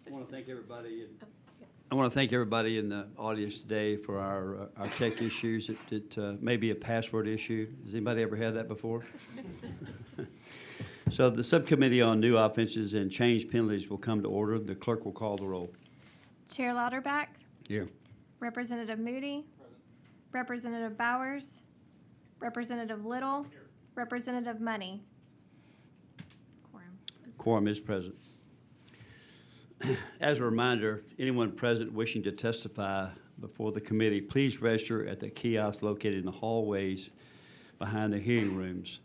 I want to thank everybody. I want to thank everybody in the audience today for our tech issues. It may be a password issue. Has anybody ever had that before? So the subcommittee on new offenses and change penalties will come to order. The clerk will call the roll. Chair Lauterbach, Here. Representative Moody, Representative Bowers, Representative Little, Representative Money. Quorum is present. As a reminder, anyone present wishing to testify before the committee, please register at the kiosk located in the hallways behind the hearing rooms.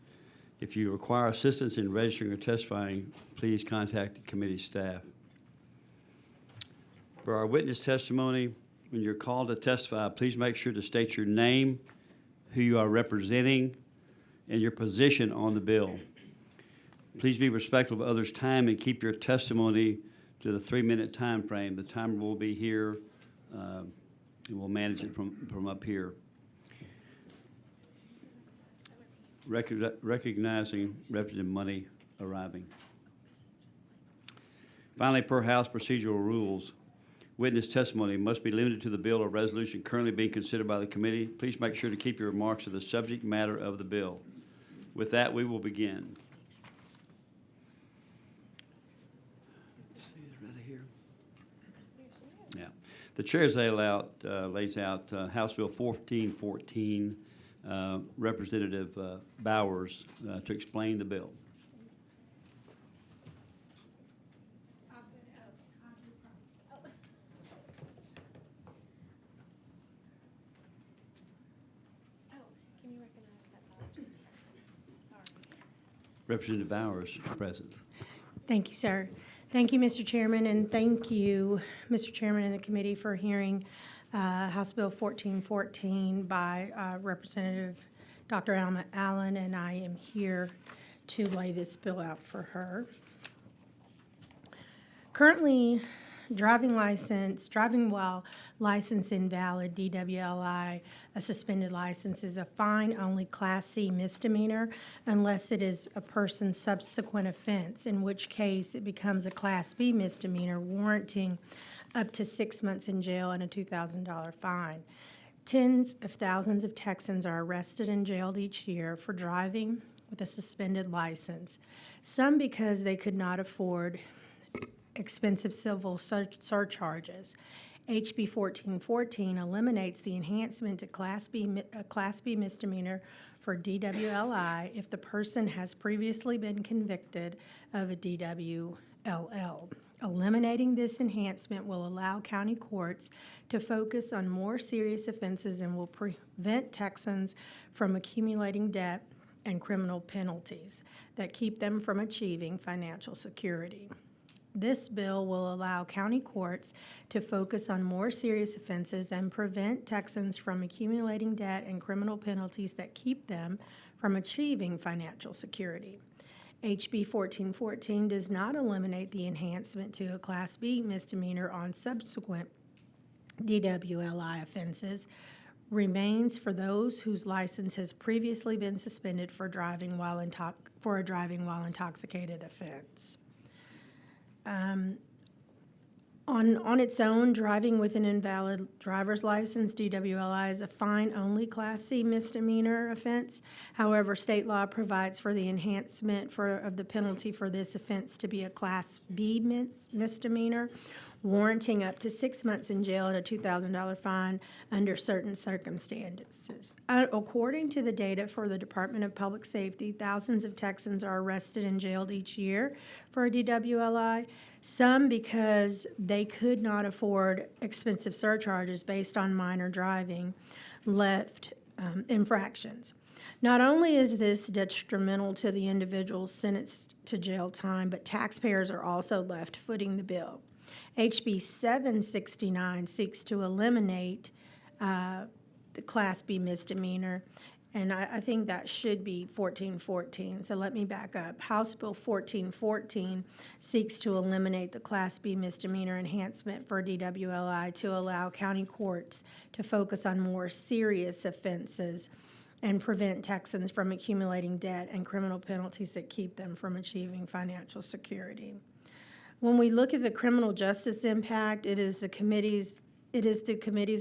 If you require assistance in registering or testifying, please contact the committee staff. For our witness testimony, when you're called to testify, please make sure to state your name, who you are representing, and your position on the bill. Please be respectful of others' time and keep your testimony to the 3-minute time frame. The timer will be here, and we'll manage it from up here. Recognizing Representative Money arriving. Finally, per House procedural rules, witness testimony must be limited to the bill or resolution currently being considered by the committee. Please make sure to keep your remarks to the subject matter of the bill. With that, we will begin. Yeah. The chair lays out House Bill 1414. Representative Bowers to explain the bill. Representative Bowers is present. Thank you, sir. Thank you, Mr. Chairman, and thank you, Mr. Chairman and the committee, for hearing House Bill 1414 by Representative Dr. Alma Allen, and I am here to lay this bill out for her. Currently, driving while license invalid, DWLI, a suspended license, is a fine-only Class C misdemeanor unless it is a person's subsequent offense, in which case it becomes a Class B misdemeanor, warranting up to 6 months in jail and a $2,000 fine. Tens of thousands of Texans are arrested and jailed each year for driving with a suspended license, some because they could not afford expensive civil surcharges. HB 1414 eliminates the enhancement to Class B misdemeanor for DWLI if the person has previously been convicted of a DWLL. Eliminating this enhancement will allow county courts to focus on more serious offenses and will prevent Texans from accumulating debt and criminal penalties that keep them from achieving financial security. This bill will allow county courts to focus on more serious offenses and prevent Texans from accumulating debt and criminal penalties that keep them from achieving financial security. HB 1414 does not eliminate the enhancement to a Class B misdemeanor on subsequent DWLI offenses, remains for those whose license has previously been suspended for a driving while intoxicated offense. On its own, driving with an invalid driver's license, DWLI, is a fine-only Class C misdemeanor offense. However, state law provides for the enhancement of the penalty for this offense to be a Class B misdemeanor, warranting up to 6 months in jail and a $2,000 fine under certain circumstances. According to the data for the Department of Public Safety, thousands of Texans are arrested and jailed each year for a DWLI, some because they could not afford expensive surcharges based on minor driving left infractions. Not only is this detrimental to the individuals sentenced to jail time, but taxpayers are also left footing the bill. HB 769 seeks to eliminate the Class B misdemeanor, and I think that should be 1414. So let me back up. House Bill 1414 seeks to eliminate the Class B misdemeanor enhancement for DWLI to allow county courts to focus on more serious offenses and prevent Texans from accumulating debt and criminal penalties that keep them from achieving financial security. When we look at the criminal justice impact, it is the committee's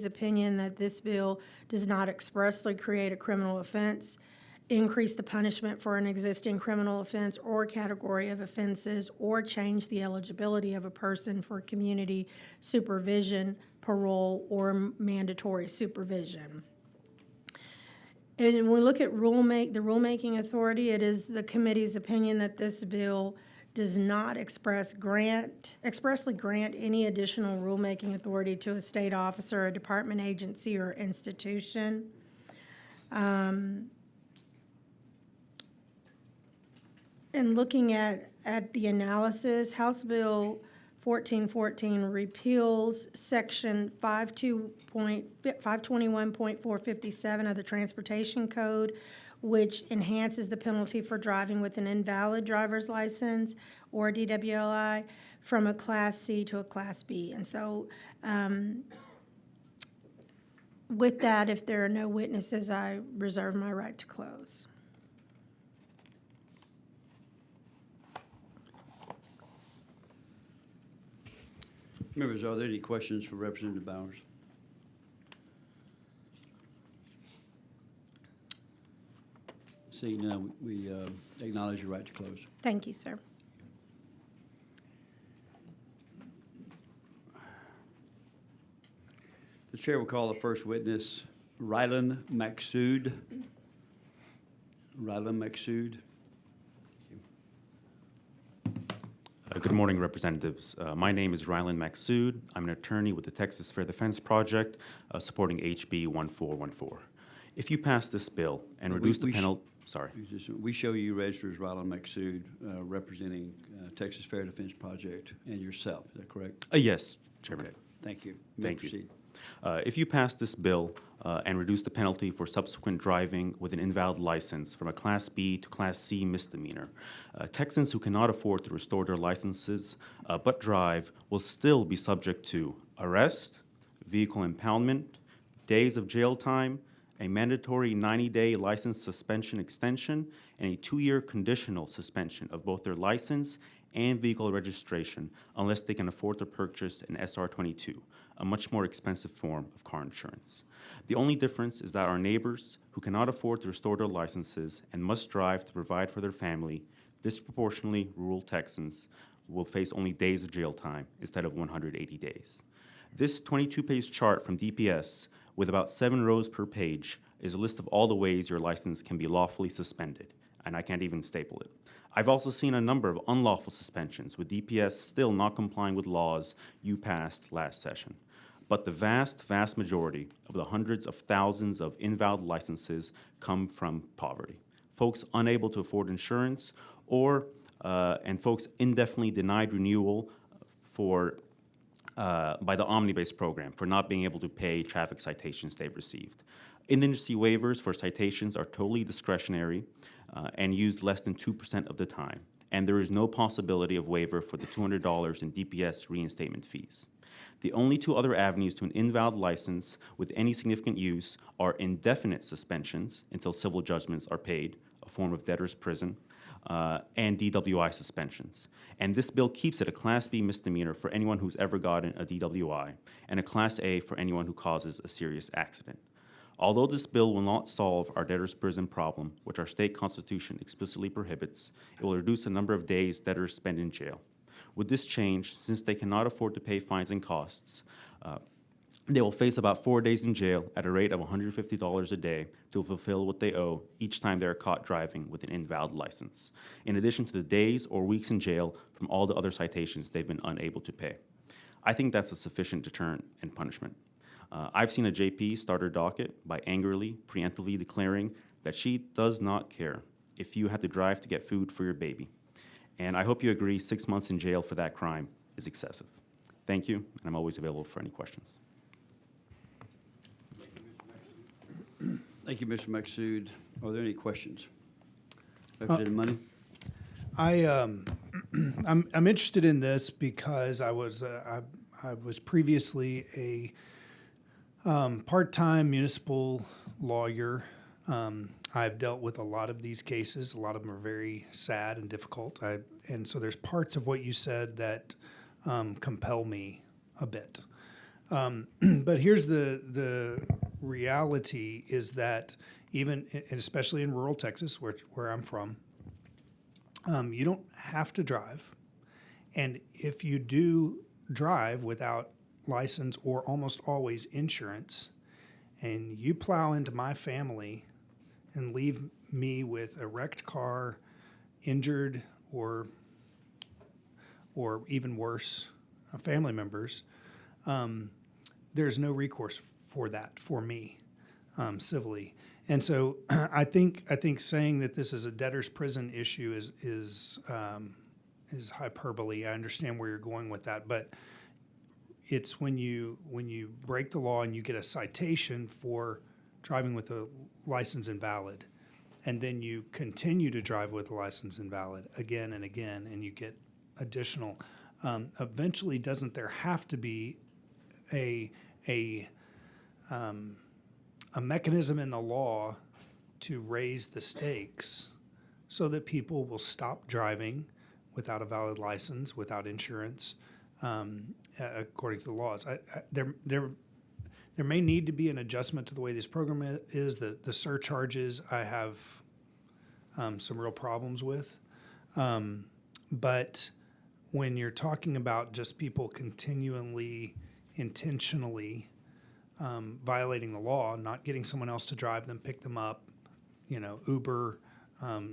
opinion that this bill does not expressly create a criminal offense, increase the punishment for an existing criminal offense or category of offenses, or change the eligibility of a person for community supervision, parole, or mandatory supervision. And when we look at the rulemaking authority, it is the committee's opinion that this bill does not expressly grant any additional rulemaking authority to a state officer, a department, agency, or institution. And looking at the analysis, House Bill 1414 repeals Section 521.457 of the Transportation Code, which enhances the penalty for driving with an invalid driver's license or DWLI from a Class C to a Class B. And so with that, if there are no witnesses, I reserve my right to close. Members, are there any questions for Representative Bowers? Seeing none, we acknowledge your right to close. Thank you, sir. The chair will call the first witness, Rylan Maksood. Rylan Maksood. Good morning, Representatives. My name is Rylan Maksood. I'm an attorney with the Texas Fair Defense Project supporting HB 1414. If you pass this bill and reduce the penalty, We show you registered as Rylan Maksood, representing Texas Fair Defense Project and yourself. Is that correct? Yes, Chairman. Okay, thank you. You may Thank you. proceed. If you pass this bill and reduce the penalty for subsequent driving with an invalid license from a Class B to Class C misdemeanor, Texans who cannot afford to restore their licenses but drive will still be subject to arrest, vehicle impoundment, days of jail time, a mandatory 90-day license suspension extension, and a 2-year conditional suspension of both their license and vehicle registration unless they can afford to purchase an SR22, a much more expensive form of car insurance. The only difference is that our neighbors who cannot afford to restore their licenses and must drive to provide for their family, disproportionately rural Texans, will face only days of jail time instead of 180 days. This 22-page chart from DPS with about 7 rows per page is a list of all the ways your license can be lawfully suspended, and I can't even staple it. I've also seen a number of unlawful suspensions, with DPS still not complying with laws you passed last session. But the vast, vast majority of the hundreds of thousands of invalid licenses come from poverty. Folks unable to afford insurance and folks indefinitely denied renewal by the Omnibus program for not being able to pay traffic citations they've received. Indigency waivers for citations are totally discretionary and used less than 2% of the time, and there is no possibility of waiver for the $200 in DPS reinstatement fees. The only 2 other avenues to an invalid license with any significant use are indefinite suspensions until civil judgments are paid, a form of debtor's prison, and DWI suspensions. And this bill keeps it a Class B misdemeanor for anyone who's ever gotten a DWI, and a Class A for anyone who causes a serious accident. Although this bill will not solve our debtor's prison problem, which our state constitution explicitly prohibits, it will reduce the number of days debtors spend in jail. With this change, since they cannot afford to pay fines and costs, they will face about 4 days in jail at a rate of $150 a day to fulfill what they owe each time they are caught driving with an invalid license, in addition to the days or weeks in jail from all the other citations they've been unable to pay. I think that's a sufficient deterrent and punishment. I've seen a JP start her docket by angrily, preemptively declaring that she does not care if you had to drive to get food for your baby. And I hope you agree 6 months in jail for that crime is excessive. Thank you, and I'm always available for any questions. Thank you, Mr. Maksood. Are there any questions? Representative Money? I'm interested in this because I was previously a part-time municipal lawyer. I've dealt with a lot of these cases. A lot of them are very sad and difficult. and so there's parts of what you said that compel me a bit. But here's the reality is that even, and especially in rural Texas, where I'm from, you don't have to drive. And if you do drive without license or almost always insurance, and you plow into my family and leave me with a wrecked car, injured, or even worse, family members, there's no recourse for that for me civilly. And so I think saying that this is a debtor's prison issue is hyperbole. I understand where you're going with that, but it's when you break the law and you get a citation for driving with a license invalid, and then you continue to drive with a license invalid again and again, and you get additional. Eventually, doesn't there have to be a mechanism in the law to raise the stakes so that people will stop driving without a valid license, without insurance, according to the laws? There may need to be an adjustment to the way this program is. The surcharges I have some real problems with. But when you're talking about just people continually, intentionally violating the law, not getting someone else to drive them, pick them up, Uber,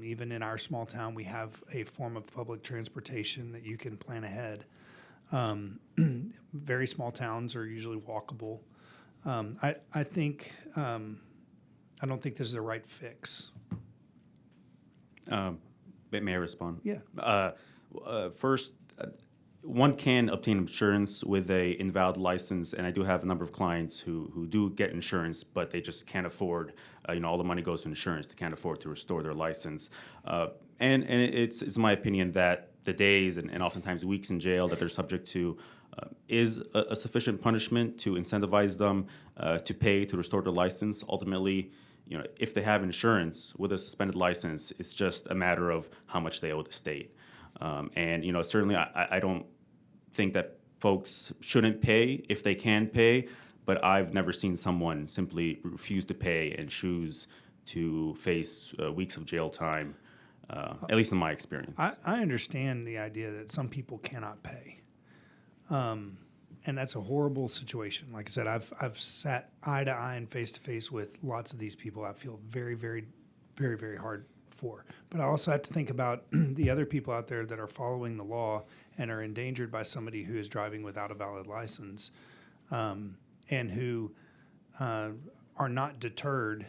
even in our small town, we have a form of public transportation that you can plan ahead. Very small towns are usually walkable. I think I don't think this is the right fix. May I respond? Yeah. First, one can obtain insurance with a invalid license, and I do have a number of clients who do get insurance, but they just can't afford. All the money goes to insurance. They can't afford to restore their license. And it's my opinion that the days and oftentimes weeks in jail that they're subject to is a sufficient punishment to incentivize them to pay to restore their license. Ultimately, if they have insurance with a suspended license, it's just a matter of how much they owe the state. And certainly I don't think that folks shouldn't pay if they can pay, but I've never seen someone simply refuse to pay and choose to face weeks of jail time, at least in my experience. I understand the idea that some people cannot pay. And that's a horrible situation. Like I said, I've sat eye to eye and face to face with lots of these people. I feel very, very, very, very hard for. But I also have to think about the other people out there that are following the law and are endangered by somebody who is driving without a valid license, and who are not deterred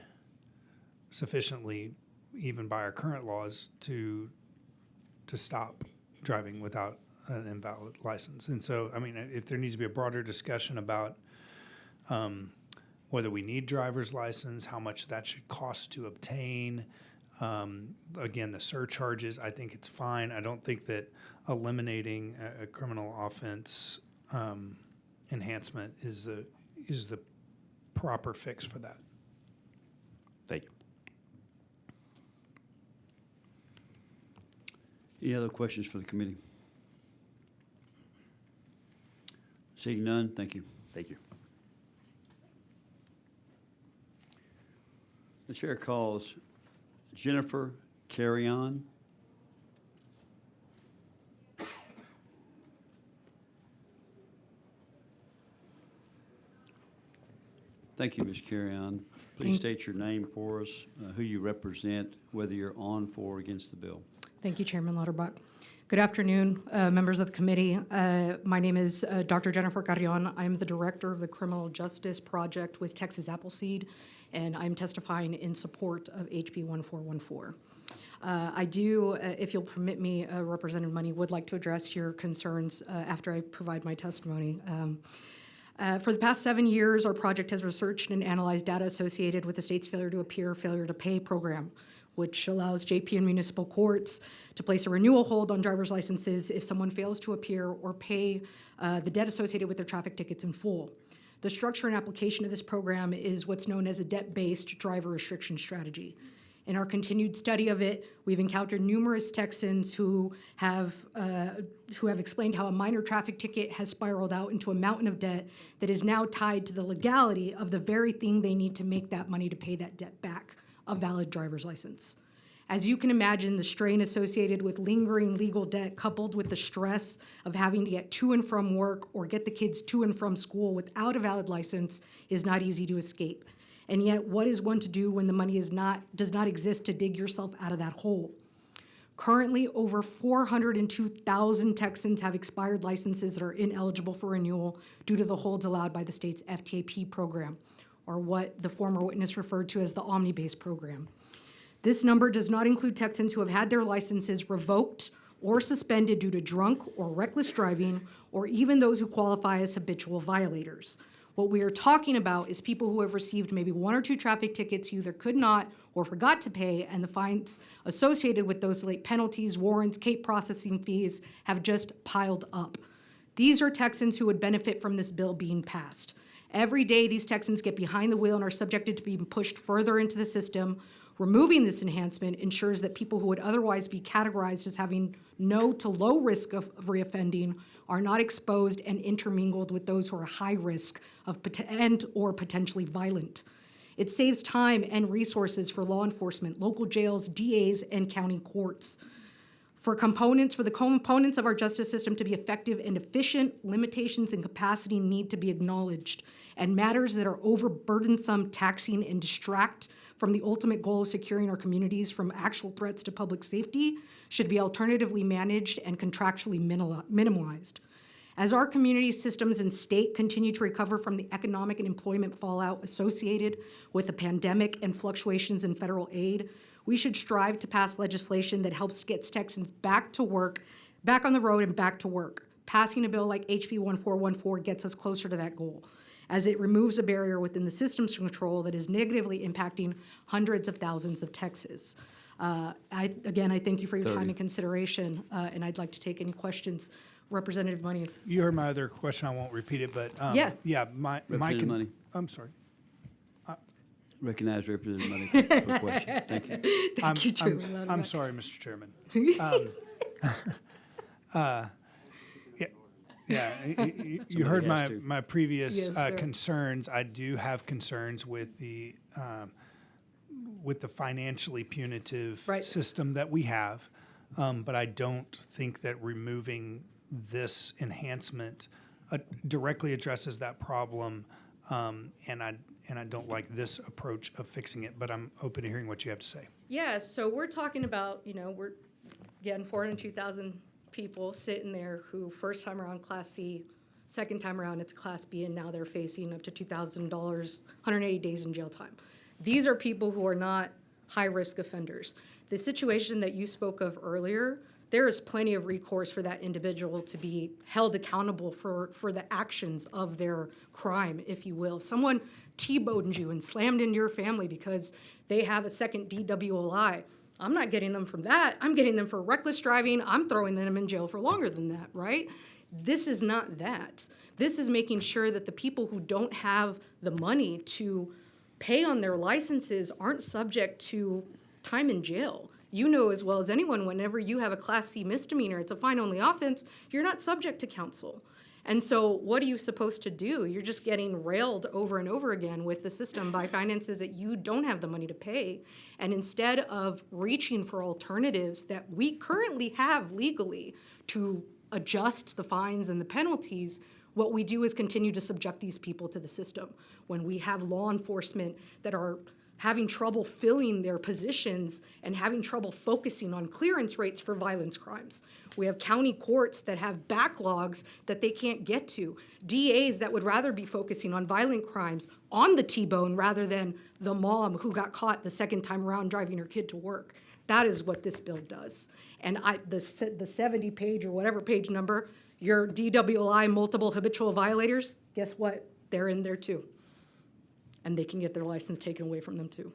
sufficiently, even by our current laws, to stop driving without an invalid license. And so, if there needs to be a broader discussion about whether we need driver's license, how much that should cost to obtain, again, the surcharges, I think it's fine. I don't think that eliminating a criminal offense enhancement is the proper fix for that. Thank you. Any other questions for the committee? Seeing none, thank you. Thank you. The chair calls Jennifer Carrion. Thank you, Ms. Carrion. Please state your name for us, who you represent, whether you're on, for, or against the bill. Thank you, Chairman Lauterbach. Good afternoon, members of the committee. My name is Dr. Jennifer Carrion. I'm the director of the Criminal Justice Project with Texas Appleseed, and I'm testifying in support of HB 1414. I do, if you'll permit me, Representative Money, would like to address your concerns after I provide my testimony. For the past 7 years, our project has researched and analyzed data associated with the state's failure to appear, failure to pay program, which allows JP and municipal courts to place a renewal hold on driver's licenses if someone fails to appear or pay the debt associated with their traffic tickets in full. The structure and application of this program is what's known as a debt-based driver restriction strategy. In our continued study of it, we've encountered numerous Texans who have explained how a minor traffic ticket has spiraled out into a mountain of debt that is now tied to the legality of the very thing they need to make that money to pay that debt back, a valid driver's license. As you can imagine, the strain associated with lingering legal debt coupled with the stress of having to get to and from work or get the kids to and from school without a valid license is not easy to escape. And yet, what is one to do when the money does not exist to dig yourself out of that hole? Currently, over 402,000 Texans have expired licenses that are ineligible for renewal due to the holds allowed by the state's FTAP program, or what the former witness referred to as the Omnibase program. This number does not include Texans who have had their licenses revoked or suspended due to drunk or reckless driving, or even those who qualify as habitual violators. What we are talking about is people who have received maybe 1 or 2 traffic tickets you either could not or forgot to pay, and the fines associated with those late penalties, warrants, CAPE processing fees have just piled up. These are Texans who would benefit from this bill being passed. Every day, these Texans get behind the wheel and are subjected to being pushed further into the system. Removing this enhancement ensures that people who would otherwise be categorized as having no to low risk of reoffending are not exposed and intermingled with those who are high risk of or potentially violent. It saves time and resources for law enforcement, local jails, DAs, and county courts. For the components of our justice system to be effective and efficient, limitations and capacity need to be acknowledged, and matters that are overburdensome, taxing, and distract from the ultimate goal of securing our communities from actual threats to public safety should be alternatively managed and contractually minimalized. As our community systems and state continue to recover from the economic and employment fallout associated with the pandemic and fluctuations in federal aid, we should strive to pass legislation that helps get Texans back to work, back on the road and back to work. Passing a bill like HB 1414 gets us closer to that goal, as it removes a barrier within the system's control that is negatively impacting hundreds of thousands of Texans. I thank you for your time and consideration, and I'd like to take any questions. Representative Money. You heard my other question. I won't repeat it, but my Representative Money. I'm sorry. Recognize Representative Money for question. Thank you. Thank you, Chairman Louderback. I'm sorry, Mr. Chairman. You heard my previous Yes, sir. concerns. I do have concerns with the financially punitive Right. system that we have, but I don't think that removing this enhancement directly addresses that problem, and I don't like this approach of fixing it. But I'm open to hearing what you have to say. Yeah, so we're talking about, we're getting 402,000 people sitting there who first time around Class C, second time around it's Class B, and now they're facing up to $2,000, 180 days in jail time. These are people who are not high-risk offenders. The situation that you spoke of earlier, there is plenty of recourse for that individual to be held accountable for the actions of their crime, if you will. If someone T-boned you and slammed into your family because they have a second DWLI, I'm not getting them from that. I'm getting them for reckless driving. I'm throwing them in jail for longer than that, right? This is not that. This is making sure that the people who don't have the money to pay on their licenses aren't subject to time in jail. You know as well as anyone, whenever you have a Class C misdemeanor, it's a fine-only offense, you're not subject to counsel. And so what are you supposed to do? You're just getting railed over and over again with the system by finances that you don't have the money to pay. And instead of reaching for alternatives that we currently have legally to adjust the fines and the penalties, what we do is continue to subject these people to the system. When we have law enforcement that are having trouble filling their positions and having trouble focusing on clearance rates for violence crimes. We have county courts that have backlogs that they can't get to. DAs that would rather be focusing on violent crimes on the T-bone rather than the mom who got caught the second time around driving her kid to work. That is what this bill does. And the 70-page or whatever page number, your DWI multiple habitual violators, guess what? They're in there too. And they can get their license taken away from them too.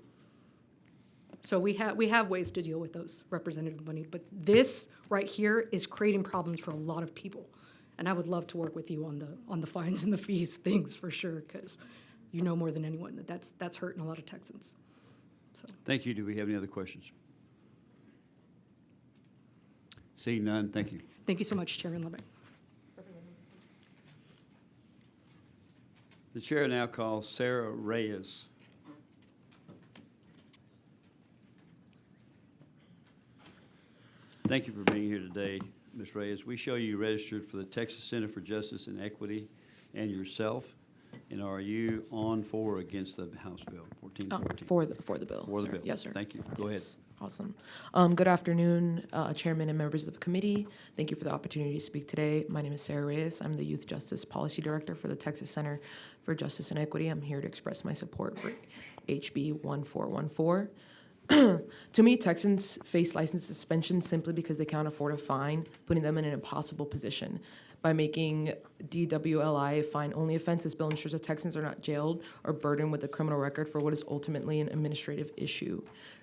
So we have ways to deal with those, Representative Money, but this right here is creating problems for a lot of people. And I would love to work with you on the fines and the fees things for sure, because you know more than anyone that that's hurting a lot of Texans. So, Thank you. Do we have any other questions? Seeing none, thank you. thank you so much, Chairman Lebeck. The chair now calls Sarah Reyes. Thank you for being here today, Ms. Reyes. We show you registered for the Texas Center for Justice and Equity and yourself. And are you on for or against the House Bill 1414? For the bill. For the sir. bill. Yes, sir. Thank you. Go ahead. Yes. Awesome. Good afternoon, Chairman and members of the committee. Thank you for the opportunity to speak today. My name is Sarah Reyes. I'm the Youth Justice Policy Director for the Texas Center for Justice and Equity. I'm here to express my support for HB 1414. Too many Texans face license suspension simply because they can't afford a fine, putting them in an impossible position. By making DWLI a fine-only offense, this bill ensures that Texans are not jailed or burdened with a criminal record for what is ultimately an administrative issue.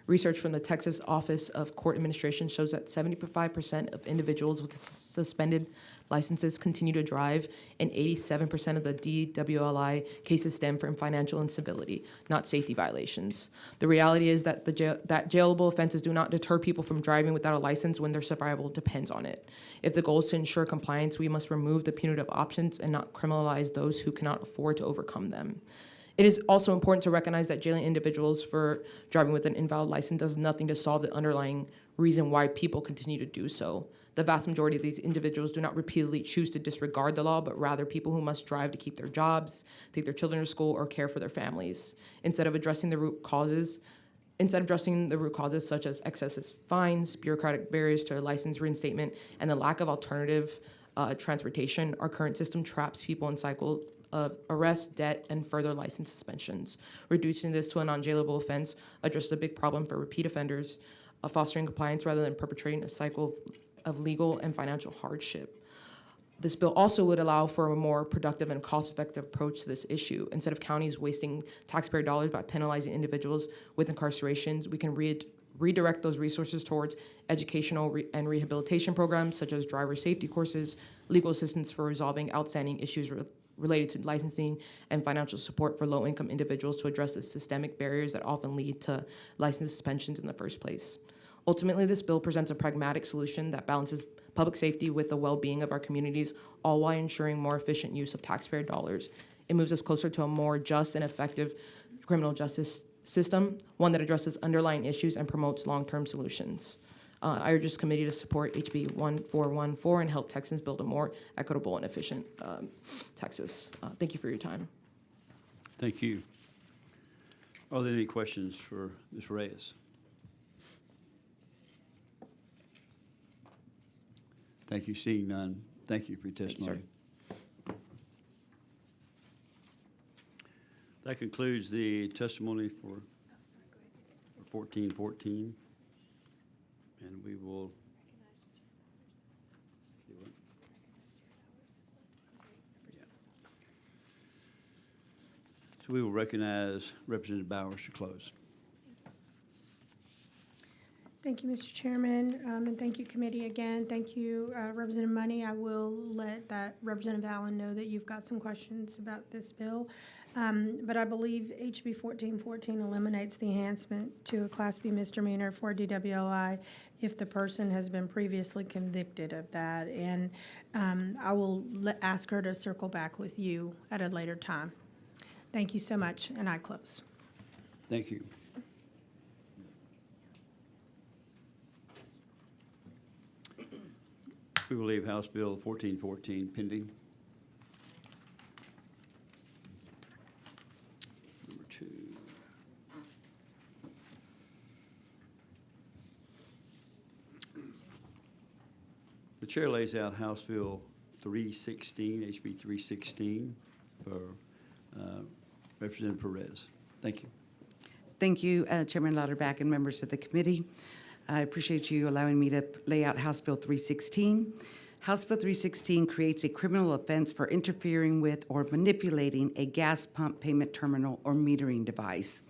Research from the Texas Office of Court Administration shows that 75% of individuals with suspended licenses continue to drive, and 87% of the DWLI cases stem from financial instability, not safety violations. The reality is that that jailable offenses do not deter people from driving without a license when their survival depends on it. If the goal is to ensure compliance, we must remove the punitive options and not criminalize those who cannot afford to overcome them. It is also important to recognize that jailing individuals for driving with an invalid license does nothing to solve the underlying reason why people continue to do so. The vast majority of these individuals do not repeatedly choose to disregard the law, but rather people who must drive to keep their jobs, take their children to school, or care for their families. Instead of addressing the root causes such as excessive fines, bureaucratic barriers to license reinstatement, and the lack of alternative transportation, our current system traps people in cycles of arrest, debt, and further license suspensions. Reducing this to a non-jailable offense addresses a big problem for repeat offenders, fostering compliance rather than perpetrating a cycle of legal and financial hardship. This bill also would allow for a more productive and cost-effective approach to this issue. Instead of counties wasting taxpayer dollars by penalizing individuals with incarcerations, we can redirect those resources towards educational and rehabilitation programs such as driver safety courses, legal assistance for resolving outstanding issues related to licensing, and financial support for low-income individuals to address the systemic barriers that often lead to license suspensions in the first place. Ultimately, this bill presents a pragmatic solution that balances public safety with the well-being of our communities, all while ensuring more efficient use of taxpayer dollars. It moves us closer to a more just and effective criminal justice system, one that addresses underlying issues and promotes long-term solutions. I urge this committee to support HB 1414 and help Texans build a more equitable and efficient Texas. Thank you for your time. Thank you. Are there any questions for Ms. Reyes? Thank you. Seeing none, thank you for your Thank you, sir. testimony. That concludes the testimony for 1414. And we will. Yeah. So we will recognize Representative Bowers to close. Thank you, Mr. Chairman, and thank you, committee, again. Thank you, Representative Money. I will let that Representative Allen know that you've got some questions about this bill. But I believe HB 1414 eliminates the enhancement to a Class B misdemeanor for DWLI if the person has been previously convicted of that. And I will ask her to circle back with you at a later time. Thank you so much, and I close. Thank you. We will leave House Bill 1414 pending. Number 2. The chair lays out House Bill 316, HB 316, for Representative Perez. Thank you. Thank you, Chairman Lauterbach and members of the committee. I appreciate you allowing me to lay out House Bill 316. House Bill 316 creates a criminal offense for interfering with or manipulating a gas pump payment terminal or metering device.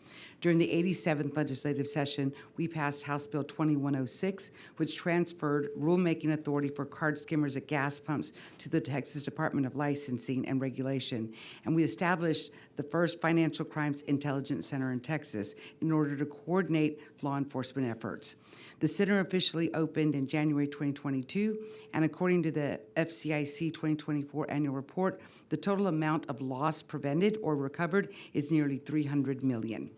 During the 87th legislative session, we passed House Bill 2106, which transferred rulemaking authority for card skimmers at gas pumps to the Texas Department of Licensing and Regulation. And we established the first Financial Crimes Intelligence Center in Texas in order to coordinate law enforcement efforts. The center officially opened in January 2022, and according to the FCIC 2024 annual report, the total amount of loss prevented or recovered is nearly $300 million.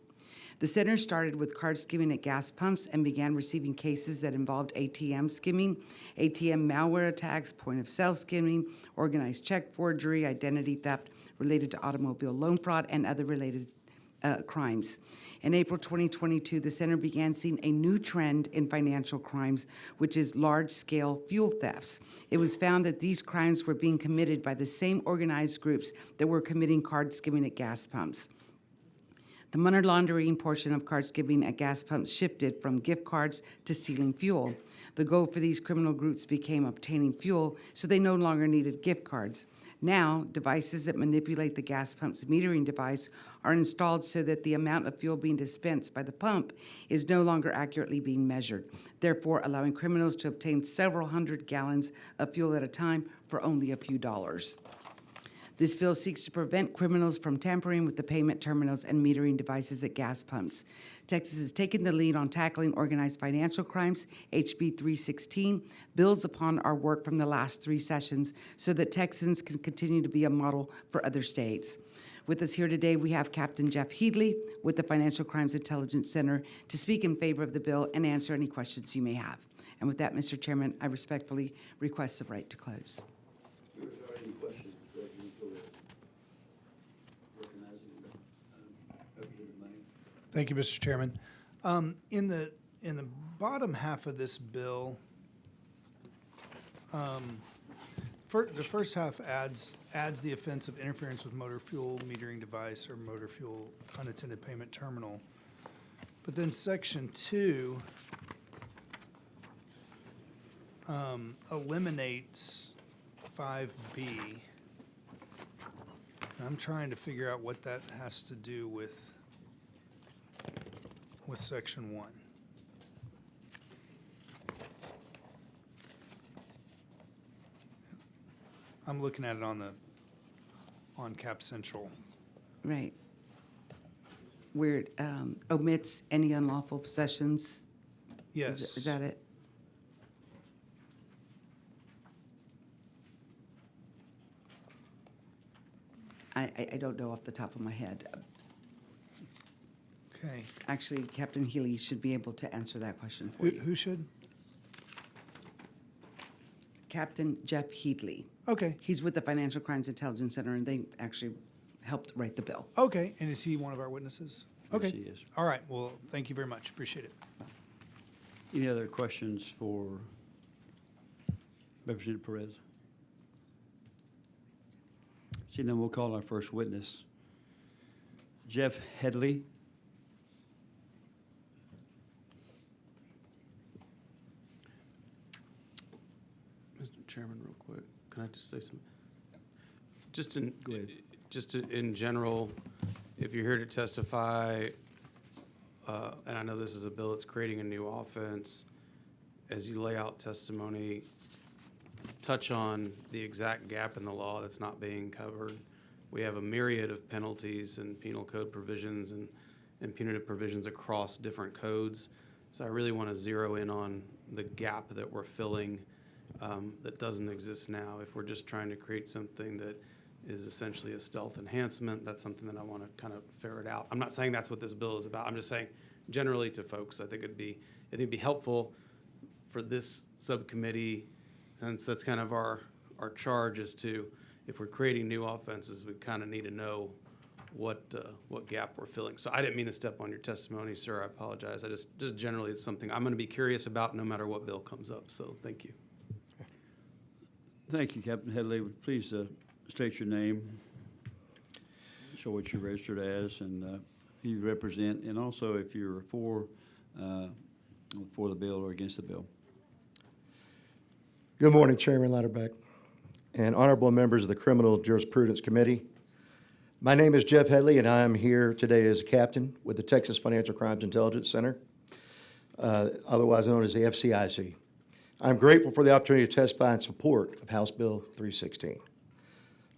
The center started with card skimming at gas pumps and began receiving cases that involved ATM skimming, ATM malware attacks, point-of-sale skimming, organized check forgery, identity theft related to automobile loan fraud, and other related crimes. In April 2022, the center began seeing a new trend in financial crimes, which is large-scale fuel thefts. It was found that these crimes were being committed by the same organized groups that were committing card skimming at gas pumps. The money laundering portion of card skimming at gas pumps shifted from gift cards to stealing fuel. The goal for these criminal groups became obtaining fuel, so they no longer needed gift cards. Now, devices that manipulate the gas pump's metering device are installed so that the amount of fuel being dispensed by the pump is no longer accurately being measured, therefore allowing criminals to obtain several hundred gallons of fuel at a time for only a few dollars. This bill seeks to prevent criminals from tampering with the payment terminals and metering devices at gas pumps. Texas has taken the lead on tackling organized financial crimes. HB 316 builds upon our work from the last 3 sessions so that Texans can continue to be a model for other states. With us here today, we have Captain Jeff Headley with the Financial Crimes Intelligence Center to speak in favor of the bill and answer any questions you may have. And with that, Mr. Chairman, I respectfully request the right to close. Thank you, Mr. Chairman. In the bottom half of this bill, the first half adds the offense of interference with motor fuel metering device or motor fuel unattended payment terminal. But then section 2 eliminates 5B. And I'm trying to figure out what that has to do with section 1. I'm looking at it on Cap Central. Right. Where it omits any unlawful possessions? Yes. Is that it? I don't know off the top of my head. Okay. Actually, Captain Healy should be able to answer that question for you. Who should? Captain Jeff Headley. Okay. He's with the Financial Crimes Intelligence Center, and they actually helped write the bill. Okay. And is he one of our witnesses? Okay. he is. All right. Well, thank you very much. Appreciate it. Any other questions for Representative Perez? Seeing none, we'll call our first witness. Jeff Headley. Mr. Chairman, real quick, can I just say something? Go ahead. Just in general, if you're here to testify, and I know this is a bill that's creating a new offense, as you lay out testimony, touch on the exact gap in the law that's not being covered. We have a myriad of penalties and penal code provisions and punitive provisions across different codes. So I really want to zero in on the gap that we're filling that doesn't exist now. If we're just trying to create something that is essentially a stealth enhancement, that's something that I want to kind of ferret out. I'm not saying that's what this bill is about. I'm just saying generally to folks, I think it'd be helpful for this subcommittee, since that's kind of our charge, is to, if we're creating new offenses, we kind of need to know what gap we're filling. So I didn't mean to step on your testimony, sir. I apologize. I just generally, it's something I'm going to be curious about no matter what bill comes up. So thank you. Thank you, Captain Headley. Please state your name, show what you're registered as, and who you represent, and also if you're for the bill or against the bill. Good morning, Chairman Louderback and honorable members of the Criminal Jurisprudence Committee. My name is Jeff Headley, and I am here today as a captain with the Texas Financial Crimes Intelligence Center, otherwise known as the FCIC. I'm grateful for the opportunity to testify in support of House Bill 316,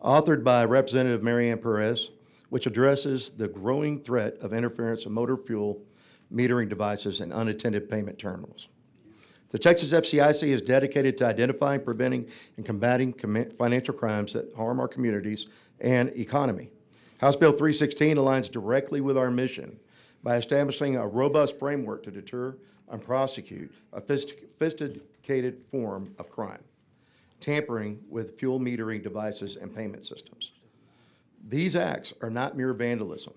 authored by Representative Marianne Perez, which addresses the growing threat of interference of motor fuel metering devices and unattended payment terminals. The Texas FCIC is dedicated to identifying, preventing, and combating financial crimes that harm our communities and economy. House Bill 316 aligns directly with our mission by establishing a robust framework to deter and prosecute a sophisticated form of crime, tampering with fuel metering devices and payment systems. These acts are not mere vandalism.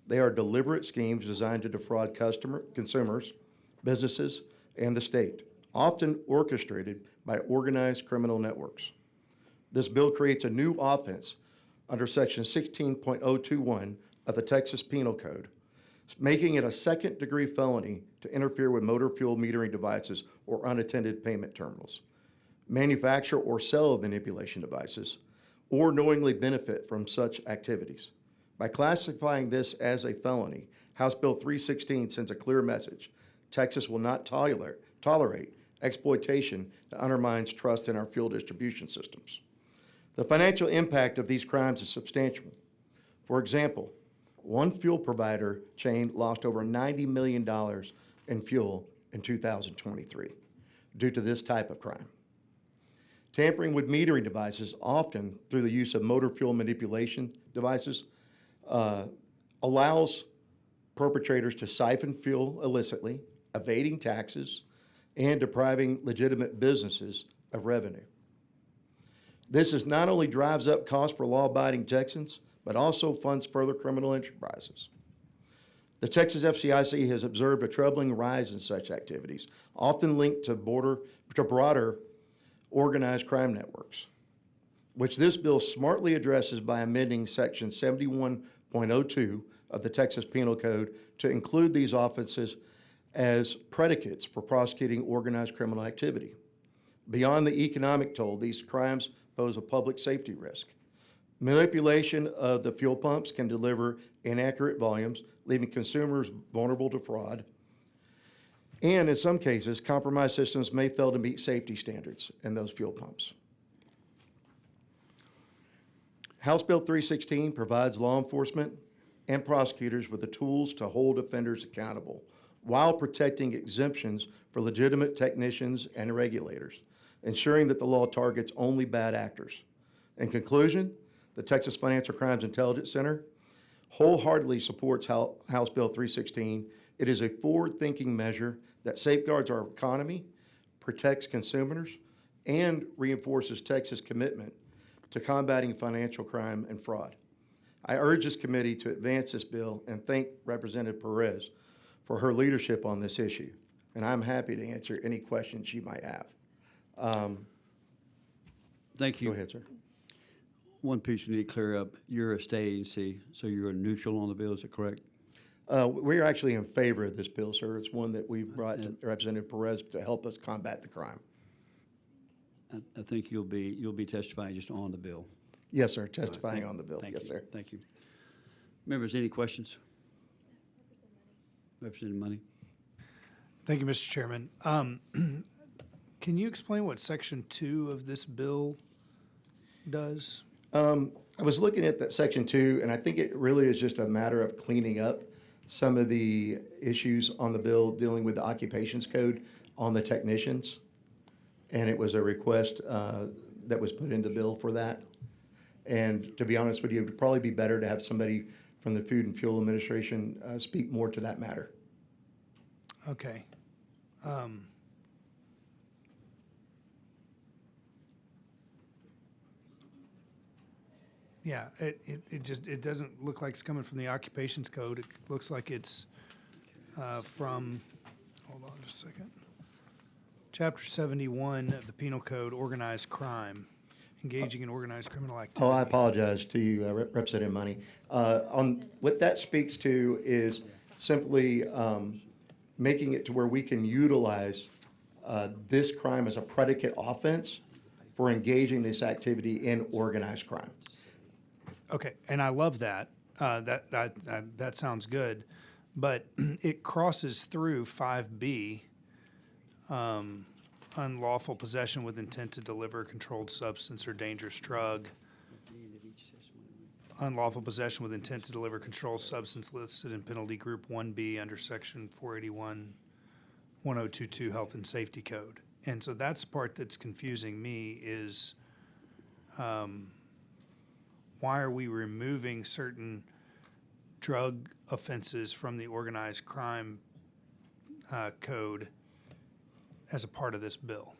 They are deliberate schemes designed to defraud consumers, businesses, and the state, often orchestrated by organized criminal networks. This bill creates a new offense under Section 16.021 of the Texas Penal Code, making it a second-degree felony to interfere with motor fuel metering devices or unattended payment terminals, manufacture or sell manipulation devices, or knowingly benefit from such activities. By classifying this as a felony, House Bill 316 sends a clear message. Texas will not tolerate exploitation that undermines trust in our fuel distribution systems. The financial impact of these crimes is substantial. For example, one fuel provider chain lost over $90 million in fuel in 2023 due to this type of crime. Tampering with metering devices, often through the use of motor fuel manipulation devices, allows perpetrators to siphon fuel illicitly, evading taxes, and depriving legitimate businesses of revenue. This not only drives up costs for law-abiding Texans, but also funds further criminal enterprises. The Texas FCIC has observed a troubling rise in such activities, often linked to broader organized crime networks, which this bill smartly addresses by amending Section 71.02 of the Texas Penal Code to include these offenses as predicates for prosecuting organized criminal activity. Beyond the economic toll, these crimes pose a public safety risk. Manipulation of the fuel pumps can deliver inaccurate volumes, leaving consumers vulnerable to fraud. And in some cases, compromised systems may fail to meet safety standards in those fuel pumps. House Bill 316 provides law enforcement and prosecutors with the tools to hold offenders accountable while protecting exemptions for legitimate technicians and regulators, ensuring that the law targets only bad actors. In conclusion, the Texas Financial Crimes Intelligence Center wholeheartedly supports House Bill 316. It is a forward-thinking measure that safeguards our economy, protects consumers, and reinforces Texas' commitment to combating financial crime and fraud. I urge this committee to advance this bill and thank Representative Perez for her leadership on this issue. And I'm happy to answer any questions she might have. Thank you. Go ahead, sir. One piece you need to clear up. You're a state agency, so you're neutral on the bill, is that correct? We're actually in favor of this bill, sir. It's one that we brought to Representative Perez to help us combat the crime. I think you'll be testifying just on the bill. Yes, sir, testifying on the bill. Thank Yes, you. sir. Thank you. Members, any questions? Representative Money. Thank you, Mr. Chairman. Can you explain what Section 2 of this bill does? I was looking at that Section 2, and I think it really is just a matter of cleaning up some of the issues on the bill dealing with the occupations code on the technicians. And it was a request that was put into bill for that. And to be honest with you, it would probably be better to have somebody from the Food and Fuel Administration speak more to that matter. Okay. Yeah, it doesn't look like it's coming from the occupations code. It looks like it's from, hold on just a second. Chapter 71 of the Penal Code, organized crime, engaging in organized criminal activity. Oh, I apologize to you, Representative Money. On what that speaks to is simply making it to where we can utilize this crime as a predicate offense for engaging this activity in organized crime. Okay, and I love that. That sounds good, but it crosses through 5B, unlawful possession with intent to deliver a controlled substance or dangerous drug. Unlawful possession with intent to deliver controlled substance listed in penalty group 1B under section 481-1022 Health and Safety Code. And so that's the part that's confusing me is why are we removing certain drug offenses from the organized crime code as a part of this bill?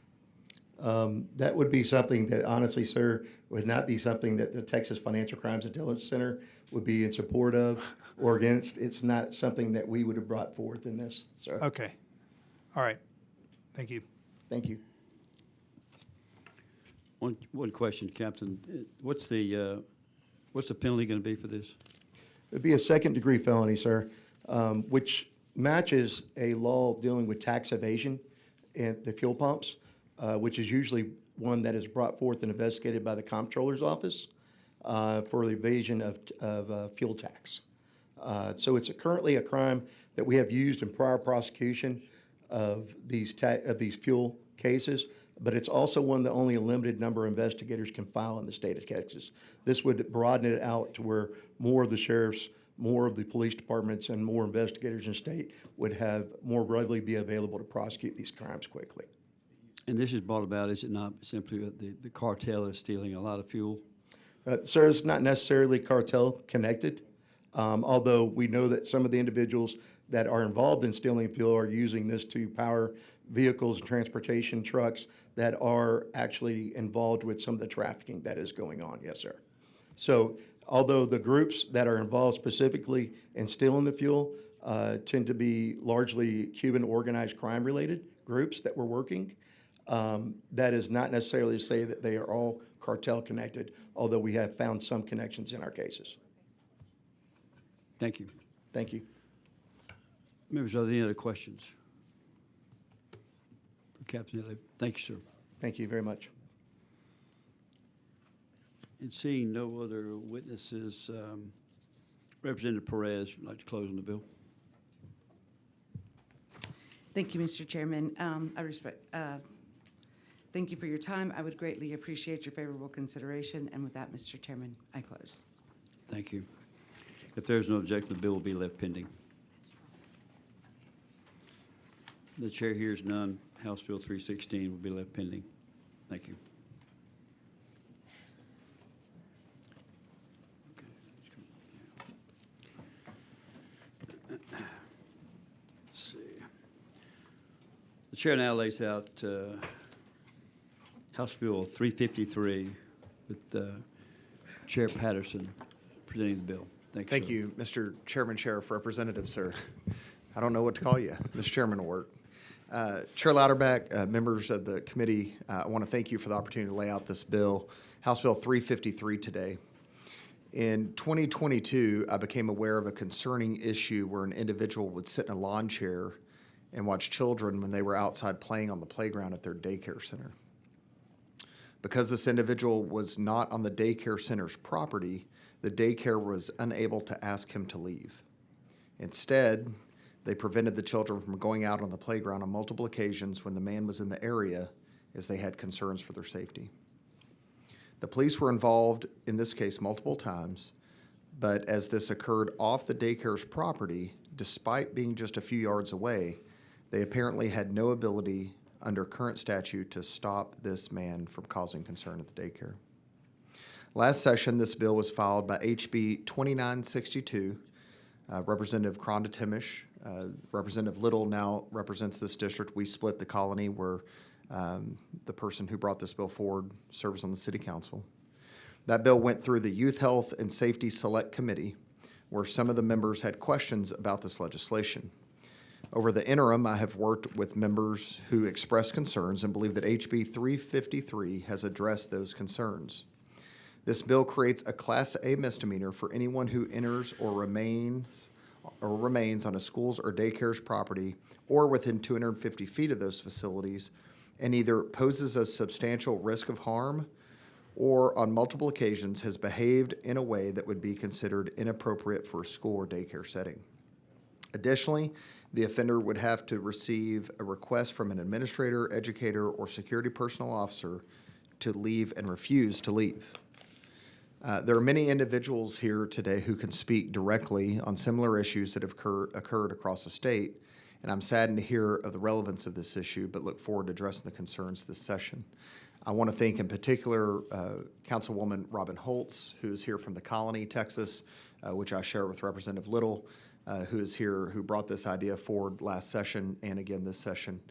That would be something that honestly, sir, would not be something that the Texas Financial Crimes Intelligence Center would be in support of or against. It's not something that we would have brought forth in this, sir. Okay. All right. Thank you. Thank you. One question, Captain. What's the penalty going to be for this? It'd be a second-degree felony, sir, which matches a law dealing with tax evasion at the fuel pumps, which is usually one that is brought forth and investigated by the comptroller's office for the evasion of fuel tax. So it's currently a crime that we have used in prior prosecution of these fuel cases, but it's also one that only a limited number of investigators can file in the state of Texas. This would broaden it out to where more of the sheriffs, more of the police departments, and more investigators in state would have more readily be available to prosecute these crimes quickly. And this is brought about, is it not simply that the cartel is stealing a lot of fuel? Sir, it's not necessarily cartel connected, although we know that some of the individuals that are involved in stealing fuel are using this to power vehicles and transportation trucks that are actually involved with some of the trafficking that is going on. Yes, sir. So although the groups that are involved specifically in stealing the fuel tend to be largely Cuban organized crime related groups that we're working, that is not necessarily to say that they are all cartel connected, although we have found some connections in our cases. Thank you. Thank you. Members, are there any other questions? For Captain Ely? Thank you, sir. Thank you very much. And seeing no other witnesses, Representative Perez would like to close on the bill. Thank you, Mr. Chairman. Thank you for your time. I would greatly appreciate your favorable consideration. And with that, Mr. Chairman, I close. Thank you. If there's no objection, the bill will be left pending. The chair hears none. House Bill 316 will be left pending. Thank you. Let's see. The chair now lays out House Bill 353 with Chair Patterson presenting the bill. Thank you, Mr. Chairman, Sheriff, Representative, sir. I don't know what to call you. Mr. Chairman will work. Chair Louderback, members of the committee, I want to thank you for the opportunity to lay out this bill, House Bill 353 today. In 2022, I became aware of a concerning issue where an individual would sit in a lawn chair and watch children when they were outside playing on the playground at their daycare center. Because this individual was not on the daycare center's property, the daycare was unable to ask him to leave. Instead, they prevented the children from going out on the playground on multiple occasions when the man was in the area, as they had concerns for their safety. The police were involved in this case multiple times, but as this occurred off the daycare's property, despite being just a few yards away, they apparently had no ability under current statute to stop this man from causing concern at the daycare. Last session, this bill was filed by HB 2962. Representative Kronda Timish, Representative Little now represents this district. We split the colony where the person who brought this bill forward serves on the city council. That bill went through the Youth Health and Safety Select Committee, where some of the members had questions about this legislation. Over the interim, I have worked with members who expressed concerns and believe that HB 353 has addressed those concerns. This bill creates a Class A misdemeanor for anyone who enters or remains on a school's or daycare's property or within 250 feet of those facilities and either poses a substantial risk of harm or on multiple occasions has behaved in a way that would be considered inappropriate for a school or daycare setting. Additionally, the offender would have to receive a request from an administrator, educator, or security personnel officer to leave and refuse to leave. There are many individuals here today who can speak directly on similar issues that have occurred across the state, and I'm saddened to hear of the relevance of this issue, but look forward to addressing the concerns this session. I want to thank in particular Councilwoman Robin Holtz, who is here from the Colony, Texas, which I share with Representative Little, who is here, who brought this idea forward last session and again this session.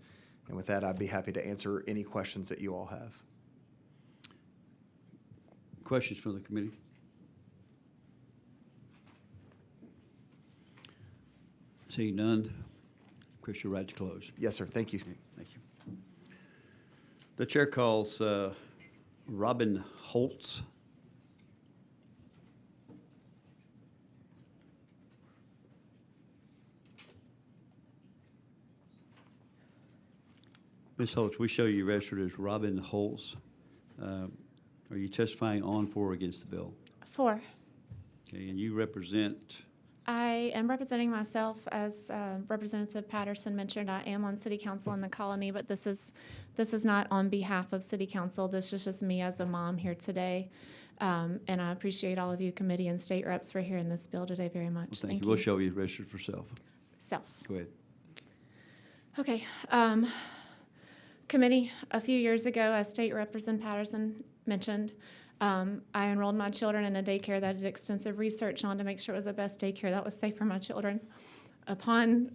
And with that, I'd be happy to answer any questions that you all have. Questions from the committee? Seeing none, Chris, you're right to close. Yes, sir. Thank you. Okay, thank you. The chair calls Robin Holtz. Ms. Holtz, we show you registered as Robin Holtz. Are you testifying on, for, or against the bill? For. Okay, and you represent, I am representing myself as Representative Patterson mentioned. I am on City Council in the Colony, but this is not on behalf of City Council. This is just me as a mom here today. And I appreciate all of you committee and state reps for hearing this bill today very much. well, thank you. We'll show you registered for self. Self. Go ahead. Okay. Committee, a few years ago, as State Representative Patterson mentioned, I enrolled my children in a daycare that I did extensive research on to make sure it was the best daycare that was safe for my children. Upon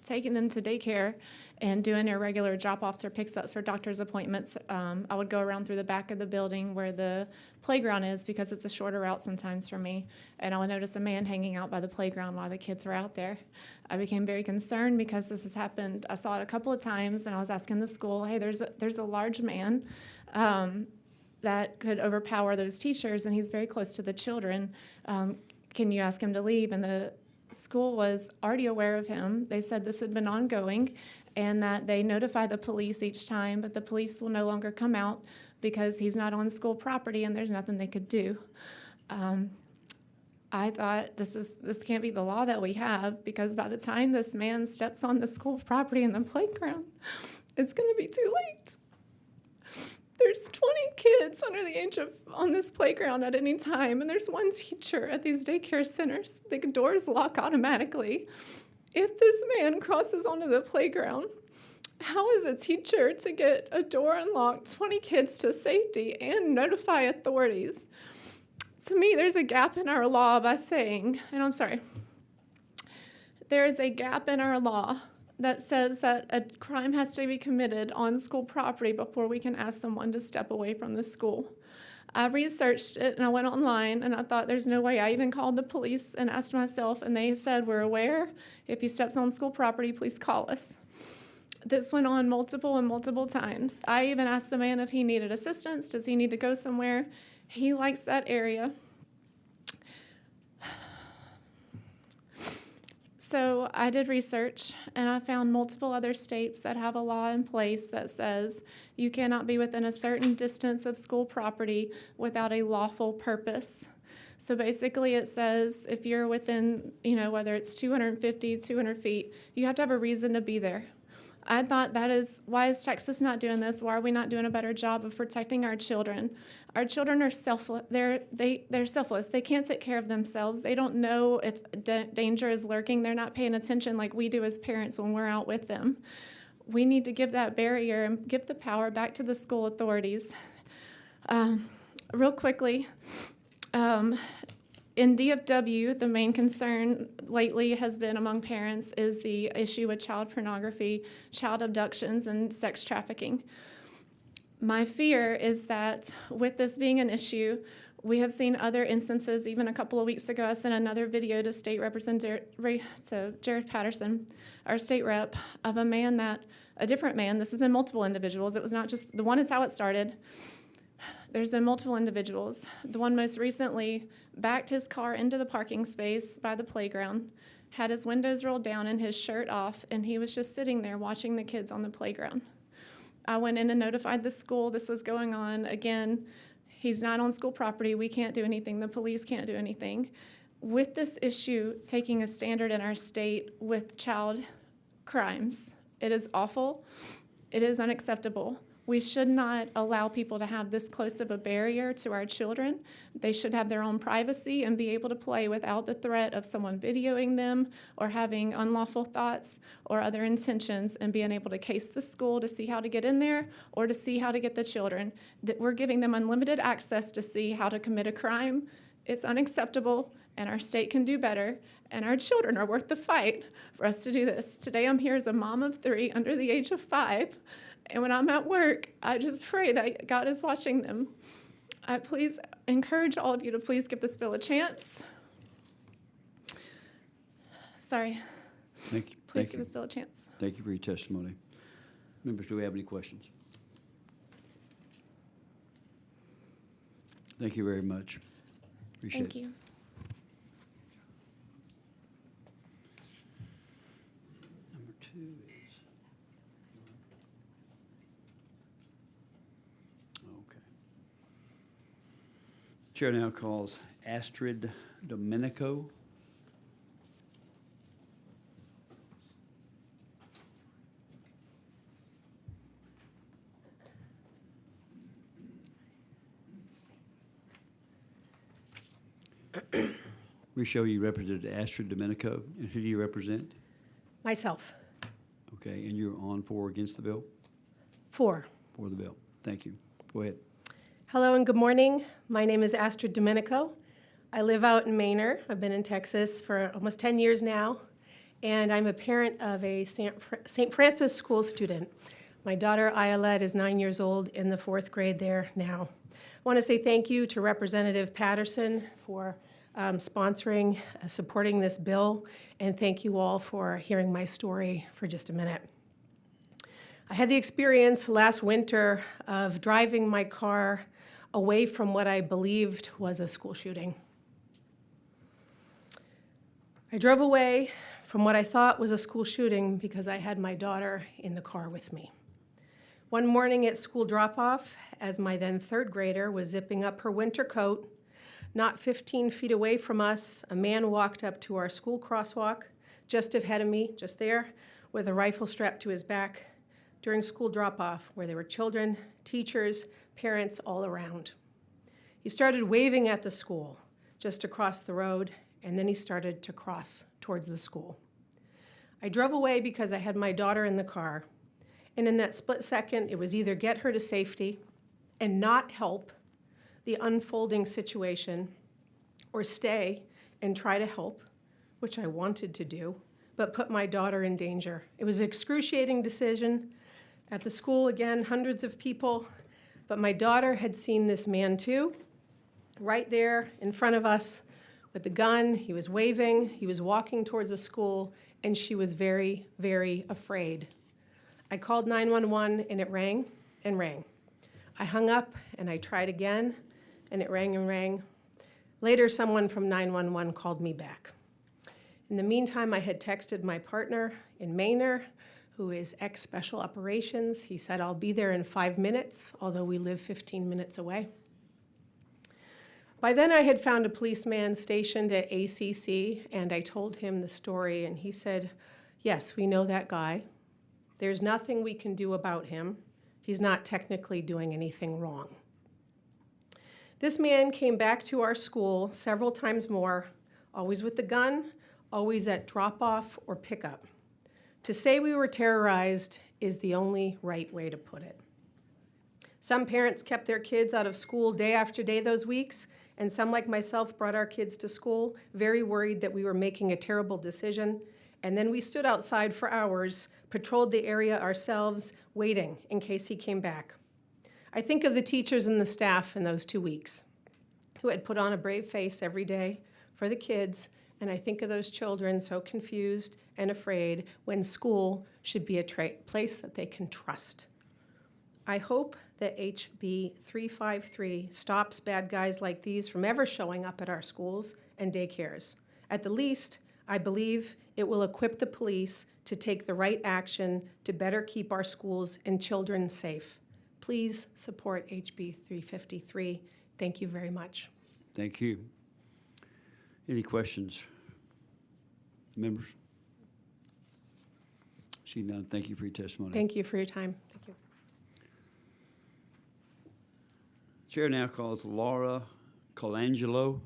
taking them to daycare and doing their regular drop-offs or pickups for doctor's appointments, I would go around through the back of the building where the playground is because it's a shorter route sometimes for me, and I would notice a man hanging out by the playground while the kids were out there. I became very concerned because this has happened. I saw it a couple of times, and I was asking the school, hey, there's a large man that could overpower those teachers, and he's very close to the children. Can you ask him to leave? And the school was already aware of him. They said this had been ongoing and that they notify the police each time, but the police will no longer come out because he's not on school property and there's nothing they could do. I thought this can't be the law that we have, because by the time this man steps on the school property in the playground, it's going to be too late. There's 20 kids under the age of on this playground at any time, and there's one teacher at these daycare centers. The doors lock automatically. If this man crosses onto the playground, how is a teacher to get a door unlocked, 20 kids to safety, and notify authorities? To me, there's a gap in our law by saying, and I'm sorry, there is a gap in our law that says that a crime has to be committed on school property before we can ask someone to step away from the school. I researched it and I went online and I thought there's no way. I even called the police and asked myself, and they said, we're aware. If he steps on school property, please call us. This went on multiple times. I even asked the man if he needed assistance. Does he need to go somewhere? He likes that area. So I did research, and I found multiple other states that have a law in place that says you cannot be within a certain distance of school property without a lawful purpose. So basically it says if you're within, whether it's 250, 200 feet, you have to have a reason to be there. I thought why is Texas not doing this? Why are we not doing a better job of protecting our children? Our children are selfless. They're selfless. They can't take care of themselves. They don't know if danger is lurking. They're not paying attention like we do as parents when we're out with them. We need to give that barrier and give the power back to the school authorities. Real quickly, in DFW, the main concern lately has been among parents is the issue with child pornography, child abductions, and sex trafficking. My fear is that with this being an issue, we have seen other instances. Even a couple of weeks ago, I sent another video to State Representative to Jared Patterson, our state rep, of a different man. This has been multiple individuals. It was not just the one is how it started. There's been multiple individuals. The one most recently backed his car into the parking space by the playground, had his windows rolled down and his shirt off, and he was just sitting there watching the kids on the playground. I went in and notified the school this was going on. Again, he's not on school property. We can't do anything. The police can't do anything. With this issue taking a standard in our state with child crimes, it is awful. It is unacceptable. We should not allow people to have this close of a barrier to our children. They should have their own privacy and be able to play without the threat of someone videoing them or having unlawful thoughts or other intentions, and being able to case the school to see how to get in there or to see how to get the children. That we're giving them unlimited access to see how to commit a crime. It's unacceptable, and our state can do better, and our children are worth the fight for us to do this. Today I'm here as a mom of 3 under the age of 5. And when I'm at work, I just pray that God is watching them. I please encourage all of you to please give this bill a chance. Sorry. Thank you. Please Thank give you. this bill a chance. Thank you for your testimony. Members, do we have any questions? Thank you very much. Appreciate it. Thank you. Number 2 is, okay. Chair now calls Astrid Domenico. We show you represented Astrid Domenico, and who do you represent? Myself. Okay, and you're on for or against the bill? 4. For the bill. Thank you. Go ahead. Hello and good morning. My name is Astrid Domenico. I live out in Manor. I've been in Texas for almost 10 years now, and I'm a parent of a St. Francis school student. My daughter, Ayelet, is 9 years old in the 4th grade there now. I want to say thank you to Representative Patterson for sponsoring, supporting this bill, and thank you all for hearing my story for just a minute. I had the experience last winter of driving my car away from what I believed was a school shooting. I drove away from what I thought was a school shooting because I had my daughter in the car with me. One morning at school drop-off, as my then 3rd grader was zipping up her winter coat, not 15 feet away from us, a man walked up to our school crosswalk, just ahead of me, just there, with a rifle strapped to his back, during school drop-off, where there were children, teachers, parents all around. He started waving at the school, just across the road, and then he started to cross towards the school. I drove away because I had my daughter in the car, and in that split second, it was either get her to safety and not help the unfolding situation, or stay and try to help, which I wanted to do, but put my daughter in danger. It was an excruciating decision. At the school, again, hundreds of people, but my daughter had seen this man too, right there in front of us with the gun. He was waving, he was walking towards the school, and she was very, very afraid. I called 911 and it rang and rang. I hung up and I tried again, and it rang and rang. Later, someone from 911 called me back. In the meantime, I had texted my partner in Manor, who is ex-Special Operations. He said, I'll be there in 5 minutes, although we live 15 minutes away. By then, I had found a policeman stationed at ACC, and I told him the story, and he said, yes, we know that guy. There's nothing we can do about him. He's not technically doing anything wrong. This man came back to our school several times more, always with the gun, always at drop-off or pickup. To say we were terrorized is the only right way to put it. Some parents kept their kids out of school day after day those weeks, and some, like myself, brought our kids to school, very worried that we were making a terrible decision. And then we stood outside for hours, patrolled the area ourselves, waiting in case he came back. I think of the teachers and the staff in those 2 weeks who had put on a brave face every day for the kids, and I think of those children so confused and afraid when school should be a place that they can trust. I hope that HB 353 stops bad guys like these from ever showing up at our schools and daycares. At the least, I believe it will equip the police to take the right action to better keep our schools and children safe. Please support HB 353. Thank you very much. Thank you. Any questions? Members? See none. Thank you for your testimony. Thank you for your time. Thank you. Chair now calls Laura Colangelo.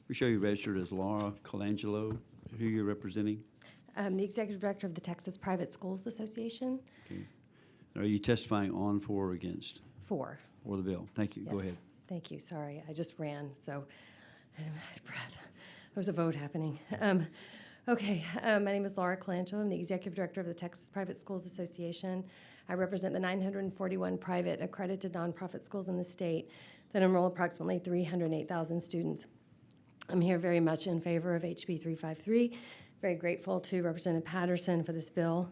We show you registered as Laura Colangelo. Who you're representing? The Executive Director of the Texas Private Schools Association. Okay. Are you testifying on, for, or against? For. For the bill. Thank you. Go Yes. ahead. Thank you. Sorry, I just ran, so I didn't have breath. There was a vote happening. My name is Laura Colangelo. I'm the Executive Director of the Texas Private Schools Association. I represent the 941 private accredited nonprofit schools in the state that enroll approximately 308,000 students. I'm here very much in favor of HB 353. Very grateful to Representative Patterson for this bill.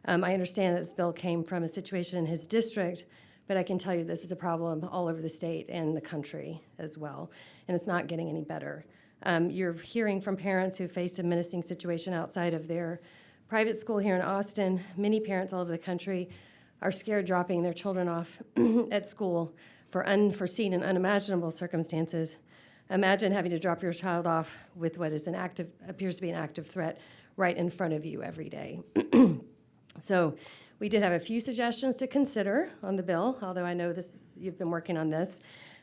I understand that this bill came from a situation in his district, but I can tell you this is a problem all over the state and the country as well, and it's not getting any better. You're hearing from parents who face a menacing situation outside of their private school here in Austin. Many parents all over the country are scared dropping their children off at school for unforeseen and unimaginable circumstances. Imagine having to drop your child off with what is appears to be an active threat right in front of you every day. So we did have a few suggestions to consider on the bill, although I know you've been working on this.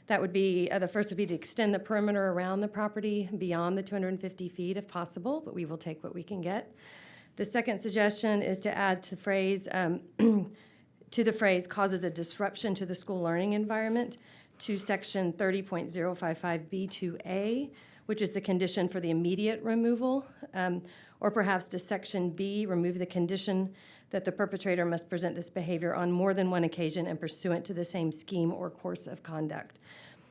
That would be, the first would be to extend the perimeter around the property beyond the 250 feet if possible, but we will take what we can get. The second suggestion is to add to the phrase causes a disruption to the school learning environment to section 30.055B2A, which is the condition for the immediate removal, or perhaps to section B, remove the condition that the perpetrator must present this behavior on more than one occasion and pursuant to the same scheme or course of conduct.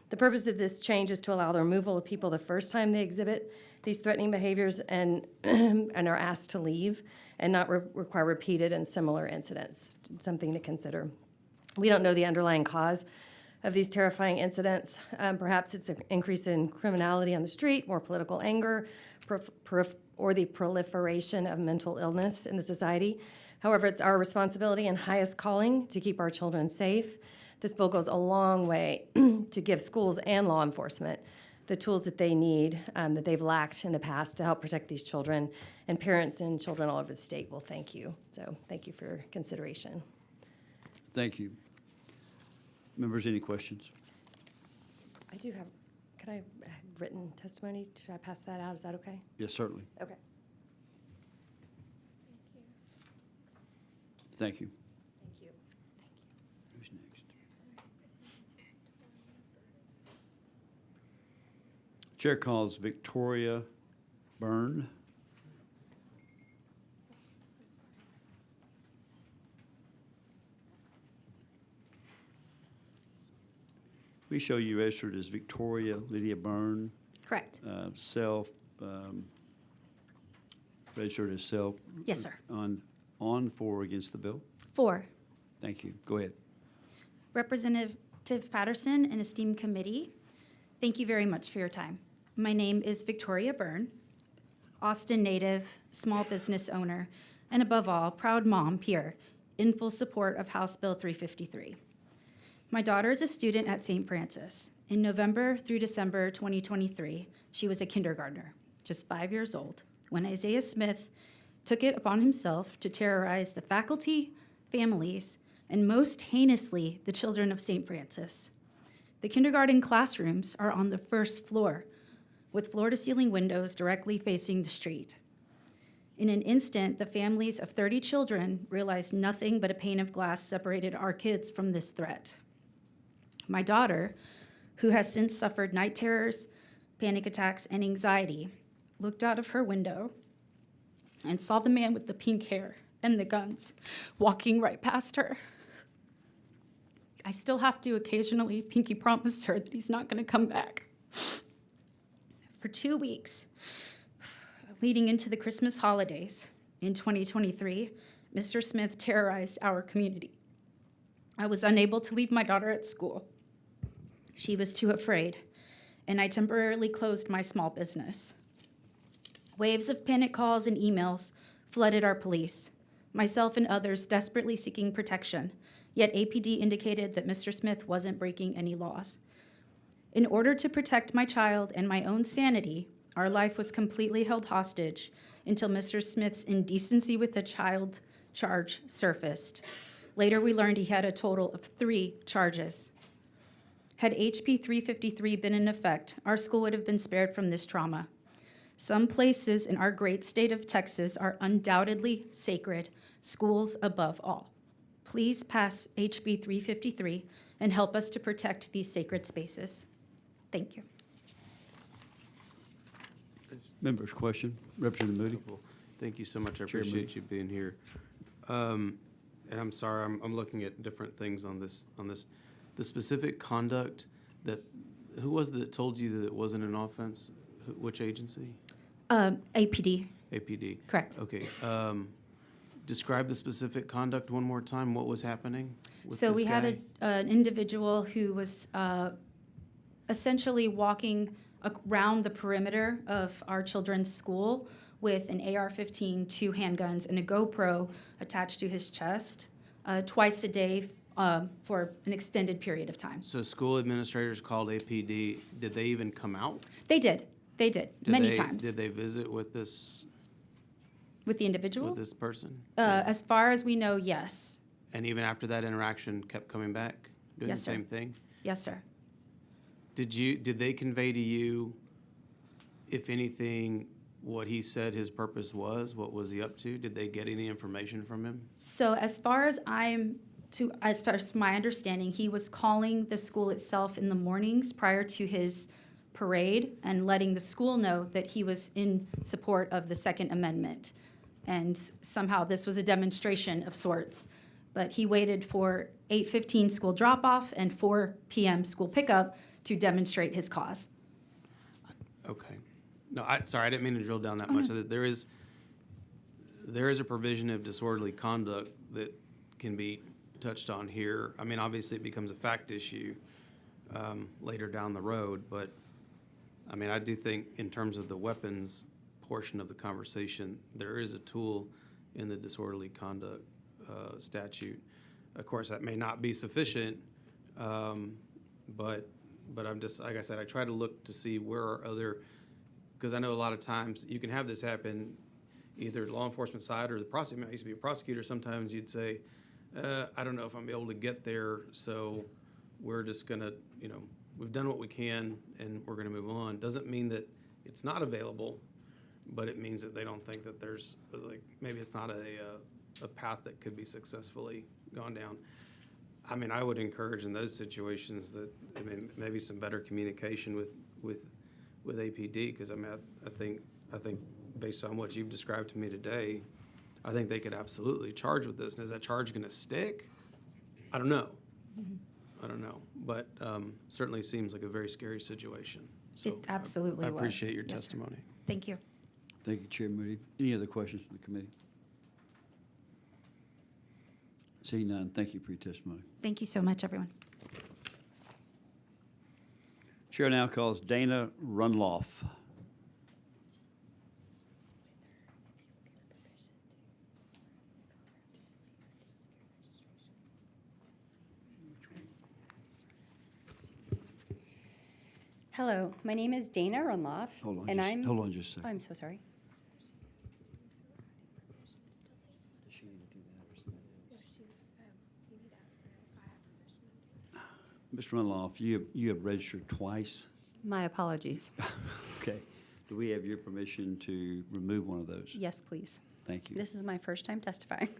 The purpose of this change is to allow the removal of people the first time they exhibit these threatening behaviors and, and are asked to leave, and not require repeated and similar incidents. Something to consider. We don't know the underlying cause of these terrifying incidents. Perhaps it's an increase in criminality on the street, more political anger, or the proliferation of mental illness in the society. However, it's our responsibility and highest calling to keep our children safe. This bill goes a long way to give schools and law enforcement the tools that they need, that they've lacked in the past to help protect these children, and parents and children all over the state will thank you. So thank you for your consideration. Thank you. Members, any questions? I do have, could I have written testimony? Should I pass that out? Is that okay? Yes, certainly. Okay. Thank you. Thank you. Who's next? Chair calls Victoria Byrne. We show you registered as Victoria Lydia Byrne. Correct. Registered as self. Yes, sir. On, for, against the bill? 4. Thank you. Go ahead. Representative Patterson and esteemed committee, thank you very much for your time. My name is Victoria Byrne, Austin native, small business owner, and above all, proud mom here, in full support of House Bill 353. My daughter is a student at St. Francis. In November through December 2023, she was a kindergartner, just 5 years old, when Isaiah Smith took it upon himself to terrorize the faculty, families, and most heinously, the children of St. Francis. The kindergarten classrooms are on the first floor, with floor-to-ceiling windows directly facing the street. In an instant, the families of 30 children realized nothing but a pane of glass separated our kids from this threat. My daughter, who has since suffered night terrors, panic attacks, and anxiety, looked out of her window and saw the man with the pink hair and the guns walking right past her. I still have to occasionally pinky promise her that he's not going to come back. For 2 weeks, leading into the Christmas holidays in 2023, Mr. Smith terrorized our community. I was unable to leave my daughter at school. She was too afraid, and I temporarily closed my small business. Waves of panic calls and emails flooded our police, myself and others desperately seeking protection, yet APD indicated that Mr. Smith wasn't breaking any laws. In order to protect my child and my own sanity, our life was completely held hostage until Mr. Smith's indecency with the child charge surfaced. Later, we learned he had a total of 3 charges. Had HB 353 been in effect, our school would have been spared from this trauma. Some places in our great state of Texas are undoubtedly sacred, schools above all. Please pass HB 353 and help us to protect these sacred spaces. Thank you. Members' question, Representative Moody. Thank you so much. I Chair Moody. appreciate you being here. And I'm sorry, I'm looking at different things on this. The specific conduct that, who was it that told you that it wasn't an offense? Which agency? APD. APD. Correct. Okay. Describe the specific conduct one more time. What was happening with So this we guy? had an individual who was essentially walking around the perimeter of our children's school with an AR-15, 2 handguns, and a GoPro attached to his chest twice a day for an extended period of time. So school administrators called APD. Did they even come out? They did. They did. Many times. Did they visit with this With the individual? with this person? As far as we know, yes. And even after that interaction, kept coming back, doing Yes, the sir. same thing? Yes, sir. Did they convey to you, if anything, what he said his purpose was? What was he up to? Did they get any information from him? So as far as my understanding, he was calling the school itself in the mornings prior to his parade and letting the school know that he was in support of the Second Amendment. And somehow this was a demonstration of sorts. But he waited for 8:15 school drop-off and 4 p.m. school pickup to demonstrate his cause. Okay. No, sorry, I didn't mean to drill down that much. There is a provision of disorderly conduct that can be touched on here. I mean, obviously, it becomes a fact issue later down the road, but I mean, I do think in terms of the weapons portion of the conversation, there is a tool in the disorderly conduct statute. Of course, that may not be sufficient, but I'm just, like I said, I try to look to see where are other, because I know a lot of times you can have this happen either law enforcement side or the prosecutor. I used to be a prosecutor. Sometimes you'd say, I don't know if I'm able to get there, so we're just going to, we've done what we can and we're going to move on. Doesn't mean that it's not available, but it means that they don't think that there's, like, maybe it's not a path that could be successfully gone down. I mean, I would encourage in those situations that, I mean, maybe some better communication with APD, because I mean, I think based on what you've described to me today, I think they could absolutely charge with this. And is that charge going to stick? I don't know. I don't know, but certainly seems like a very scary situation. So It absolutely I was. appreciate your Yes, sir. testimony. Thank you. Thank you, Chair Moody. Any other questions from the committee? Seeing none, thank you for your testimony. Thank you so much, everyone. Chair now calls Dana Runloff. Hello, my name is Dana Runloff. Hold on, and just, I'm. hold on just a second. I'm so sorry. Mr. Runloff, you have registered twice. My apologies. Okay. Do we have your permission to remove one of those? Yes, please. Thank you. This is my first time testifying.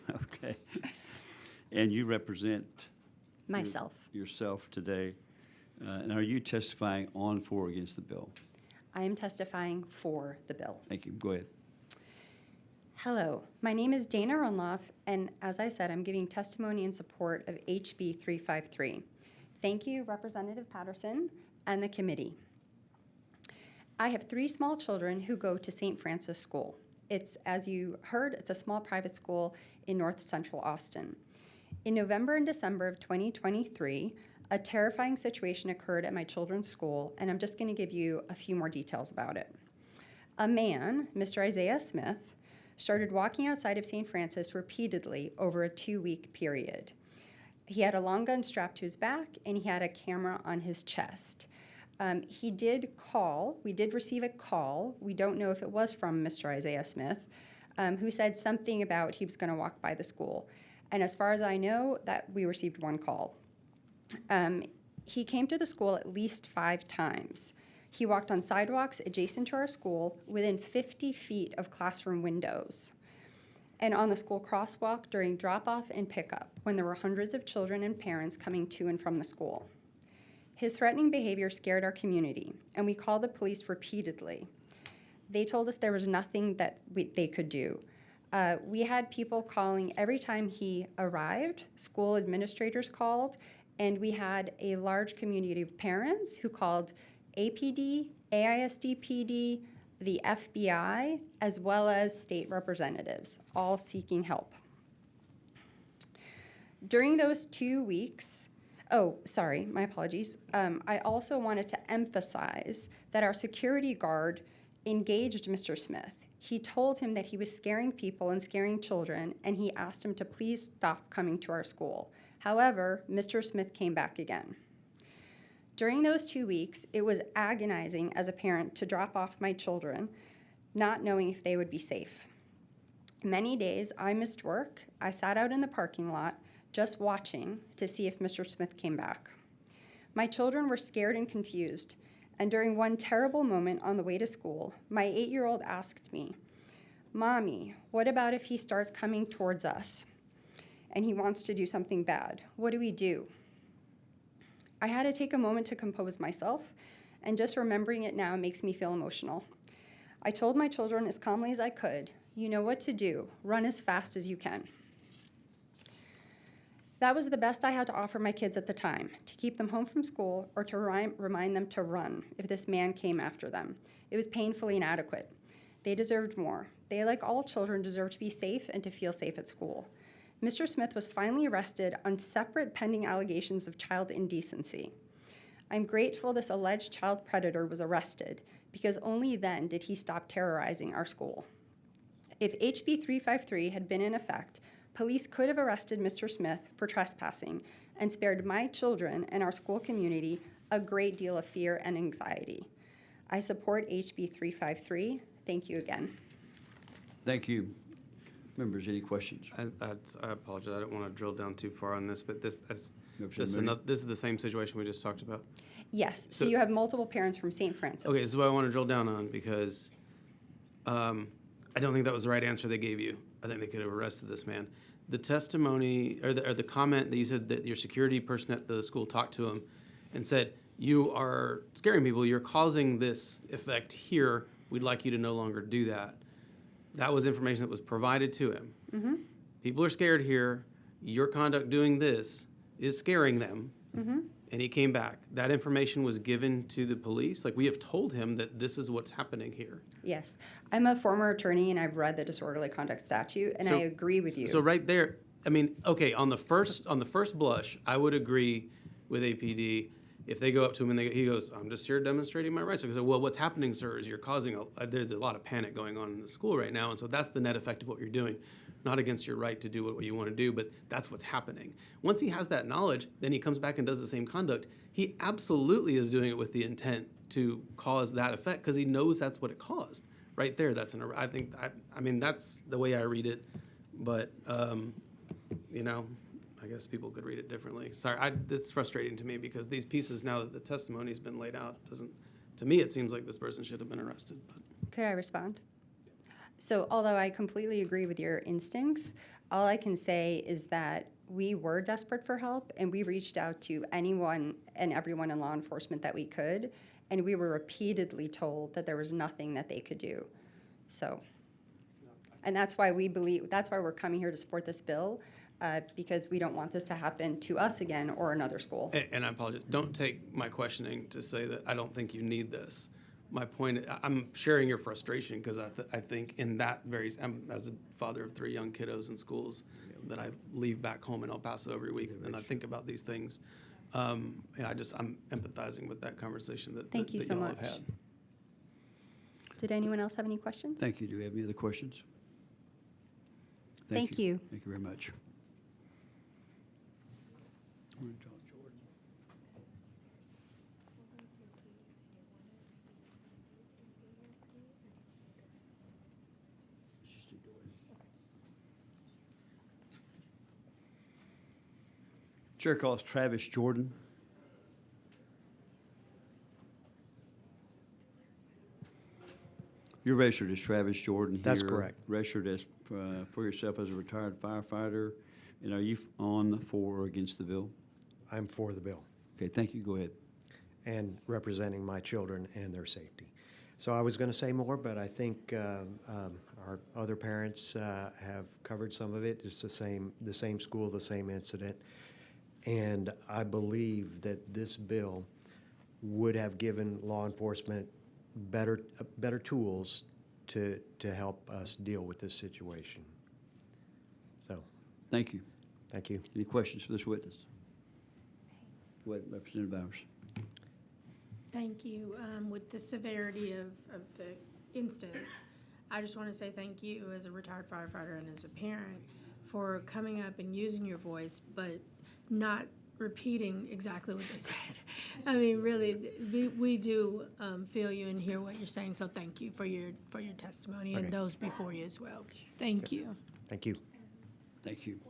Okay. And you represent Myself. yourself today. And are you testifying on, for, or against the bill? I am testifying for the bill. Thank you. Go ahead. Hello, my name is Dana Runloff, and as I said, I'm giving testimony in support of HB 353. Thank you, Representative Patterson and the committee. I have 3 small children who go to St. Francis School. It's, as you heard, it's a small private school in north central Austin. In November and December of 2023, a terrifying situation occurred at my children's school, and I'm just going to give you a few more details about it. A man, Mr. Isaiah Smith, started walking outside of St. Francis repeatedly over a 2-week period. He had a long gun strapped to his back, and he had a camera on his chest. We did receive a call. We don't know if it was from Mr. Isaiah Smith, who said something about he was going to walk by the school. And as far as I know, that we received one call. He came to the school at least 5 times. He walked on sidewalks adjacent to our school within 50 feet of classroom windows, and on the school crosswalk during drop-off and pickup when there were hundreds of children and parents coming to and from the school. His threatening behavior scared our community, and we called the police repeatedly. They told us there was nothing that they could do. We had people calling every time he arrived. School administrators called, and we had a large community of parents who called APD, AISD-PD, the FBI, as well as state representatives, all seeking help. During those 2 weeks, my apologies. I also wanted to emphasize that our security guard engaged Mr. Smith. He told him that he was scaring people and scaring children, and he asked him to please stop coming to our school. However, Mr. Smith came back again. During those 2 weeks, it was agonizing as a parent to drop off my children, not knowing if they would be safe. Many days I missed work. I sat out in the parking lot just watching to see if Mr. Smith came back. My children were scared and confused, and during one terrible moment on the way to school, my 8-year-old asked me, "Mommy, what about if he starts coming towards us and he wants to do something bad? What do we do?" I had to take a moment to compose myself, and just remembering it now makes me feel emotional. I told my children as calmly as I could, "You know what to do. Run as fast as you can." That was the best I had to offer my kids at the time, to keep them home from school or to remind them to run if this man came after them. It was painfully inadequate. They deserved more. They, like all children, deserve to be safe and to feel safe at school. Mr. Smith was finally arrested on separate pending allegations of child indecency. I'm grateful this alleged child predator was arrested, because only then did he stop terrorizing our school. If HB 353 had been in effect, police could have arrested Mr. Smith for trespassing and spared my children and our school community a great deal of fear and anxiety. I support HB 353. Thank you again. Thank you. Members, any questions? I apologize. I don't want to drill down too far on this, but this is Representative the same situation we just talked about. Yes, so So- you have multiple parents from St. Francis. Okay, this is what I want to drill down on, because I don't think that was the right answer they gave you. I think they could have arrested this man. The testimony, or the comment that you said that your security person at the school talked to him and said, "You are scaring people, you're causing this effect here, we'd like you to no longer do that." That was information that was provided to him. Mm-hmm. People are scared here, your conduct doing this is scaring them. Mm-hmm. And he came back. That information was given to the police. Like, we have told him that this is what's happening here. Yes. I'm a former attorney, and I've read the disorderly conduct statute, and I agree with you. So right there, I mean, okay, on the first blush, I would agree with APD if they go up to him and he goes, "I'm just here demonstrating my rights." So I say, "Well, what's happening, sir, is you're causing there's a lot of panic going on in the school right now, and so that's the net effect of what you're doing. Not against your right to do what you want to do, but that's what's happening." Once he has that knowledge, then he comes back and does the same conduct. He absolutely is doing it with the intent to cause that effect, because he knows that's what it caused. Right there, I mean, that's the way I read it, but, I guess people could read it differently. Sorry, it's frustrating to me, because these pieces, now that the testimony's been laid out, to me, it seems like this person should have been arrested. But. Could I respond? So although I completely agree with your instincts, all I can say is that we were desperate for help, and we reached out to anyone and everyone in law enforcement that we could, and we were repeatedly told that there was nothing that they could do. So, and that's why we're coming here to support this bill, because we don't want this to happen to us again or another school. And I apologize. Don't take my questioning to say that I don't think you need this. my point, I'm sharing your frustration because I think in that I'm as a father of 3 young kiddos in schools that I leave back home in El Paso every week, and I think about these things. And I'm empathizing with that conversation that Thank you that so y'all much. have had. Did anyone else have any questions? Thank you. Do we have any other questions? Thank you. Thank you very much. Chair calls Travis Jordan. You're registered as Travis Jordan here. That's correct. Registered as, for yourself as a retired firefighter. And are you on, for, or against the bill? I'm for the bill Okay, thank you. Go ahead. and representing my children and their safety. So I was going to say more, but I think our other parents have covered some of it. It's the same school, the same incident. And I believe that this bill would have given law enforcement better tools to help us deal with this situation. So, Thank you. thank you. Any questions for this witness? Go ahead, Representative Bowers. Thank you. With the severity of the instance, I just want to say thank you as a retired firefighter and as a parent for coming up and using your voice, but not repeating exactly what they said. I mean, really, we do feel you and hear what you're saying, so thank you for your testimony and Okay. those before you as well. Thank you. Thank you. Thank you.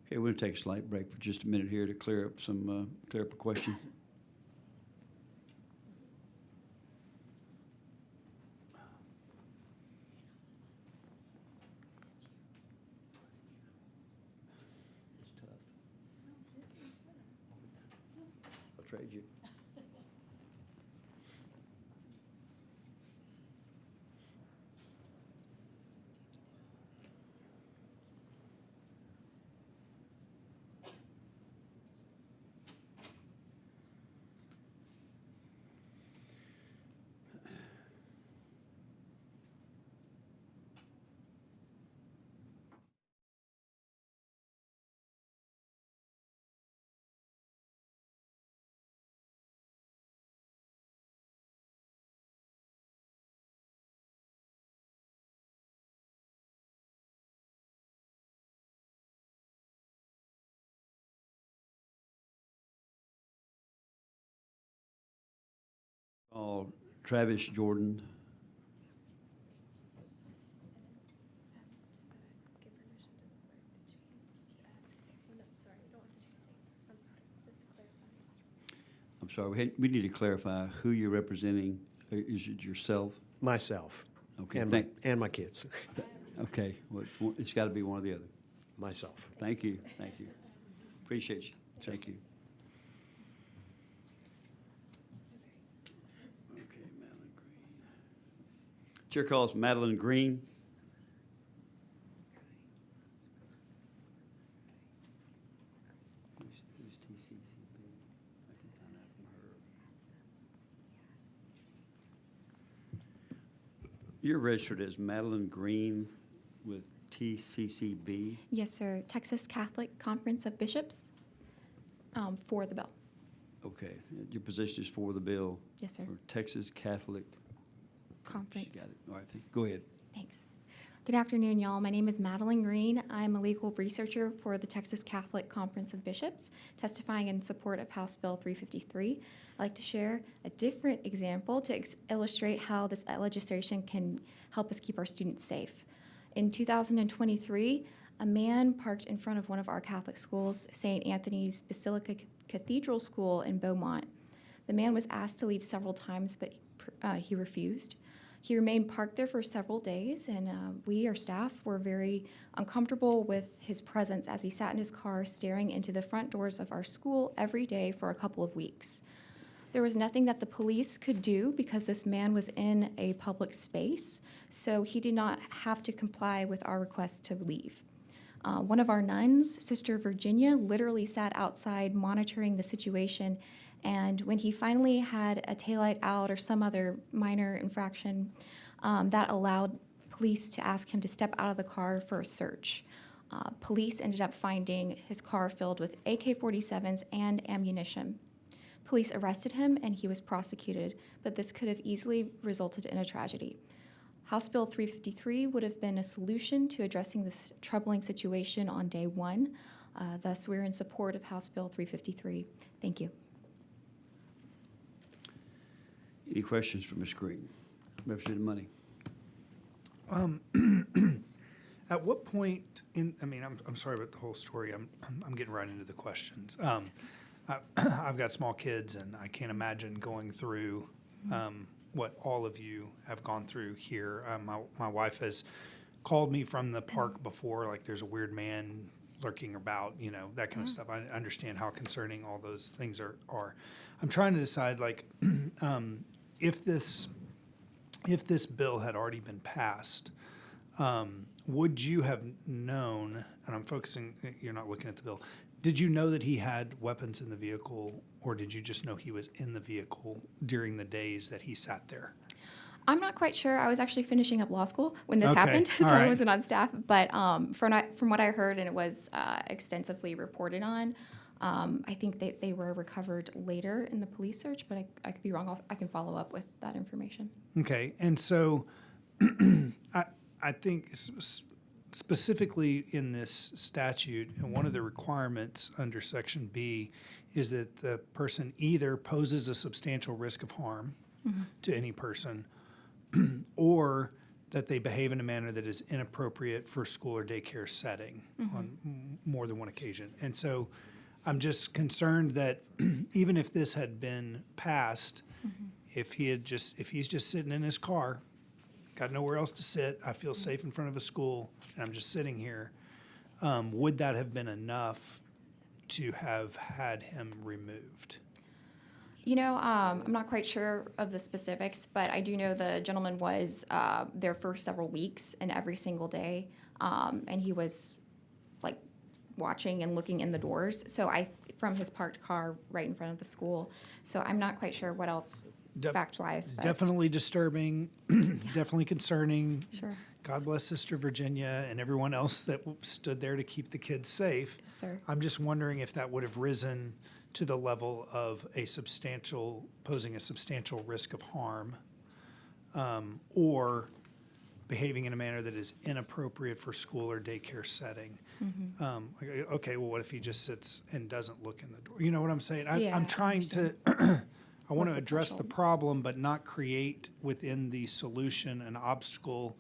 Okay, we're going to take a slight break for just a minute here to clear up a question. It's tough. I'll trade you. Call Travis Jordan. I'm sorry, we need to clarify who you're representing. Is it yourself? Myself. Okay, And my kids. Okay, well, it's got to be one or the other. Myself. Thank you, thank you. Appreciate you. Thank you. Okay, Madeline Green. Chair calls Madeline Green. Who's TCCB? I can find out from her. You're registered as Madeline Green with TCCB. Yes, sir. Texas Catholic Conference of Bishops, for the bill. Okay, your position is for the bill. Yes, sir. For Texas Catholic. Conference. She got it. All right, go ahead. Thanks. Good afternoon, y'all. My name is Madeline Green. I'm a legal researcher for the Texas Catholic Conference of Bishops, testifying in support of House Bill 353. I'd like to share a different example to illustrate how this legislation can help us keep our students safe. In 2023, a man parked in front of one of our Catholic schools, St. Anthony's Basilica Cathedral School in Beaumont. The man was asked to leave several times, but he refused. He remained parked there for several days, and we, our staff, were very uncomfortable with his presence as he sat in his car staring into the front doors of our school every day for a couple of weeks. There was nothing that the police could do because this man was in a public space, so he did not have to comply with our request to leave. One of our nuns, Sister Virginia, literally sat outside monitoring the situation, and when he finally had a taillight out or some other minor infraction, that allowed police to ask him to step out of the car for a search. Police ended up finding his car filled with AK-47s and ammunition. Police arrested him and he was prosecuted, but this could have easily resulted in a tragedy. House Bill 353 would have been a solution to addressing this troubling situation on day one. Thus, we're in support of House Bill 353. Thank you. Any questions for Ms. Green? Representative Money. At what point I'm sorry about the whole story. I'm getting right into the questions. I've got small kids, and I can't imagine going through what all of you have gone through here. My wife has called me from the park before, like there's a weird man lurking about, that kind of stuff. I understand how concerning all those things are. I'm trying to decide, like, if this bill had already been passed, would you have known, and I'm focusing, you're not looking at the bill, did you know that he had weapons in the vehicle, or did you just know he was in the vehicle during the days that he sat there? I'm not quite sure. I was actually finishing up law school when this Okay. happened, so All I right. wasn't on staff. But from what I heard, and it was extensively reported on, I think they were recovered later in the police search, but I could be wrong. I can follow up with that information. Okay, and so I think specifically in this statute, and one of the requirements under Section B is that the person either poses a substantial risk of harm to any person, or that they behave in a manner that is inappropriate for school or daycare setting on more than one occasion. And so I'm just concerned that even if this had been passed, if he's just sitting in his car, got nowhere else to sit, I feel safe in front of a school, and I'm just sitting here, would that have been enough to have had him removed? I'm not quite sure of the specifics, but I do know the gentleman was there for several weeks and every single day, and he was like watching and looking in the doors. So from his parked car right in front of the school. So I'm not quite sure what else fact-wise. But Definitely disturbing, definitely concerning. Sure. God bless Sister Virginia and everyone else that stood there to keep the kids safe. Yes, sir. I'm just wondering if that would have risen to the level of posing a substantial risk of harm, or behaving in a manner that is inappropriate for school or daycare setting. Okay, well, what if he just sits and doesn't look in the door? You know what I'm saying? I'm trying to, I want to address the problem, but not create within the solution an obstacle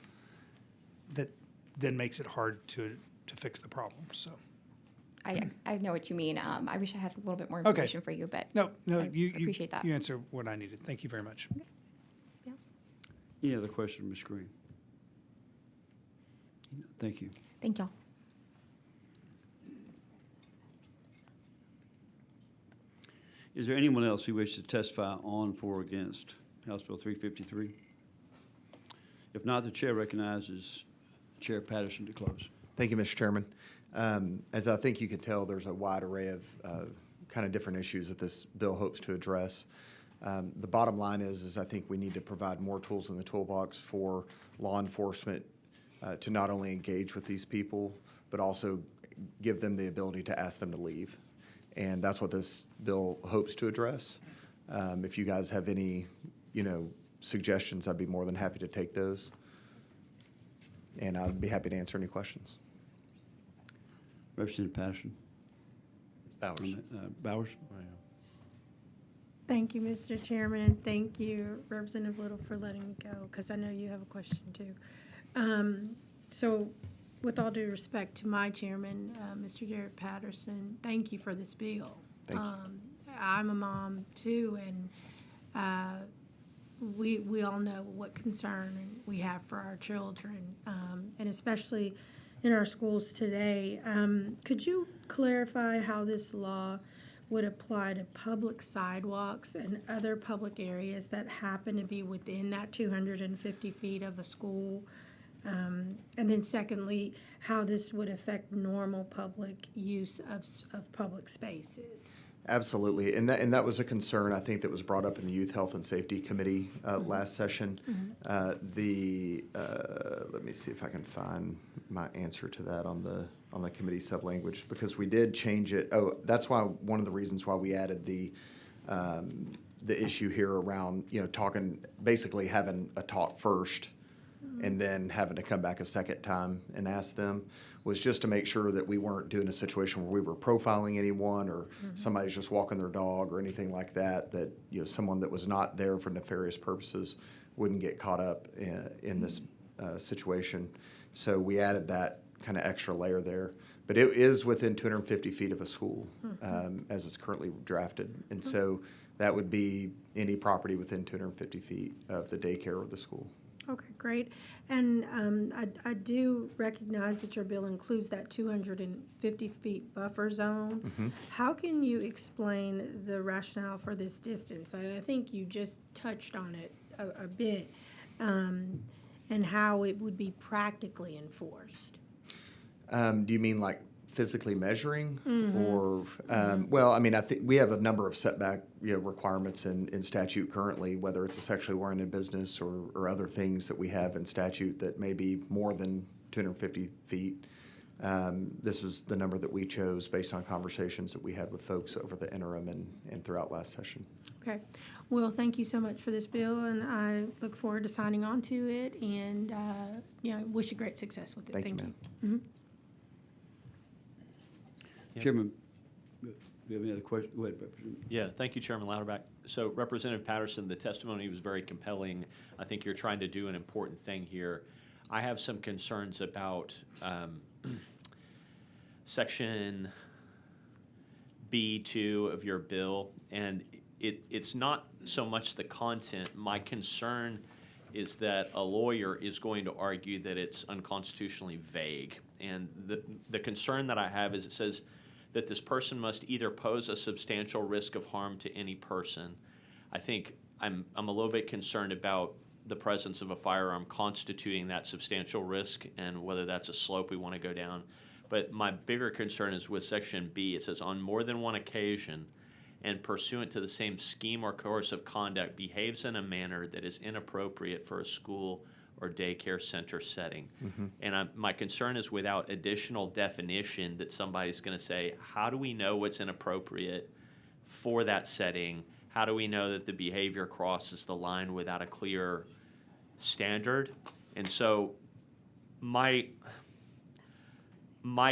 that then makes it hard to fix the problem, so. I know what you mean. I wish I had a little bit more information for you, but No, I you appreciate that. You answered what I needed. Thank you very much. Yes. Any other questions, Ms. Green? Thank you. Thank y'all. Is there anyone else who wishes to testify on, for, or against House Bill 353? If not, the chair recognizes Chair Patterson to close. Thank you, Mr. Chairman. As I think you can tell, there's a wide array of kind of different issues that this bill hopes to address. The bottom line is I think we need to provide more tools in the toolbox for law enforcement to not only engage with these people, but also give them the ability to ask them to leave. And that's what this bill hopes to address. If you guys have any, suggestions, I'd be more than happy to take those. And I'd be happy to answer any questions. Representative Patterson. Bowers. Bowers. Thank you, Mr. Chairman, and thank you, Representative Little, for letting me go, because I know you have a question too. So with all due respect to my chairman, Mr. Jared Patterson, thank you for this bill. Thank you. I'm a mom too, and we all know what concern we have for our children, and especially in our schools today. Could you clarify how this law would apply to public sidewalks and other public areas that happen to be within that 250 feet of a school? And then secondly, how this would affect normal public use of public spaces? Absolutely, and that was a concern, I think, that was brought up in the Youth Health and Safety Committee last session. Let me see if I can find my answer to that on the committee sub-language, because we did change it. Oh, that's why, one of the reasons why we added the issue here around, basically having a talk first and then having to come back a second time and ask them, was just to make sure that we weren't doing a situation where we were profiling anyone or somebody's just walking their dog or anything like that, that someone that was not there for nefarious purposes wouldn't get caught up in this situation. So we added that kind of extra layer there. But it is within 250 feet of a school as it's currently drafted. And so that would be any property within 250 feet of the daycare or the school. Okay, great. And I do recognize that your bill includes that 250 feet buffer zone. How can you explain the rationale for this distance? I think you just touched on it a bit, and how it would be practically enforced. Do you mean like physically measuring, or well, I mean, I think we have a number of setback requirements in statute currently, whether it's a sexually oriented business or other things that we have in statute that may be more than 250 feet. This was the number that we chose based on conversations that we had with folks over the interim and throughout last session. Okay. Well, thank you so much for this bill, and I look forward to signing on to it, and wish you great success with it. Thank you, you. ma'am. Chairman, do you have any other questions? Go ahead, Representative. Yeah, thank you, Chairman Louderback. So Representative Patterson, the testimony was very compelling. I think you're trying to do an important thing here. I have some concerns about Section B2 of your bill, and it's not so much the content. My concern is that a lawyer is going to argue that it's unconstitutionally vague. And the concern that I have is it says that this person must either pose a substantial risk of harm to any person. I think I'm a little bit concerned about the presence of a firearm constituting that substantial risk and whether that's a slope we want to go down. But my bigger concern is with Section B. It says, on more than one occasion and pursuant to the same scheme or course of conduct behaves in a manner that is inappropriate for a school or daycare center setting. And my concern is without additional definition that somebody's going to say, how do we know what's inappropriate for that setting? How do we know that the behavior crosses the line without a clear standard? And so my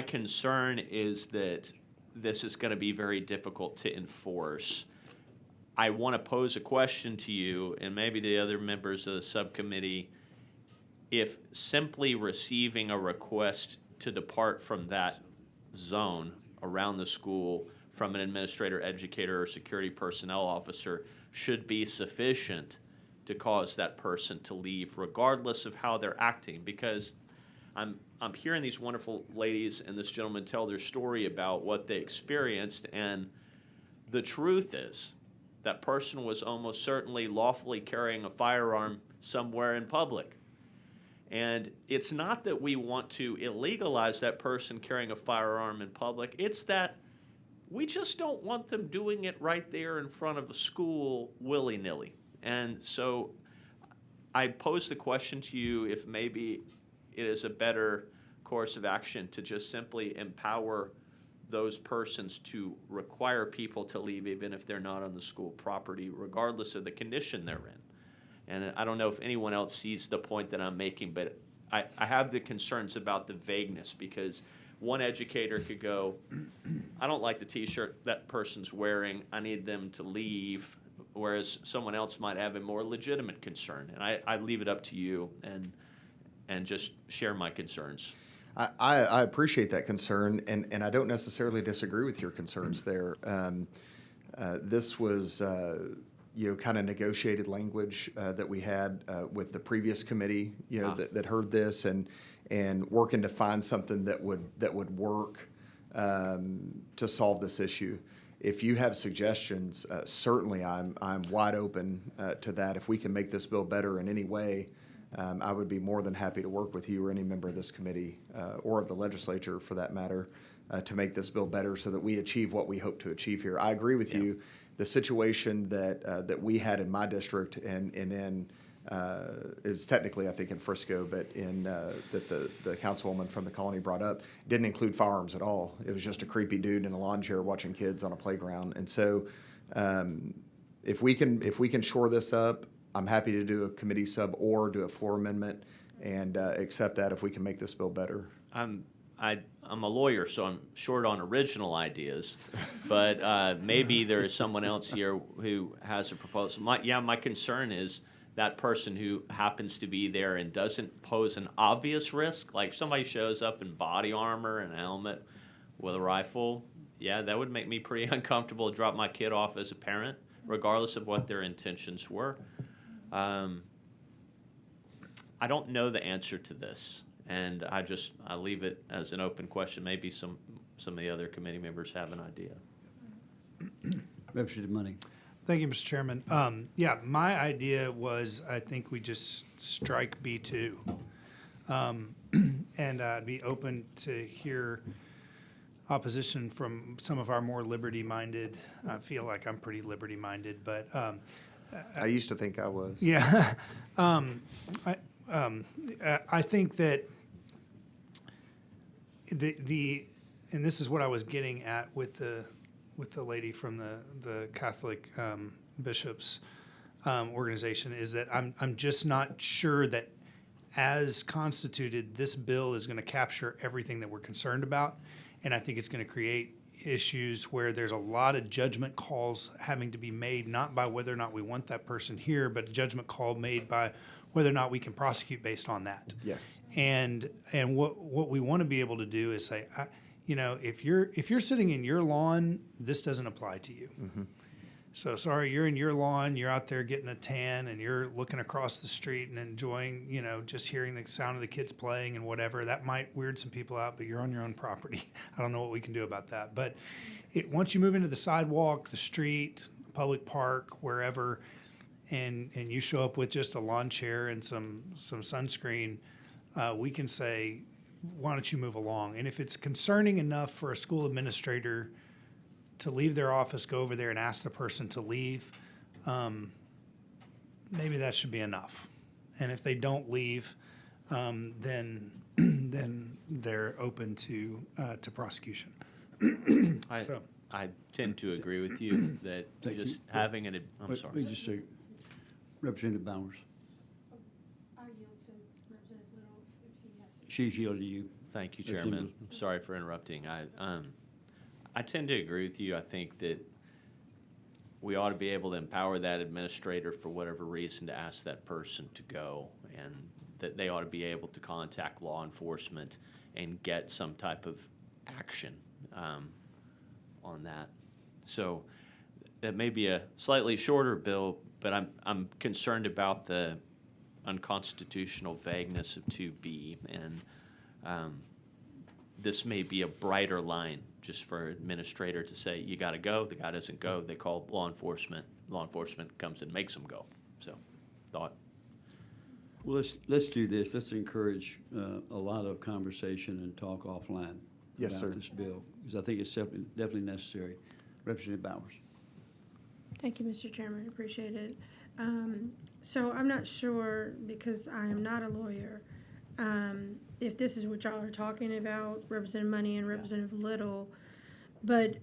concern is that this is going to be very difficult to enforce. I want to pose a question to you and maybe the other members of the subcommittee. If simply receiving a request to depart from that zone around the school from an administrator, educator, or security personnel officer should be sufficient to cause that person to leave, regardless of how they're acting, because I'm hearing these wonderful ladies and this gentleman tell their story about what they experienced, and the truth is that person was almost certainly lawfully carrying a firearm somewhere in public. And it's not that we want to illegalize that person carrying a firearm in public. It's that we just don't want them doing it right there in front of a school willy-nilly. And so I pose the question to you if maybe it is a better course of action to just simply empower those persons to require people to leave even if they're not on the school property, regardless of the condition they're in. And I don't know if anyone else sees the point that I'm making, but I have the concerns about the vagueness, because one educator could go, I don't like the T-shirt that person's wearing, I need them to leave, whereas someone else might have a more legitimate concern. And I leave it up to you and just share my concerns. I appreciate that concern, and I don't necessarily disagree with your concerns there. This was kind of negotiated language that we had with the previous committee, that heard this, and working to find something that would work to solve this issue. if you have suggestions, certainly I'm wide open to that. If we can make this bill better in any way, I would be more than happy to work with you or any member of this committee or of the legislature for that matter to make this bill better so that we achieve what we hope to achieve here. I agree with you. The situation that we had in my district and in it was technically, I think, in Frisco, but in that the councilwoman from the colony brought up didn't include firearms at all. It was just a creepy dude in a lawn chair watching kids on a playground. And so, if we can shore this up, I'm happy to do a committee sub or do a floor amendment and accept that if we can make this bill better. I'm a lawyer, so I'm short on original ideas, but maybe there is someone else here who has a proposal. My concern is that person who happens to be there and doesn't pose an obvious risk. Like if somebody shows up in body armor and a helmet with a rifle, yeah, that would make me pretty uncomfortable to drop my kid off as a parent, regardless of what their intentions were. I don't know the answer to this, and I leave it as an open question. Maybe some of the other committee members have an idea. Representative Money. Thank you, Mr. Chairman. Yeah, my idea was I think we just strike B2. And I'd be open to hear opposition from some of our more liberty-minded. I feel like I'm pretty liberty-minded, but I used to think I was. Yeah. I think that and this is what I was getting at with the lady from the Catholic bishops organization, is that I'm just not sure that as constituted, this bill is going to capture everything that we're concerned about, and I think it's going to create issues where there's a lot of judgment calls having to be made, not by whether or not we want that person here, but a judgment call made by whether or not we can prosecute based on that. Yes. And what we want to be able to do is say, if you're sitting in your lawn, this doesn't apply to you. Mm-hmm. So sorry, you're in your lawn, you're out there getting a tan, and you're looking across the street and enjoying, just hearing the sound of the kids playing and whatever. That might weird some people out, but you're on your own property. I don't know what we can do about that. But once you move into the sidewalk, the street, public park, wherever, and you show up with just a lawn chair and some sunscreen, we can say, why don't you move along? And if it's concerning enough for a school administrator to leave their office, go over there and ask the person to leave, maybe that should be enough. And if they don't leave, then they're open to prosecution. I tend to agree with you that just having an. I'm sorry. Wait just a second. Representative Bowers. I yield to Representative Little if he has. She's yielded to you. Thank you, Chairman. Sorry for interrupting. I tend to agree with you. I think that we ought to be able to empower that administrator for whatever reason to ask that person to go, and that they ought to be able to contact law enforcement and get some type of action on that. So that may be a slightly shorter bill, but I'm concerned about the unconstitutional vagueness of 2B, and this may be a brighter line just for administrator to say, you got to go. The guy doesn't go. They call law enforcement. Law enforcement comes and makes them go. So, thought. Well, let's do this. Let's encourage a lot of conversation and talk offline Yes, about sir. this bill, because I think it's definitely necessary. Representative Bowers. Thank you, Mr. Chairman. Appreciate it. So I'm not sure, because I am not a lawyer, if this is what y'all are talking about, Representative Money and Representative Little. But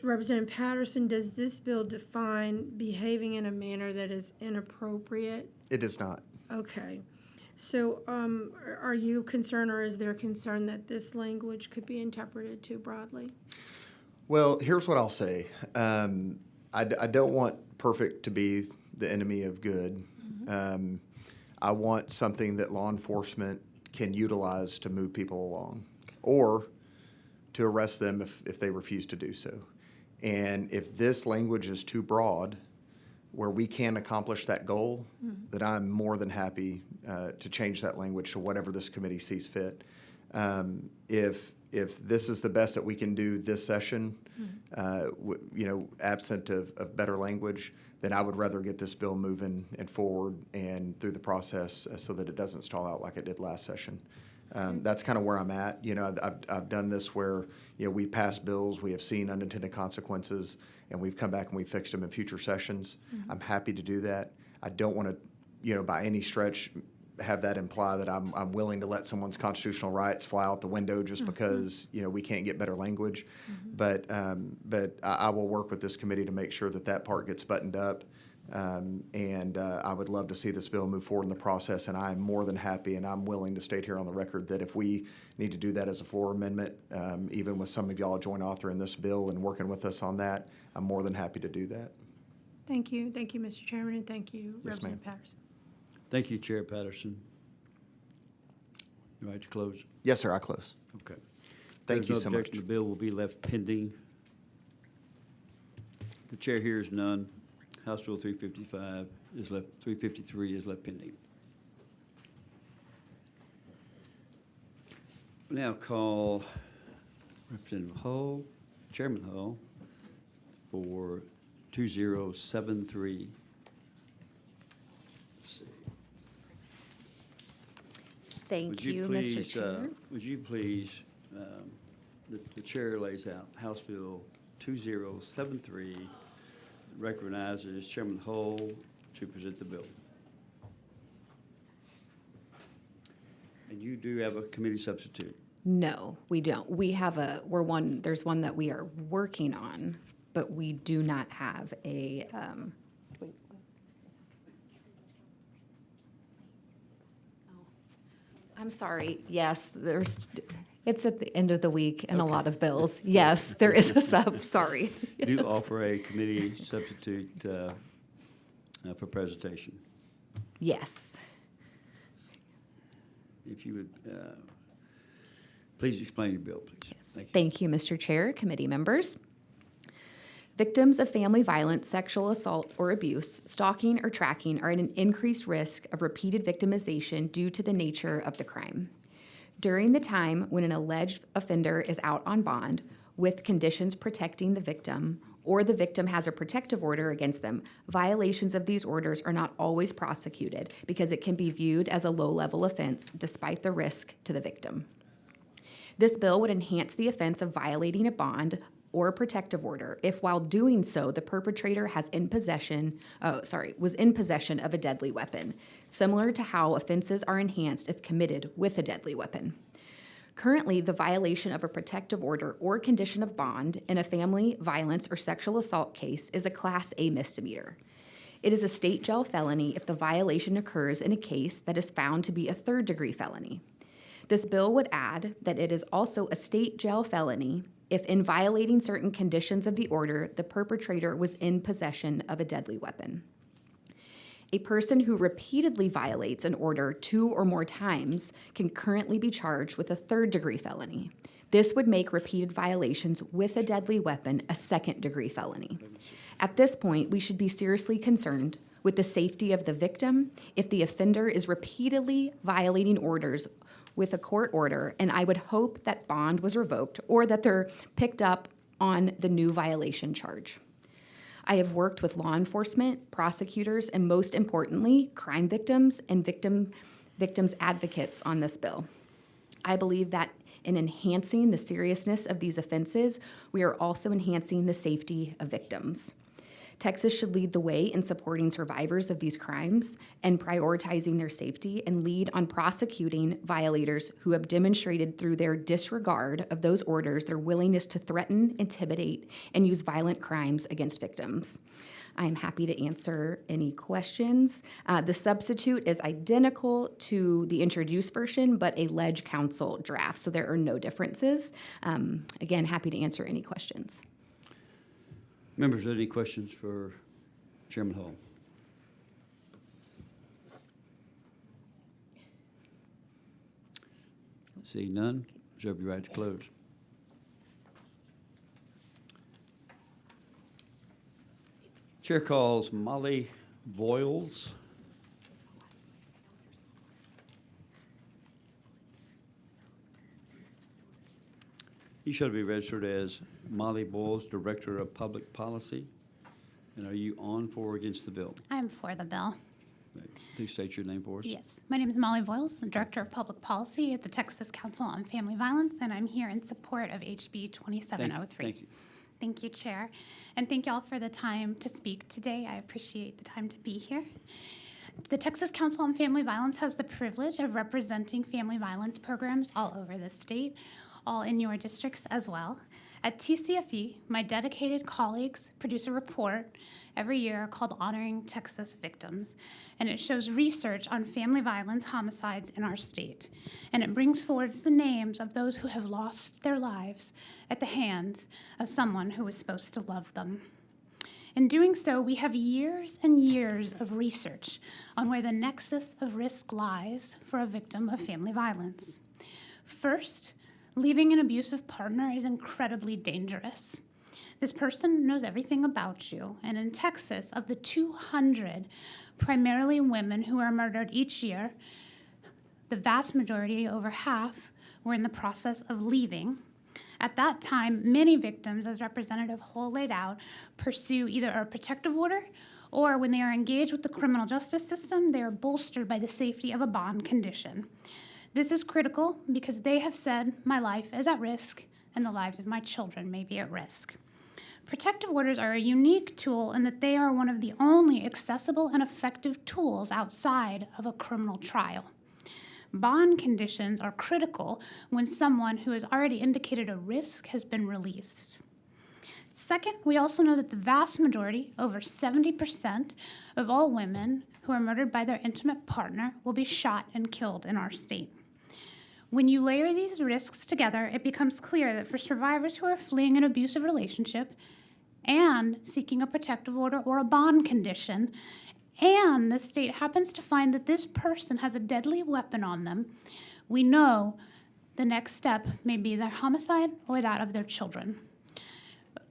Representative Patterson, does this bill define behaving in a manner that is inappropriate? It does not. Okay. So are you concerned, or is there concern that this language could be interpreted too broadly? Well, here's what I'll say. I don't want perfect to be the enemy of good. Mm-hmm. I want something that law enforcement can utilize to move people along or to arrest them if they refuse to do so. And if this language is too broad, where we can accomplish that goal, then I'm more than happy to change that language to whatever this committee sees fit. If if this is the best that we can do this session, absent of better language, then I would rather get this bill moving and forward and through the process so that it doesn't stall out like it did last session. That's kind of where I'm at. I've done this where, we pass bills, we have seen unintended consequences, and we've come back and we've fixed them in future sessions. I'm happy to do that. I don't want to, by any stretch, have that imply that I'm willing to let someone's constitutional rights fly out the window just because, we can't get better language. But I will work with this committee to make sure that part gets buttoned up. And I would love to see this bill move forward in the process, and I'm more than happy, and I'm willing to state here on the record that if we need to do that as a floor amendment, even with some of y'all joint authoring this bill and working with us on that, I'm more than happy to do that. Thank you. Thank you, Mr. Chairman, and thank you, Yes, ma'am. Representative Patterson. Thank you, Chair Patterson. You right to close? Yes, sir, I close. Okay. Thank you so much. The bill will be left pending. The chair hears none. House Bill 355 is left, 353 is left pending. Now call Representative Hull, Chairman Hull, for 2073. Thank Would you, please, Mr. Chair. Would you please, the chair lays out House Bill 2073, recognizes Chairman Hull to present the bill. And you do have a committee substitute. No, we don't. There's one that we are working on, but we do not have a, I'm sorry, yes, it's at the end of the week and a lot of bills. Yes, there is a sub, sorry. Do Yes. offer a committee substitute for presentation. Yes. If you would, please explain your bill, please. Yes. Thank you, Mr. Chair, committee members. Victims of family violence, sexual assault, or abuse, stalking or tracking are at an increased risk of repeated victimization due to the nature of the crime. During the time when an alleged offender is out on bond with conditions protecting the victim, or the victim has a protective order against them, violations of these orders are not always prosecuted because it can be viewed as a low-level offense despite the risk to the victim. This bill would enhance the offense of violating a bond or a protective order if while doing so the perpetrator was in possession of a deadly weapon, similar to how offenses are enhanced if committed with a deadly weapon. Currently, the violation of a protective order or condition of bond in a family violence or sexual assault case is a Class A misdemeanor. It is a state jail felony if the violation occurs in a case that is found to be a third-degree felony. This bill would add that it is also a state jail felony if, in violating certain conditions of the order, the perpetrator was in possession of a deadly weapon. A person who repeatedly violates an order 2 or more times can currently be charged with a third-degree felony. This would make repeated violations with a deadly weapon a second-degree felony. At this point, we should be seriously concerned with the safety of the victim if the offender is repeatedly violating orders with a court order, and I would hope that bond was revoked or that they're picked up on the new violation charge. I have worked with law enforcement, prosecutors, and most importantly, crime victims and victims advocates on this bill. I believe that in enhancing the seriousness of these offenses, we are also enhancing the safety of victims. Texas should lead the way in supporting survivors of these crimes and prioritizing their safety, and lead on prosecuting violators who have demonstrated through their disregard of those orders their willingness to threaten, intimidate, and use violent crimes against victims. I am happy to answer any questions. The substitute is identical to the introduced version, but a ledge council draft, so there are no differences. Again, happy to answer any questions. Members, any questions for Chairman Hull? See none, reserve your right to close. Chair calls Molly Boyles. You shall be registered as Molly Boyles, Director of Public Policy. And are you on, for, or against the bill? I'm for the bill. Please state your name for us. Yes. My name is Molly Boyles, I'm Director of Public Policy at the Texas Council on Family Violence, and I'm here in support of HB 2703. Thank you. Thank you, Chair. And thank you all for the time to speak today. I appreciate the time to be here. The Texas Council on Family Violence has the privilege of representing family violence programs all over the state, all in your districts as well. At TCFE, my dedicated colleagues produce a report every year called Honoring Texas Victims, and it shows research on family violence homicides in our state. And it brings forward the names of those who have lost their lives at the hands of someone who was supposed to love them. In doing so, we have years and years of research on where the nexus of risk lies for a victim of family violence. First, leaving an abusive partner is incredibly dangerous. This person knows everything about you, and in Texas, of the 200 primarily women who are murdered each year, the vast majority, over half, were in the process of leaving. At that time, many victims, as Representative Hull laid out, pursue either a protective order or when they are engaged with the criminal justice system, they are bolstered by the safety of a bond condition. This is critical because they have said, my life is at risk and the lives of my children may be at risk. Protective orders are a unique tool in that they are one of the only accessible and effective tools outside of a criminal trial. Bond conditions are critical when someone who has already indicated a risk has been released. Second, we also know that the vast majority, over 70% of all women who are murdered by their intimate partner will be shot and killed in our state. When you layer these risks together, it becomes clear that for survivors who are fleeing an abusive relationship and seeking a protective order or a bond condition, and the state happens to find that this person has a deadly weapon on them, we know the next step may be their homicide or that of their children.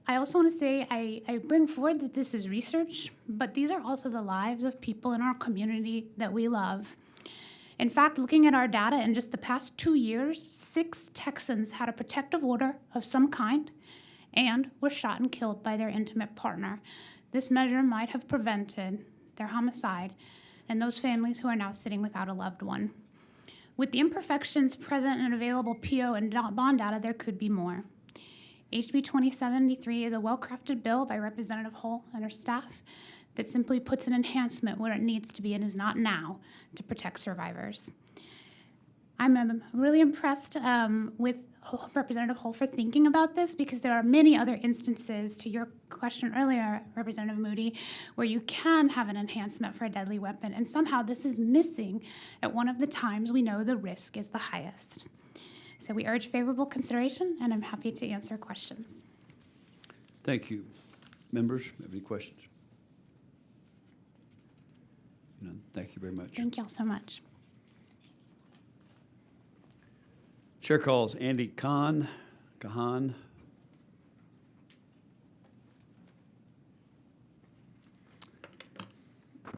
I also want to say I bring forward that this is research, but these are also the lives of people in our community that we love. In fact, looking at our data in just the past 2 years, 6 Texans had a protective order of some kind and were shot and killed by their intimate partner. This measure might have prevented their homicide and those families who are now sitting without a loved one. With the imperfections present in available PO and bond data, there could be more. HB 2073 is a well-crafted bill by Representative Hull and her staff that simply puts an enhancement where it needs to be and is not now to protect survivors. I'm really impressed with Representative Hull for thinking about this because there are many other instances, to your question earlier, Representative Moody, where you can have an enhancement for a deadly weapon, and somehow this is missing at one of the times we know the risk is the highest. So we urge favorable consideration, and I'm happy to answer questions. Thank you. Members, have any questions? None. Thank you very much. Thank y'all so much. Chair calls Andy Kahan. Mr.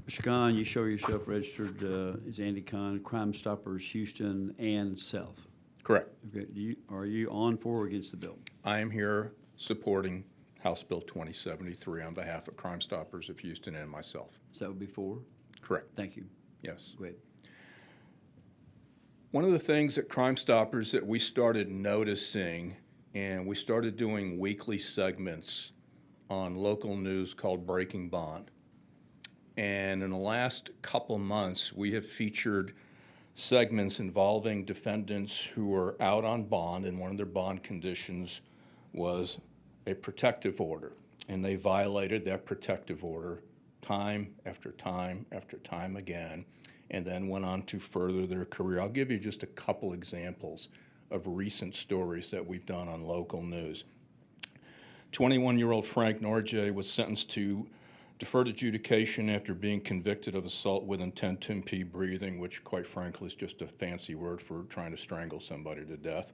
Kahan, you show yourself registered as Andy Kahan, Crime Stoppers Houston and South. Correct. Okay. Are you on, for, or against the bill? I am here supporting House Bill 2073 on behalf of Crime Stoppers of Houston and myself. So that would be for? Correct. Thank you. Yes. Go ahead. One of the things at Crime Stoppers that we started noticing, and we started doing weekly segments on local news called Breaking Bond. And in the last couple months, we have featured segments involving defendants who are out on bond, and one of their bond conditions was a protective order. And they violated that protective order time after time after time again, and then went on to further their career. I'll give you just a couple examples of recent stories that we've done on local news. 21-year-old Frank Norjay was sentenced to deferred adjudication after being convicted of assault with intent to impede breathing, which quite frankly is just a fancy word for trying to strangle somebody to death.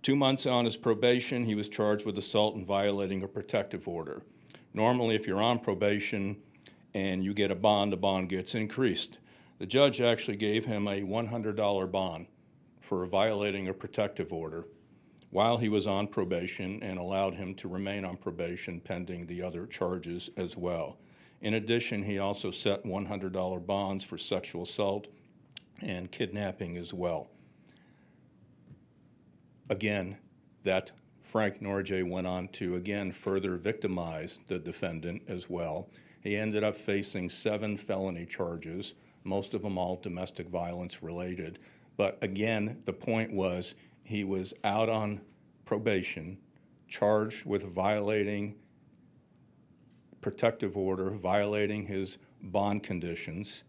2 months on his probation, he was charged with assault and violating a protective order. Normally, if you're on probation and you get a bond, the bond gets increased. The judge actually gave him a $100 bond for violating a protective order, while he was on probation and allowed him to remain on probation pending the other charges as well. In addition, he also set $100 bonds for sexual assault and kidnapping as well. Again, that Frank Norjay went on to again further victimize the defendant as well. He ended up facing 7 felony charges, most of them all domestic violence related. But again, the point was he was out on probation, charged with violating protective order, violating his bond conditions,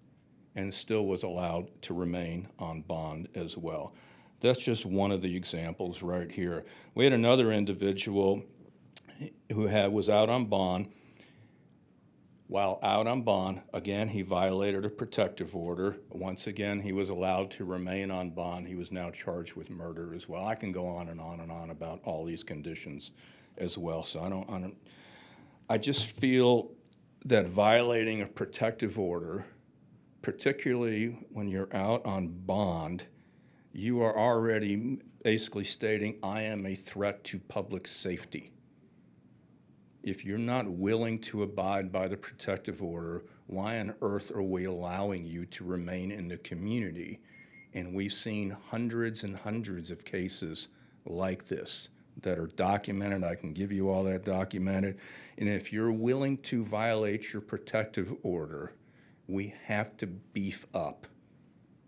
and still was allowed to remain on bond as well. That's just one of the examples right here. We had another individual who was out on bond. While out on bond, again, he violated a protective order. Once again, he was allowed to remain on bond. He was now charged with murder as well. I can go on and on and on about all these conditions as well. So I just feel that violating a protective order, particularly when you're out on bond, you are already basically stating, I am a threat to public safety. If you're not willing to abide by the protective order, why on earth are we allowing you to remain in the community? And we've seen hundreds and hundreds of cases like this that are documented. I can give you all that documented. And if you're willing to violate your protective order, we have to beef up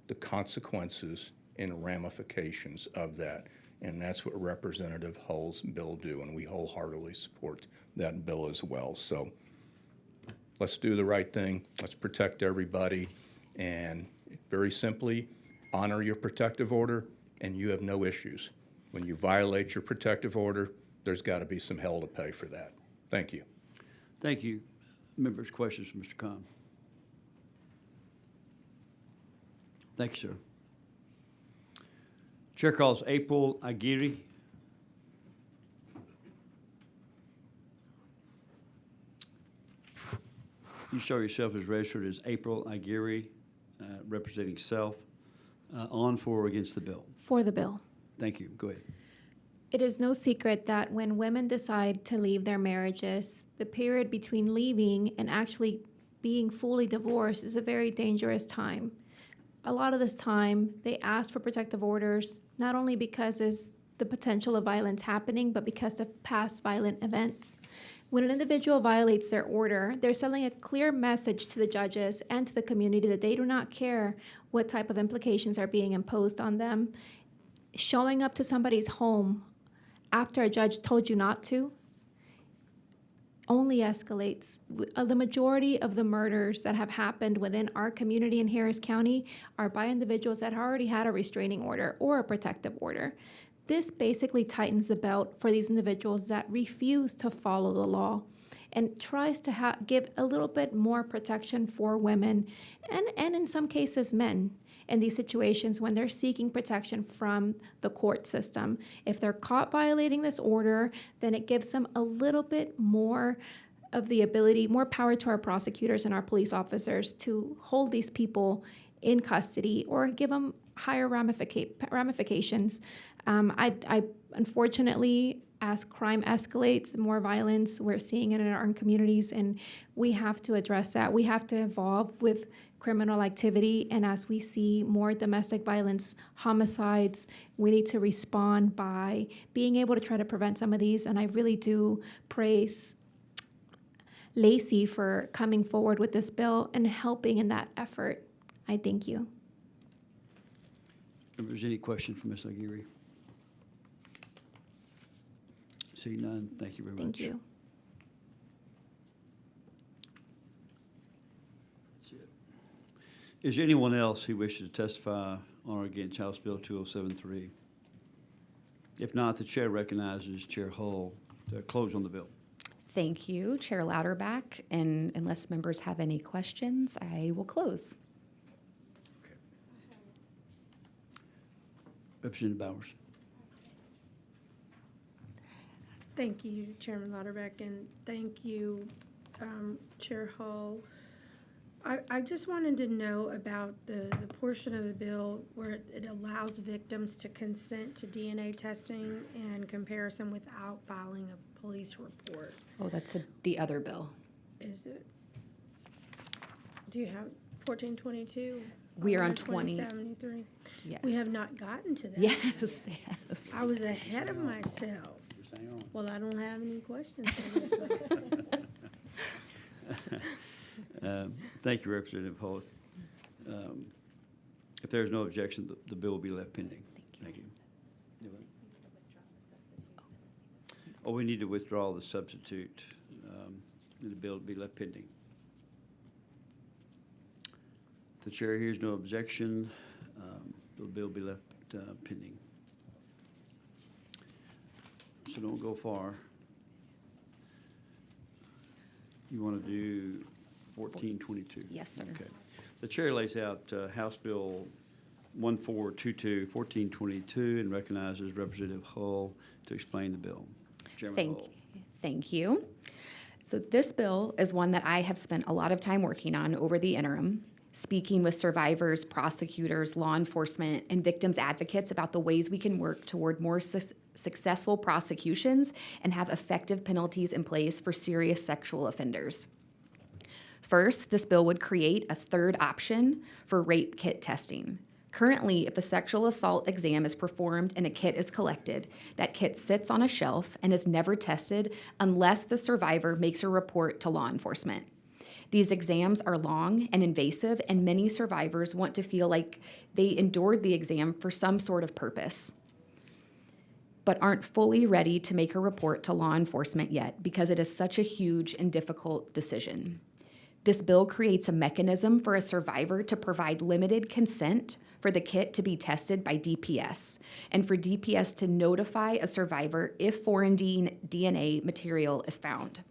the consequences and ramifications of that. And that's what Representative Hull's bill do, and we wholeheartedly support that bill as well. So let's do the right thing. Let's protect everybody. And very simply, honor your protective order, and you have no issues. When you violate your protective order, there's got to be some hell to pay for that. Thank you. Thank you. Members, questions for Mr. Khan? Thank you, sir. Chair calls April Aguirre. You show yourself as registered as April Aguirre, representing self, on, for, or against the bill. For the bill. Thank you. Go ahead. It is no secret that when women decide to leave their marriages, the period between leaving and actually being fully divorced is a very dangerous time. A lot of this time, they ask for protective orders, not only because there's the potential of violence happening, but because of past violent events. When an individual violates their order, they're sending a clear message to the judges and to the community that they do not care what type of implications are being imposed on them. Showing up to somebody's home after a judge told you not to only escalates. The majority of the murders that have happened within our community in Harris County are by individuals that already had a restraining order or a protective order. This basically tightens the belt for these individuals that refuse to follow the law and tries to give a little bit more protection for women and in some cases men in these situations when they're seeking protection from the court system. If they're caught violating this order, then it gives them a little bit more of the ability, more power to our prosecutors and our police officers to hold these people in custody or give them higher ramifications. I unfortunately, as crime escalates, more violence, we're seeing it in our own communities, and we have to address that. We have to evolve with criminal activity, and as we see more domestic violence, homicides, we need to respond by being able to try to prevent some of these, and I really do praise Lacey for coming forward with this bill and helping in that effort. I thank you. If there's any question for Ms. Aguirre? See none, thank you very much. Thank you. That's it. Is there anyone else who wishes to testify on or against House Bill 2073? If not, the chair recognizes Chair Hull to close on the bill. Thank you, Chair Louderback. And unless members have any questions, I will close. Representative Bowers. Thank you, Chairman Lauderbeck, and thank you, Chair Hull, I just wanted to know about the portion of the bill where it allows victims to consent to DNA testing and comparison without filing a police report. Oh, that's the other bill. Is it? Do you have 1422? We are on 20. 2073. Yes. We have not gotten to that. Yes, yes. I was ahead of myself. Well, I don't have any questions for this. Thank you, Representative Holt. If there's no objection, the bill will be left pending. Thank you. Oh, we need to withdraw the substitute. The bill will be left pending. The chair hears no objection. The bill will be left pending. So don't go far. You want to do 1422? Yes, sir. Okay. The chair lays out House Bill 1422, 1422, and recognizes Representative Hull to explain the bill. Chairman Hull. Thank you. So this bill is one that I have spent a lot of time working on over the interim, speaking with survivors, prosecutors, law enforcement, and victims advocates about the ways we can work toward more successful prosecutions and have effective penalties in place for serious sexual offenders. First, this bill would create a third option for rape kit testing. Currently, if a sexual assault exam is performed and a kit is collected, that kit sits on a shelf and is never tested unless the survivor makes a report to law enforcement. These exams are long and invasive, and many survivors want to feel like they endured the exam for some sort of purpose, but aren't fully ready to make a report to law enforcement yet because it is such a huge and difficult decision. This bill creates a mechanism for a survivor to provide limited consent for the kit to be tested by DPS, and for DPS to notify a survivor if foreign DNA material is found.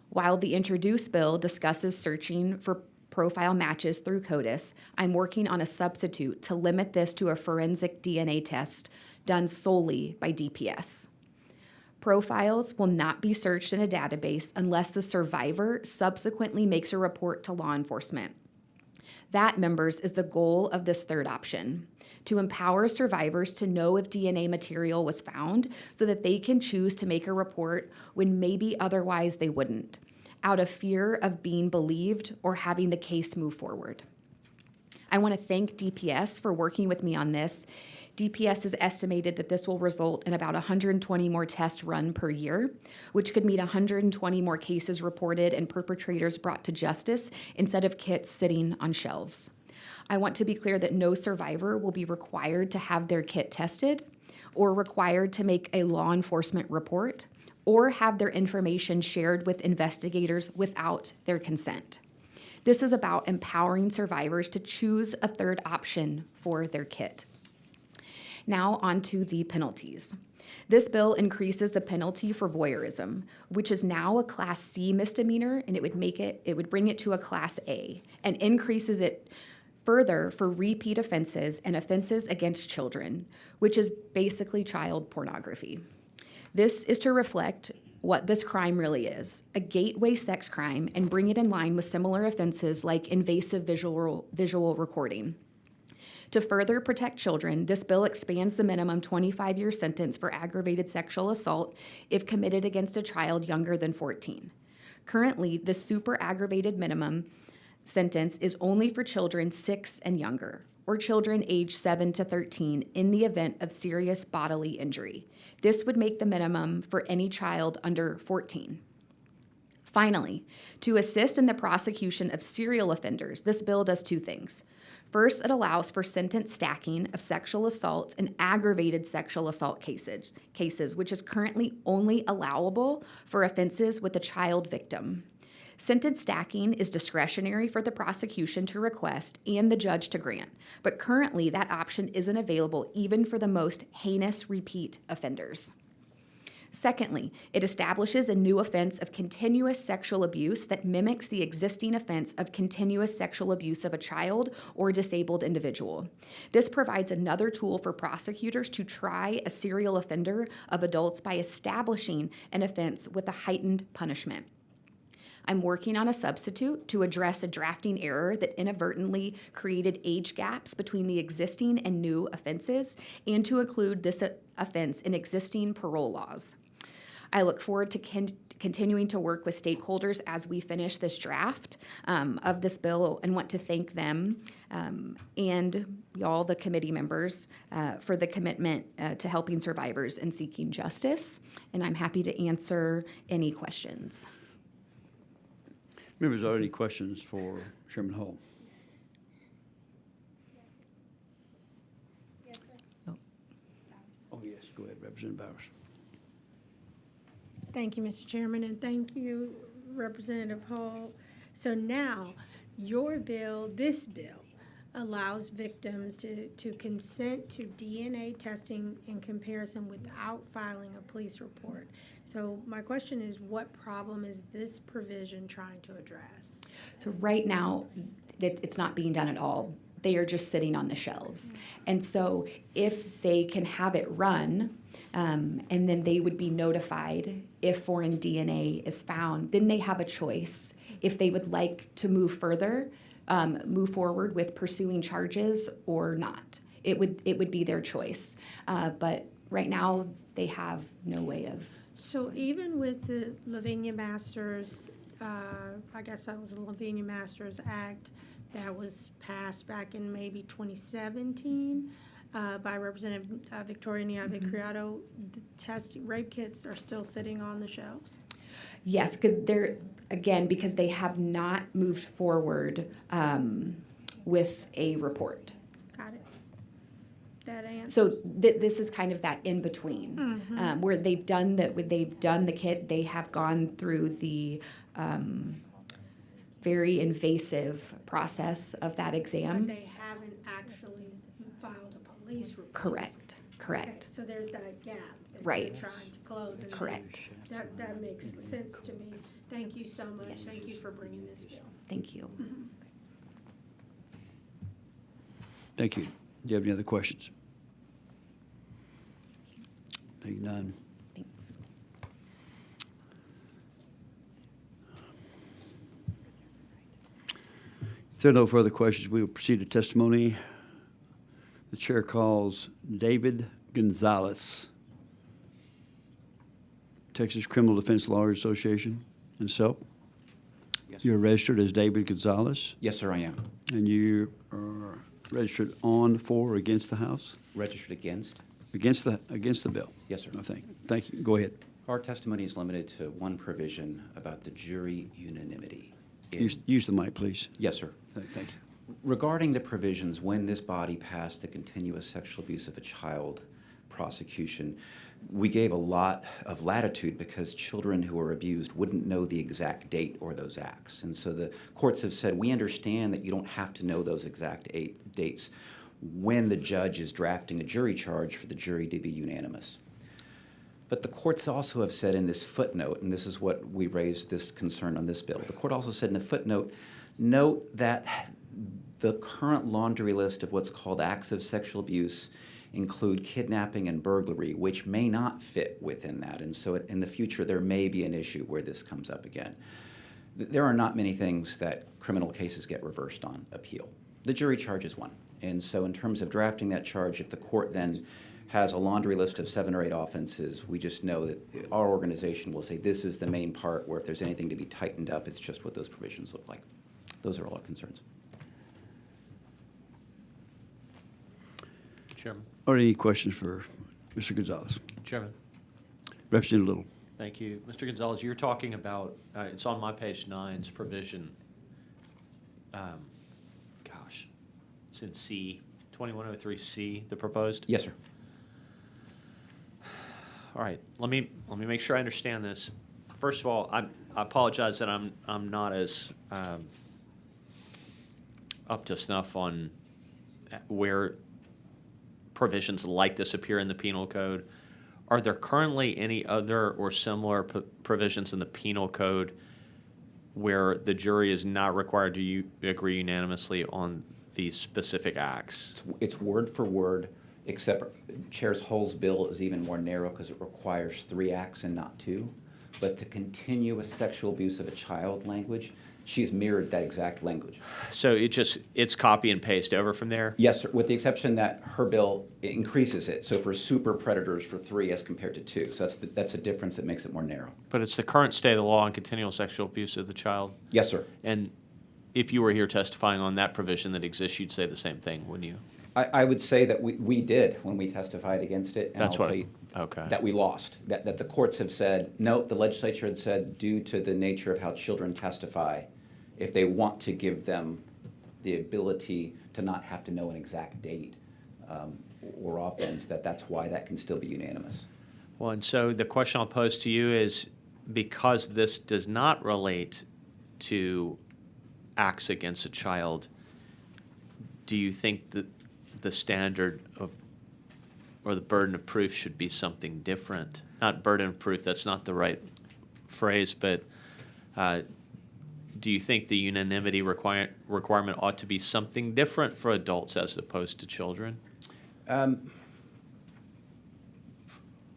While the introduced bill discusses searching for profile matches through CODIS, I'm working on a substitute to limit this to a forensic DNA test done solely by DPS. Profiles will not be searched in a database unless the survivor subsequently makes a report to law enforcement. That, members, is the goal of this third option, to empower survivors to know if DNA material was found so that they can choose to make a report when maybe otherwise they wouldn't, out of fear of being believed or having the case move forward. I want to thank DPS for working with me on this. DPS has estimated that this will result in about 120 more tests run per year, which could mean 120 more cases reported and perpetrators brought to justice instead of kits sitting on shelves. I want to be clear that no survivor will be required to have their kit tested or required to make a law enforcement report or have their information shared with investigators without their consent. This is about empowering survivors to choose a third option for their kit. Now on to the penalties. This bill increases the penalty for voyeurism, which is now a Class C misdemeanor, and it would bring it to a Class A, and increases it further for repeat offenses and offenses against children, which is basically child pornography. This is to reflect what this crime really is, a gateway sex crime, and bring it in line with similar offenses like invasive visual recording. To further protect children, this bill expands the minimum 25-year sentence for aggravated sexual assault if committed against a child younger than 14. Currently, the super aggravated minimum sentence is only for children 6 and younger, or children aged 7 to 13 in the event of serious bodily injury. This would make the minimum for any child under 14. Finally, to assist in the prosecution of serial offenders, this bill does two things. First, it allows for sentence stacking of sexual assault and aggravated sexual assault cases, which is currently only allowable for offenses with a child victim. Sentence stacking is discretionary for the prosecution to request and the judge to grant, but currently that option isn't available even for the most heinous repeat offenders. Secondly, it establishes a new offense of continuous sexual abuse that mimics the existing offense of continuous sexual abuse of a child or disabled individual. This provides another tool for prosecutors to try a serial offender of adults by establishing an offense with a heightened punishment. I'm working on a substitute to address a drafting error that inadvertently created age gaps between the existing and new offenses, and to include this offense in existing parole laws. I look forward to continuing to work with stakeholders as we finish this draft of this bill, and want to thank them and y'all, the committee members, for the commitment to helping survivors and seeking justice. And I'm happy to answer any questions. Members, are there any questions for Chairman Hull? Oh, yes, go ahead, Representative Bowers. Thank you, Mr. Chairman, and thank you, Representative Hall. So now, your bill, this bill, allows victims to consent to DNA testing in comparison without filing a police report. So my question is, what problem is this provision trying to address? So right now, it's not being done at all. They are just sitting on the shelves. And so if they can have it run, and then they would be notified if foreign DNA is found, then they have a choice if they would like to move forward with pursuing charges or not. It would be their choice. But right now, they have no way of. So even with the Lavinia Masters, I guess that was the Lavinia Masters Act that was passed back in maybe 2017 by Representative Victoria Niave-Criado, the rape kits are still sitting on the shelves? Yes, because they have not moved forward with a report. Got it. That answers. So this is kind of that in between, where they've done the kit, they have gone through the very invasive process of that exam. But they haven't actually filed a police report. Correct. Okay, so there's that gap that Right. you're trying to close. And Correct. That makes sense to me. Thank you so much. Yes. Thank you for bringing this bill. Thank you. Thank you. Do you have any other questions? Think none. Thanks. If there are no further questions, we will proceed to testimony. The chair calls David Gonzalez, Texas Criminal Defense Lawyers Association. And so, Yes. you're registered as David Gonzalez, Yes, sir, I am. and you are registered on, for, or against the House? Registered against. Against the bill? Yes, sir. I think. Thank you. Go ahead. Our testimony is limited to one provision about the jury unanimity. Use the mic, please. Yes, sir. Thank you. Regarding the provisions, when this body passed the continuous sexual abuse of a child prosecution, we gave a lot of latitude because children who are abused wouldn't know the exact date or those acts. And so the courts have said, we understand that you don't have to know those exact dates when the judge is drafting a jury charge for the jury to be unanimous. But the courts also have said in this footnote, and this is what we raised this concern on this bill, the court also said in the footnote, note that the current laundry list of what's called acts of sexual abuse include kidnapping and burglary, which may not fit within that. And so in the future, there may be an issue where this comes up again. There are not many things that criminal cases get reversed on appeal. The jury charge is one. And so in terms of drafting that charge, if the court then has a laundry list of 7 or 8 offenses, we just know that our organization will say this is the main part, where if there's anything to be tightened up, it's just what those provisions look like. Those are all our concerns. Chairman. Are there any questions for Mr. Gonzalez? Chairman. Representative Little. Thank you. Mr. Gonzalez, you're talking about, it's on my page 9's provision. It's in C, 2103C, the proposed? Yes, sir. All right, let me make sure I understand this. First of all, I apologize that I'm not as up to snuff on where provisions like this appear in the penal code. Are there currently any other or similar provisions in the penal code where the jury is not required to agree unanimously on these specific acts? It's word for word, except Chair Hull's bill is even more narrow because it requires 3 acts and not 2. but the continuous sexual abuse of a child language, she has mirrored that exact language. So it's copy and paste over from there? Yes, sir, with the exception that her bill increases it. So for super predators for 3 as compared to 2. So that's a difference that makes it more narrow. But it's the current state of the law on continual sexual abuse of the child? Yes, sir. And if you were here testifying on that provision that exists, you'd say the same thing, wouldn't you? I would say that we did when we testified against it. And That's I'll what tell you okay. that we lost. That the courts have said, no, the legislature had said, due to the nature of how children testify, if they want to give them the ability to not have to know an exact date or offense, that's why that can still be unanimous. Well, and so the question I'll pose to you is, because this does not relate to acts against a child, do you think that the standard of or the burden of proof should be something different? Not burden of proof, that's not the right phrase, but do you think the unanimity requirement ought to be something different for adults as opposed to children?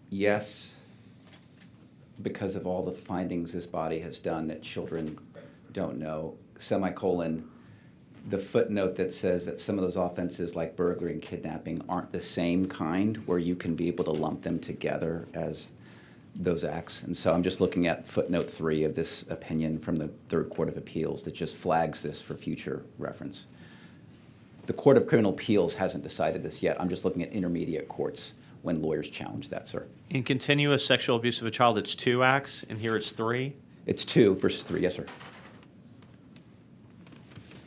Yes, because of all the findings this body has done that children don't know, semicolon, the footnote that says that some of those offenses like burglary and kidnapping aren't the same kind where you can be able to lump them together as those acts. And so I'm just looking at footnote 3 of this opinion from the Third Court of Appeals that just flags this for future reference. The Court of Criminal Appeals hasn't decided this yet. I'm just looking at intermediate courts when lawyers challenge that, sir. In continuous sexual abuse of a child, it's 2 acts, and here it's 3? It's 2 versus 3, yes, sir.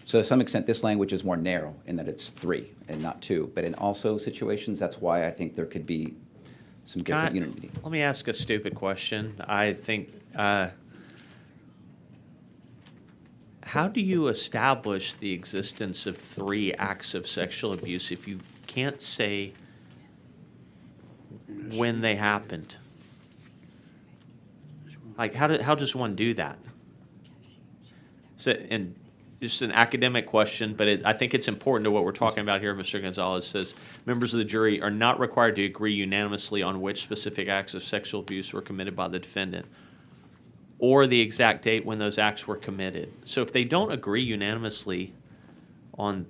So to some extent, this language is more narrow in that it's 3 and not 2. But in also situations, that's why I think there could be some different unity. Let me ask a stupid question. I think, how do you establish the existence of 3 acts of sexual abuse if you can't say when they happened? Like, how does one do that? So, and it's an academic question, but I think it's important to what we're talking about here. Mr. Gonzalez says, members of the jury are not required to agree unanimously on which specific acts of sexual abuse were committed by the defendant or the exact date when those acts were committed. So if they don't agree unanimously on,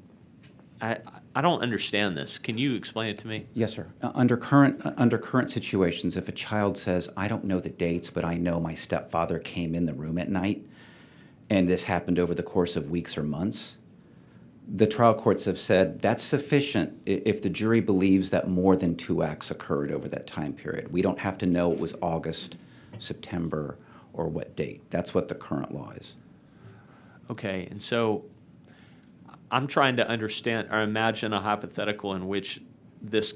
I don't understand this. Can you explain it to me? Yes, sir. Under current situations, if a child says, I don't know the dates, but I know my stepfather came in the room at night, and this happened over the course of weeks or months, the trial courts have said that's sufficient if the jury believes that more than 2 acts occurred over that time period. We don't have to know it was August, September, or what date. That's what the current law is. Okay, and so I'm trying to understand or imagine a hypothetical in which the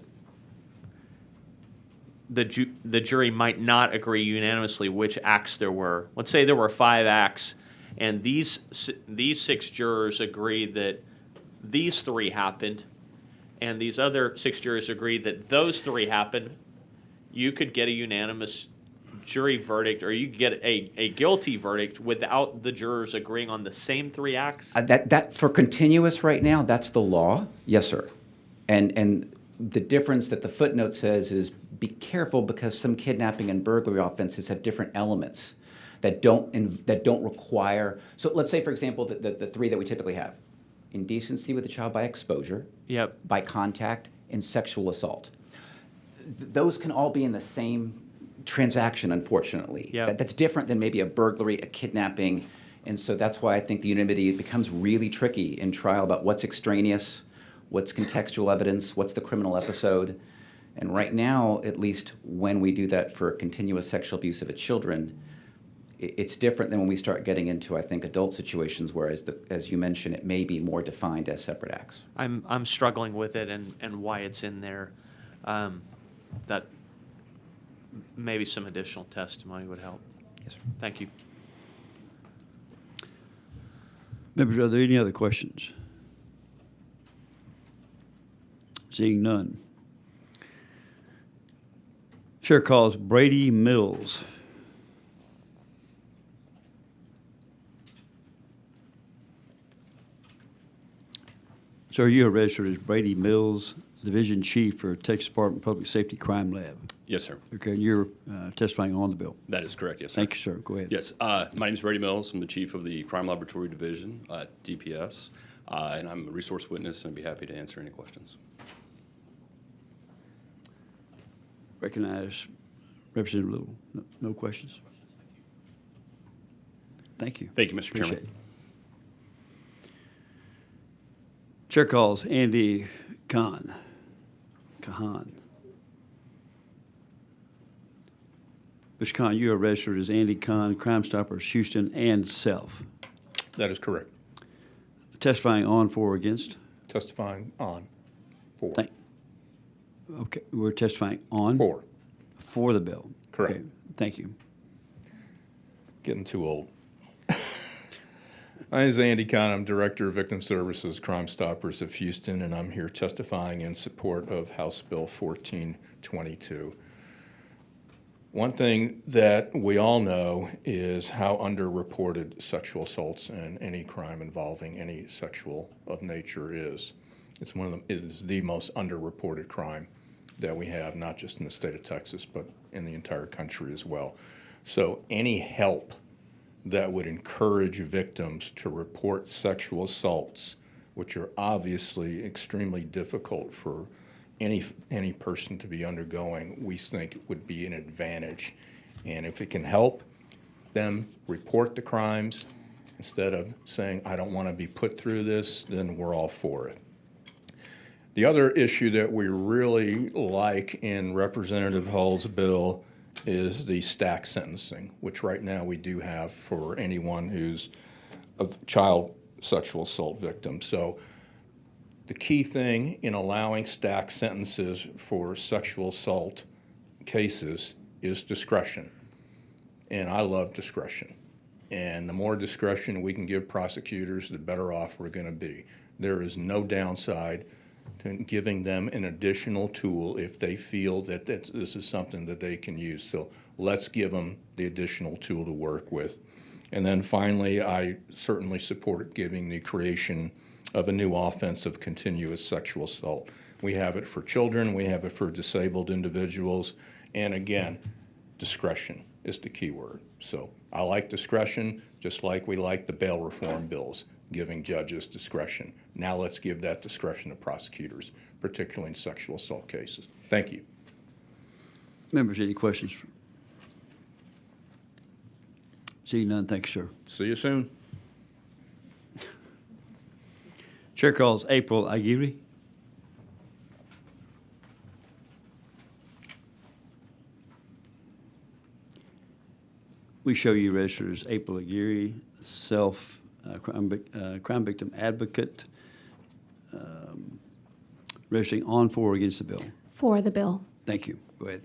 jury might not agree unanimously which acts there were. Let's say there were 5 acts, and these 6 jurors agree that these 3 happened, and these other 6 jurors agree that those 3 happened. You could get a unanimous jury verdict, or you could get a guilty verdict without the jurors agreeing on the same 3 acts? That for continuous right now, that's the law. Yes, sir. And the difference that the footnote says is be careful because some kidnapping and burglary offenses have different elements that don't require. So let's say, for example, the 3 that we typically have: indecency with a child by exposure, yep, by contact, and sexual assault. Those can all be in the same transaction, unfortunately. Yep. That's different than maybe a burglary, a kidnapping, and so that's why I think the unanimity becomes really tricky in trial about what's extraneous, what's contextual evidence, what's the criminal episode. And right now, at least when we do that for continuous sexual abuse of children, it's different than when we start getting into, I think, adult situations, whereas, as you mentioned, it may be more defined as separate acts. I'm struggling with it and why it's in there. That maybe some additional testimony would help. Yes, sir. Thank you. Members, are there any other questions? Seeing none. Chair calls Brady Mills. Sir, you are registered as Brady Mills Division Chief for Texas Department of Public Safety Crime Lab. Yes, sir. Okay, and you're testifying on the bill. That is correct, yes, sir. Thank you, sir. Go ahead. Yes, my name is Brady Mills. I'm the Chief of the Crime Laboratory Division at DPS, and I'm a resource witness, and I'd be happy to answer any questions. Recognize Representative Little. No questions? Thank you. Thank you, Mr. Appreciate Chairman. it. Chair calls Andy Kahan. Mr. Kahan, you are registered as Andy Kahan, Crime Stoppers Houston and Self. That is correct. Testifying on, for, or against? Testifying on. For. Okay, we're testifying on? For the bill. Correct. Okay, thank you. Getting too old. My name is Andy Kahn. I'm Director of Victim Services, Crime Stoppers of Houston, and I'm here testifying in support of House Bill 1422. One thing that we all know is how underreported sexual assaults and any crime involving any sexual of nature is. It is the most underreported crime that we have, not just in the state of Texas, but in the entire country as well. So any help that would encourage victims to report sexual assaults, which are obviously extremely difficult for any person to be undergoing, we think would be an advantage. And if it can help them report the crimes instead of saying, I don't want to be put through this, then we're all for it. The other issue that we really like in Representative Hull's bill is the stack sentencing, which right now we do have for anyone who's a child sexual assault victim. So the key thing in allowing stack sentences for sexual assault cases is discretion. And I love discretion. And the more discretion we can give prosecutors, the better off we're going to be. There is no downside to giving them an additional tool if they feel that this is something that they can use. So let's give them the additional tool to work with. And then finally, I certainly support giving the creation of a new offense of continuous sexual assault. We have it for children, we have it for disabled individuals, and again, discretion is the key word. So I like discretion, just like we like the bail reform bills, giving judges discretion. Now let's give that discretion to prosecutors, particularly in sexual assault cases. Thank you. Members, any questions? Seeing none, thank you, sir. See you soon. Chair calls April Aguirre. We show you registered as April Aguirre, crime victim advocate, registering on, for, or against the bill. For the bill. Thank you. Go ahead.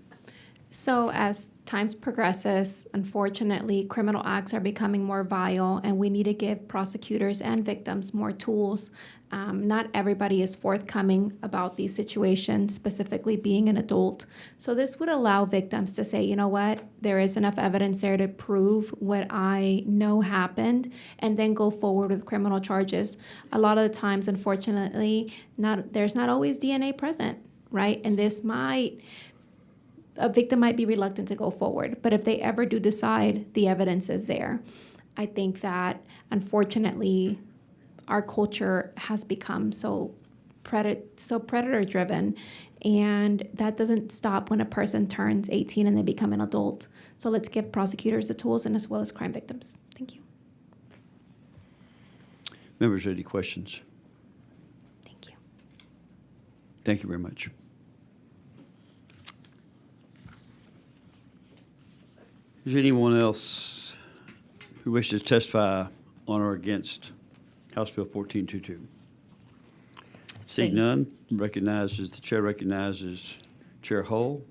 So as times progresses, unfortunately, criminal acts are becoming more vile, and we need to give prosecutors and victims more tools. Not everybody is forthcoming about these situations, specifically being an adult. So this would allow victims to say, you know what, there is enough evidence there to prove what I know happened, and then go forward with criminal charges. A lot of the times, unfortunately, there's not always DNA present, right? And a victim might be reluctant to go forward, but if they ever do decide, the evidence is there. I think that, unfortunately, our culture has become so predator-driven, and that doesn't stop when a person turns 18 and they become an adult. So let's give prosecutors the tools, and as well as crime victims. Thank you. Members, any questions? Thank you. Thank you very much. Is there anyone else who wishes to testify on or against House Bill 1422? Seeing none, the chair recognizes Chair Hull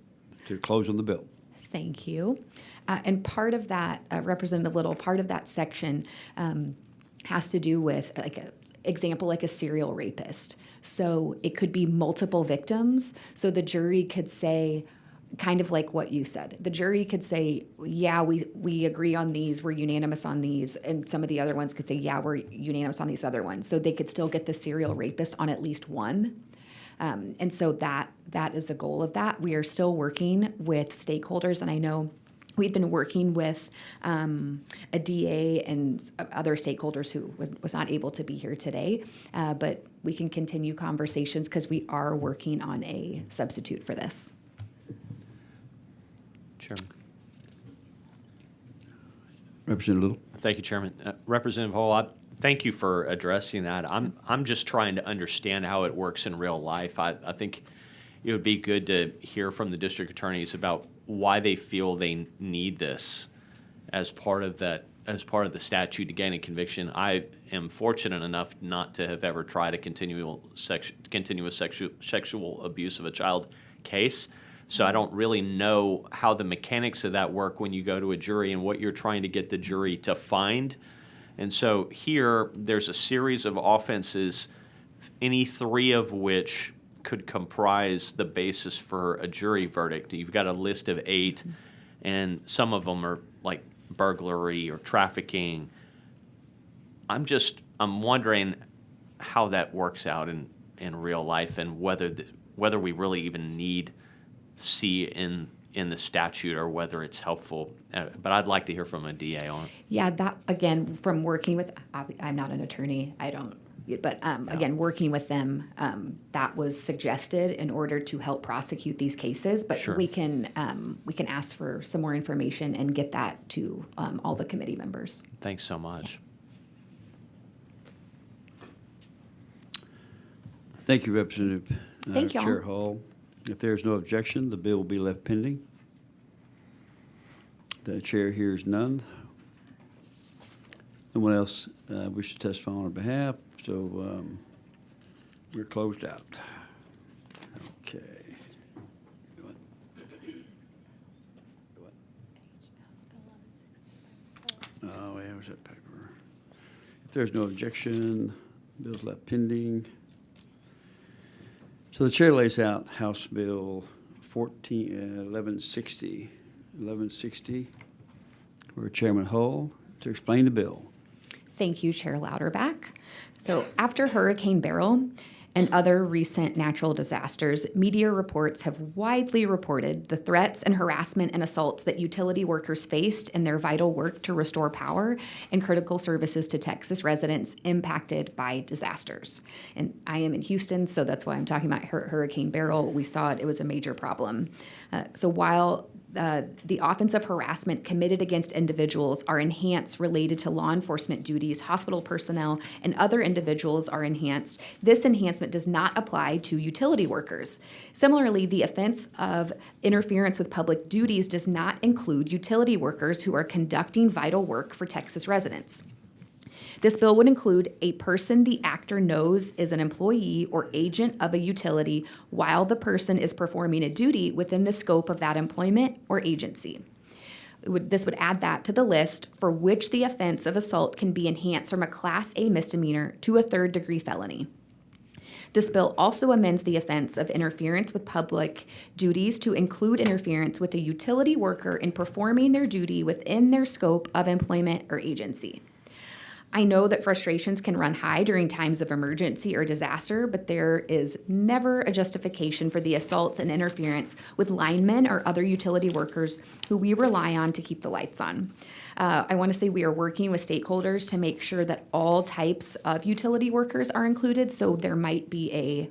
to close on the bill. Thank you. And part of that, Representative Little, part of that section has to do with like a serial rapist. So it could be multiple victims. So the jury could say, kind of like what you said. The jury could say, yeah, we agree on these, we're unanimous on these, and some of the other ones could say, yeah, we're unanimous on these other ones. So they could still get the serial rapist on at least one. And so that is the goal of that. We are still working with stakeholders, and I know we've been working with a DA and other stakeholders who was not able to be here today, but we can continue conversations because we are working on a substitute for this. Chairman. Representative Little. Thank you, Chairman. Representative Hall, thank you for addressing that. I'm just trying to understand how it works in real life. I think it would be good to hear from the district attorneys about why they feel they need this as part of the statute to gain a conviction. I am fortunate enough not to have ever tried a continuous sexual abuse of a child case. So I don't really know how the mechanics of that work when you go to a jury and what you're trying to get the jury to find. And so here, there's a series of offenses, any three of which could comprise the basis for a jury verdict. You've got a list of 8, and some of them are like burglary or trafficking. I'm wondering how that works out in real life, and whether we really even need C in the statute or whether it's helpful. But I'd like to hear from a DA on it. Yeah, that, again, from working with, I'm not an attorney, I don't, but again, working with them, that was suggested in order to help prosecute these cases. But Sure. we can ask for some more information and get that to all the committee members. Thanks so much. Thank you, Representative Thank y'all. Chair Hall. If there's no objection, the bill will be left pending. The chair hears none. No one else wishes to testify on our behalf, so we're closed out. Okay. Oh, yeah, where's that paper? If there's no objection, bill's left pending. So the chair lays out House Bill 1160, for Chairman Hull to explain the bill. Thank you, Chair Louderback. So after Hurricane Beryl and other recent natural disasters, media reports have widely reported the threats and harassment and assaults that utility workers faced in their vital work to restore power and critical services to Texas residents impacted by disasters. And I am in Houston, so that's why I'm talking about Hurricane Beryl. We saw it was a major problem. So while the offensive harassment committed against individuals are enhanced related to law enforcement duties, hospital personnel, and other individuals are enhanced, this enhancement does not apply to utility workers. Similarly, the offense of interference with public duties does not include utility workers who are conducting vital work for Texas residents. This bill would include a person the actor knows is an employee or agent of a utility while the person is performing a duty within the scope of that employment or agency. This would add that to the list for which the offense of assault can be enhanced from a Class A misdemeanor to a third-degree felony. This bill also amends the offense of interference with public duties to include interference with a utility worker in performing their duty within their scope of employment or agency. I know that frustrations can run high during times of emergency or disaster, but there is never a justification for the assaults and interference with linemen or other utility workers who we rely on to keep the lights on. I want to say we are working with stakeholders to make sure that all types of utility workers are included, so there might be a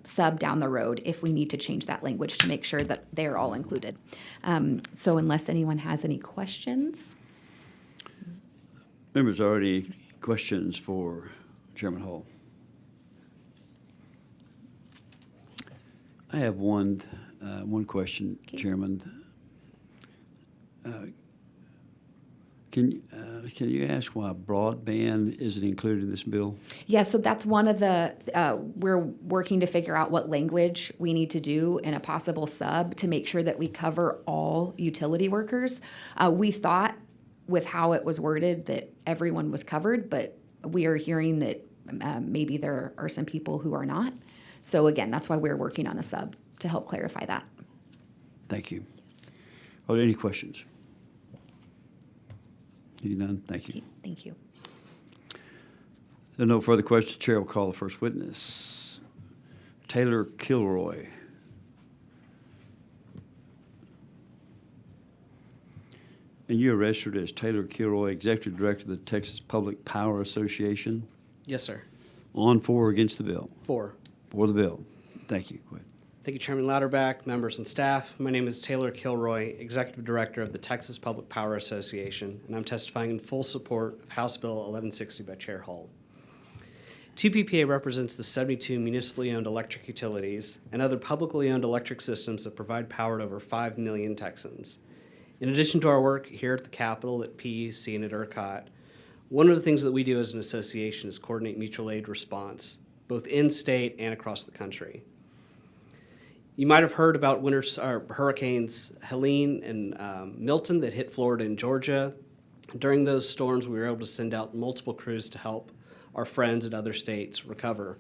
sub down the road if we need to change that language to make sure that they're all included. So unless anyone has any questions. Members, are there any questions for Chairman Hull? I have one question, Chairman. Can you ask why broadband isn't included in this bill? Yeah, so that's one of the, we're working to figure out what language we need to do in a possible sub to make sure that we cover all utility workers. We thought with how it was worded that everyone was covered, but we are hearing that maybe there are some people who are not. So again, that's why we're working on a sub to help clarify that. Thank you. Are there any questions? Hearing none, thank you. Thank you. There are no further questions. The chair will call the first witness. Taylor Kilroy. And you are registered as Taylor Kilroy, Executive Director of the Texas Public Power Association. Yes, sir. On, for, or against the bill? 4. For the bill. Thank you. Go ahead. Thank you, Chairman Louderback, members and staff. My name is Taylor Kilroy, Executive Director of the Texas Public Power Association, and I'm testifying in full support of House Bill 1160 by Chair Hull. TPPA represents the 72 municipally owned electric utilities and other publicly owned electric systems that provide power to over 5 million Texans. In addition to our work here at the Capitol, at PEC, and at ERCOT, one of the things that we do as an association is coordinate mutual aid response, both in-state and across the country. You might have heard about hurricanes Helene and Milton that hit Florida and Georgia. During those storms, we were able to send out multiple crews to help our friends in other states recover.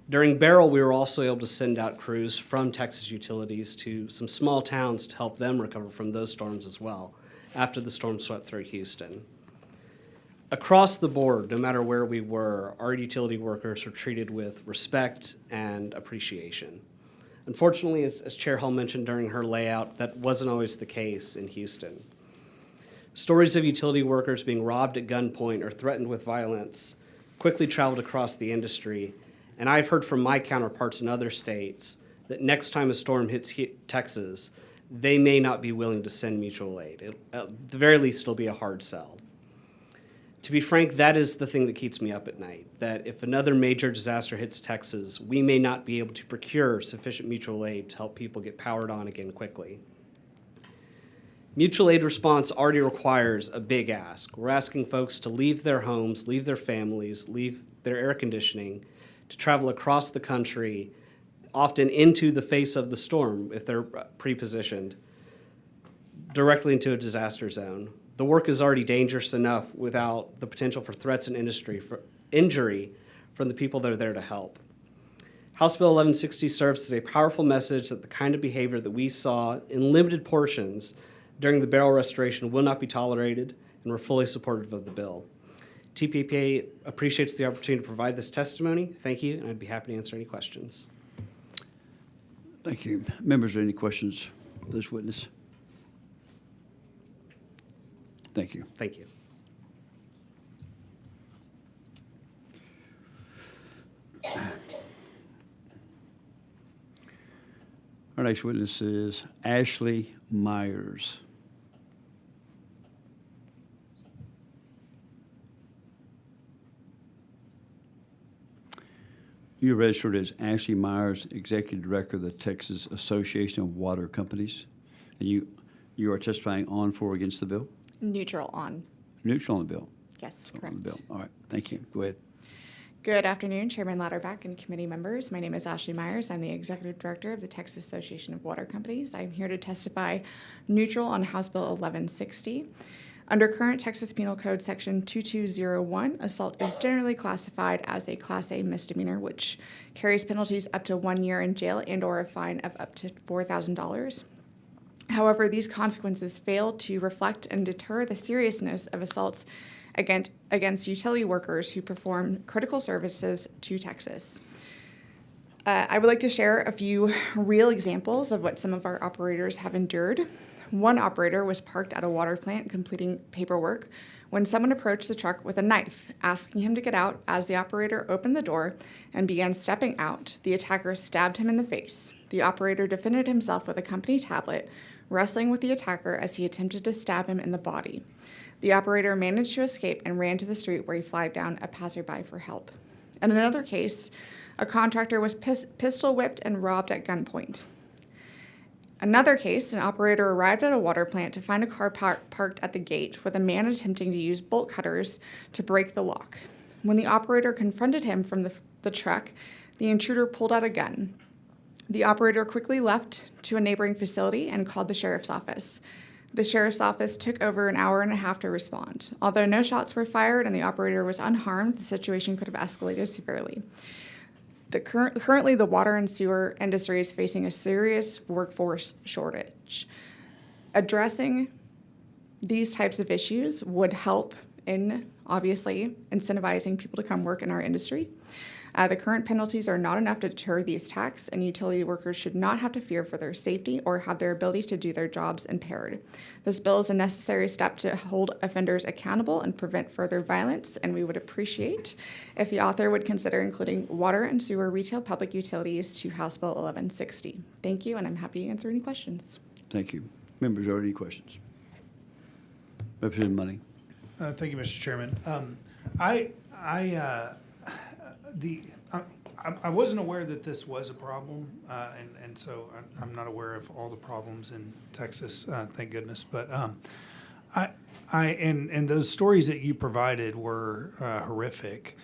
During Beryl, we were also able to send out crews from Texas Utilities to some small towns to help them recover from those storms as well, after the storm swept through Houston. Across the board, no matter where we were, our utility workers were treated with respect and appreciation. Unfortunately, as Chair Hull mentioned during her layout, that wasn't always the case in Houston. Stories of utility workers being robbed at gunpoint or threatened with violence quickly traveled across the industry, and I've heard from my counterparts in other states that next time a storm hits Texas, they may not be willing to send mutual aid. At the very least, it'll be a hard sell. To be frank, that is the thing that keeps me up at night, that if another major disaster hits Texas, we may not be able to procure sufficient mutual aid to help people get powered on again quickly. Mutual aid response already requires a big ask. We're asking folks to leave their homes, leave their families, leave their air conditioning, to travel across the country, often into the face of the storm if they're pre-positioned, directly into a disaster zone. The work is already dangerous enough without the potential for threats and injury from the people that are there to help. House Bill 1160 serves as a powerful message that the kind of behavior that we saw in limited portions during the Beryl restoration will not be tolerated, and we're fully supportive of the bill. TPPA appreciates the opportunity to provide this testimony. Thank you, and I'd be happy to answer any questions. Thank you. Members, are there any questions for this witness? Thank you. Thank you. Our next witness is Ashley Myers. You're registered as Ashley Myers, Executive Director of the Texas Association of Water Companies, and you are testifying on, for, or against the bill? Neutral on. Neutral on the bill? Yes, correct. On the bill. All right, thank you. Go ahead. Good afternoon, Chairman Louderback and committee members. My name is Ashley Myers. I'm the Executive Director of the Texas Association of Water Companies. I'm here to testify neutral on House Bill 1160. Under current Texas Penal Code Section 2201, assault is generally classified as a Class A misdemeanor, which carries penalties up to 1 year in jail and/or a fine of up to $4,000. However, these consequences fail to reflect and deter the seriousness of assaults against utility workers who perform critical services to Texas. I would like to share a few real examples of what some of our operators have endured. One operator was parked at a water plant completing paperwork when someone approached the truck with a knife, asking him to get out. As the operator opened the door and began stepping out, the attacker stabbed him in the face. The operator defended himself with a company tablet, wrestling with the attacker as he attempted to stab him in the body. The operator managed to escape and ran to the street where he flagged down a passerby for help. In another case, a contractor was pistol whipped and robbed at gunpoint. Another case, an operator arrived at a water plant to find a car parked at the gate with a man attempting to use bolt cutters to break the lock. When the operator confronted him from the truck, the intruder pulled out a gun. The operator quickly left to a neighboring facility and called the sheriff's office. The sheriff's office took over an hour and a half to respond. Although no shots were fired and the operator was unharmed, the situation could have escalated severely. Currently, the water and sewer industry is facing a serious workforce shortage. Addressing these types of issues would help in, obviously, incentivizing people to come work in our industry. The current penalties are not enough to deter these attacks, and utility workers should not have to fear for their safety or have their ability to do their jobs impaired. This bill is a necessary step to hold offenders accountable and prevent further violence, and we would appreciate if the author would consider including water and sewer retail public utilities to House Bill 1160. Thank you, and I'm happy to answer any questions. Thank you. Members, are there any questions? Representative Money. Thank you, Mr. Chairman. I wasn't aware that this was a problem, and so I'm not aware of all the problems in Texas, thank goodness. But and those stories that you provided were horrific.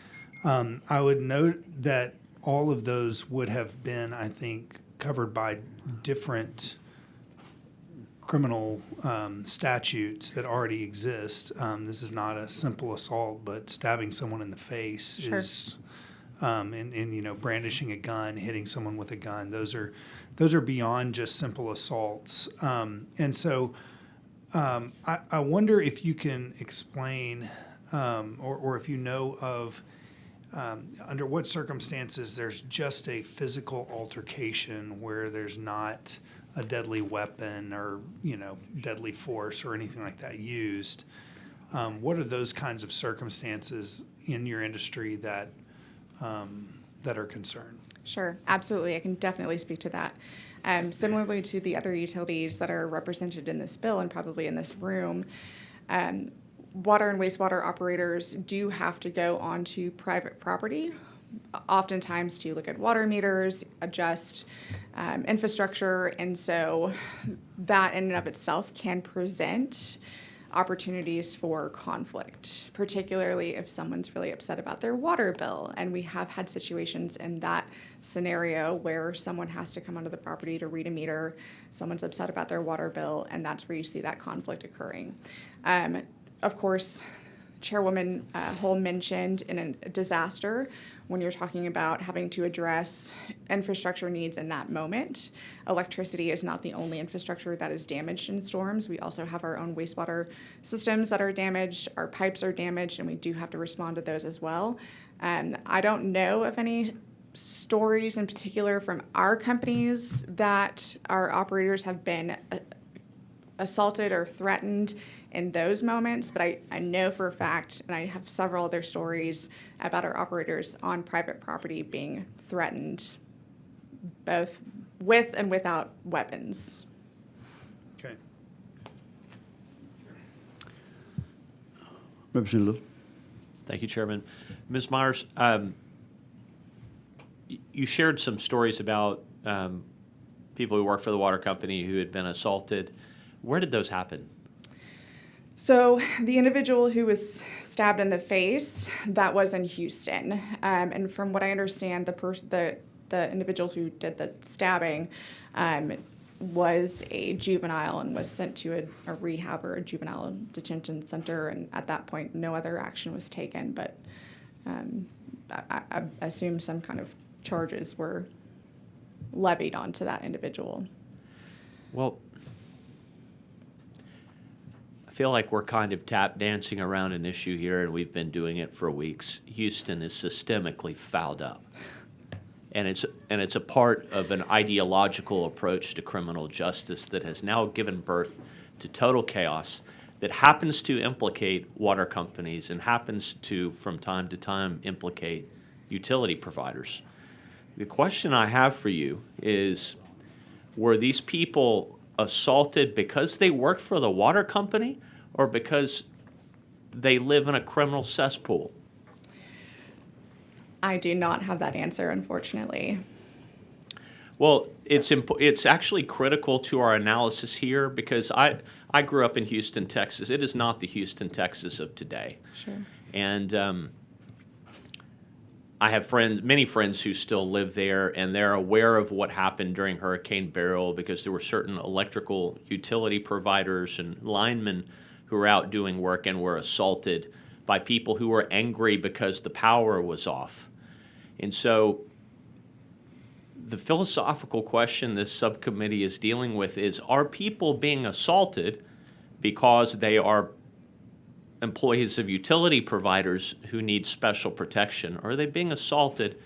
I would note that all of those would have been, I think, covered by different criminal statutes that already exist. This is not a simple assault, but stabbing someone in the face is, and brandishing a gun, hitting someone with a gun. Those are beyond just simple assaults. And so I wonder if you can explain, or if you know of under what circumstances there's just a physical altercation where there's not a deadly weapon or deadly force or anything like that used. What are those kinds of circumstances in your industry that are concerned? Sure, absolutely. I can definitely speak to that. Similarly to the other utilities that are represented in this bill and probably in this room, water and wastewater operators do have to go onto private property, oftentimes to look at water meters, adjust infrastructure, and so that in and of itself can present opportunities for conflict, particularly if someone's really upset about their water bill. And we have had situations in that scenario where someone has to come onto the property to read a meter, someone's upset about their water bill, and that's where you see that conflict occurring. Of course, Chairwoman Hull mentioned in a disaster, when you're talking about having to address infrastructure needs in that moment, electricity is not the only infrastructure that is damaged in storms. We also have our own wastewater systems that are damaged, our pipes are damaged, and we do have to respond to those as well. I don't know of any stories in particular from our companies that our operators have been assaulted or threatened in those moments, but I know for a fact, and I have several other stories about our operators on private property being threatened, both with and without weapons. Okay. Representative Little. Thank you, Chairman. Ms. Myers, you shared some stories about people who work for the water company who had been assaulted. Where did those happen? So the individual who was stabbed in the face, that was in Houston. And from what I understand, the individual who did the stabbing was a juvenile and was sent to a rehab or a juvenile detention center. And at that point, no other action was taken. But I assume some kind of charges were levied onto that individual. Well, I feel like we're kind of tap dancing around an issue here, and we've been doing it for weeks. Houston is systemically fouled up, and it's a part of an ideological approach to criminal justice that has now given birth to total chaos that happens to implicate water companies and happens to, from time to time, implicate utility providers. The question I have for you is, were these people assaulted because they worked for the water company or because they live in a criminal cesspool? I do not have that answer, unfortunately. Well, it's actually critical to our analysis here because I grew up in Houston, Texas. It is not the Houston, Texas of today. Sure. And I have many friends who still live there, and they're aware of what happened during Hurricane Beryl because there were certain electrical utility providers and linemen who were out doing work and were assaulted by people who were angry because the power was off. And so the philosophical question this subcommittee is dealing with is, are people being assaulted because they are employees of utility providers who need special protection? Or are they being assaulted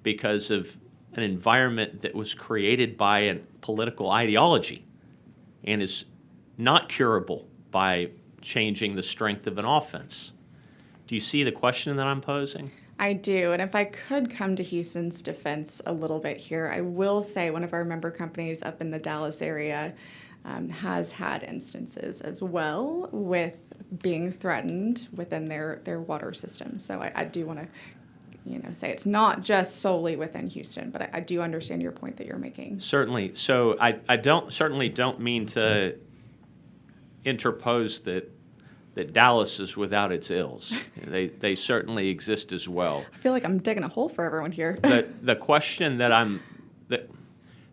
because of an environment that was created by a political ideology and is not curable by changing the strength of an offense. Do you see the question that I'm posing? I do, and if I could come to Houston's defense a little bit here, I will say one of our member companies up in the Dallas area has had instances as well with being threatened within their water system. So I do want to say it's not just solely within Houston, but I do understand your point that you're making. Certainly. So I certainly don't mean to interpose that Dallas is without its ills. They certainly exist as well. I feel like I'm digging a hole for everyone here. The question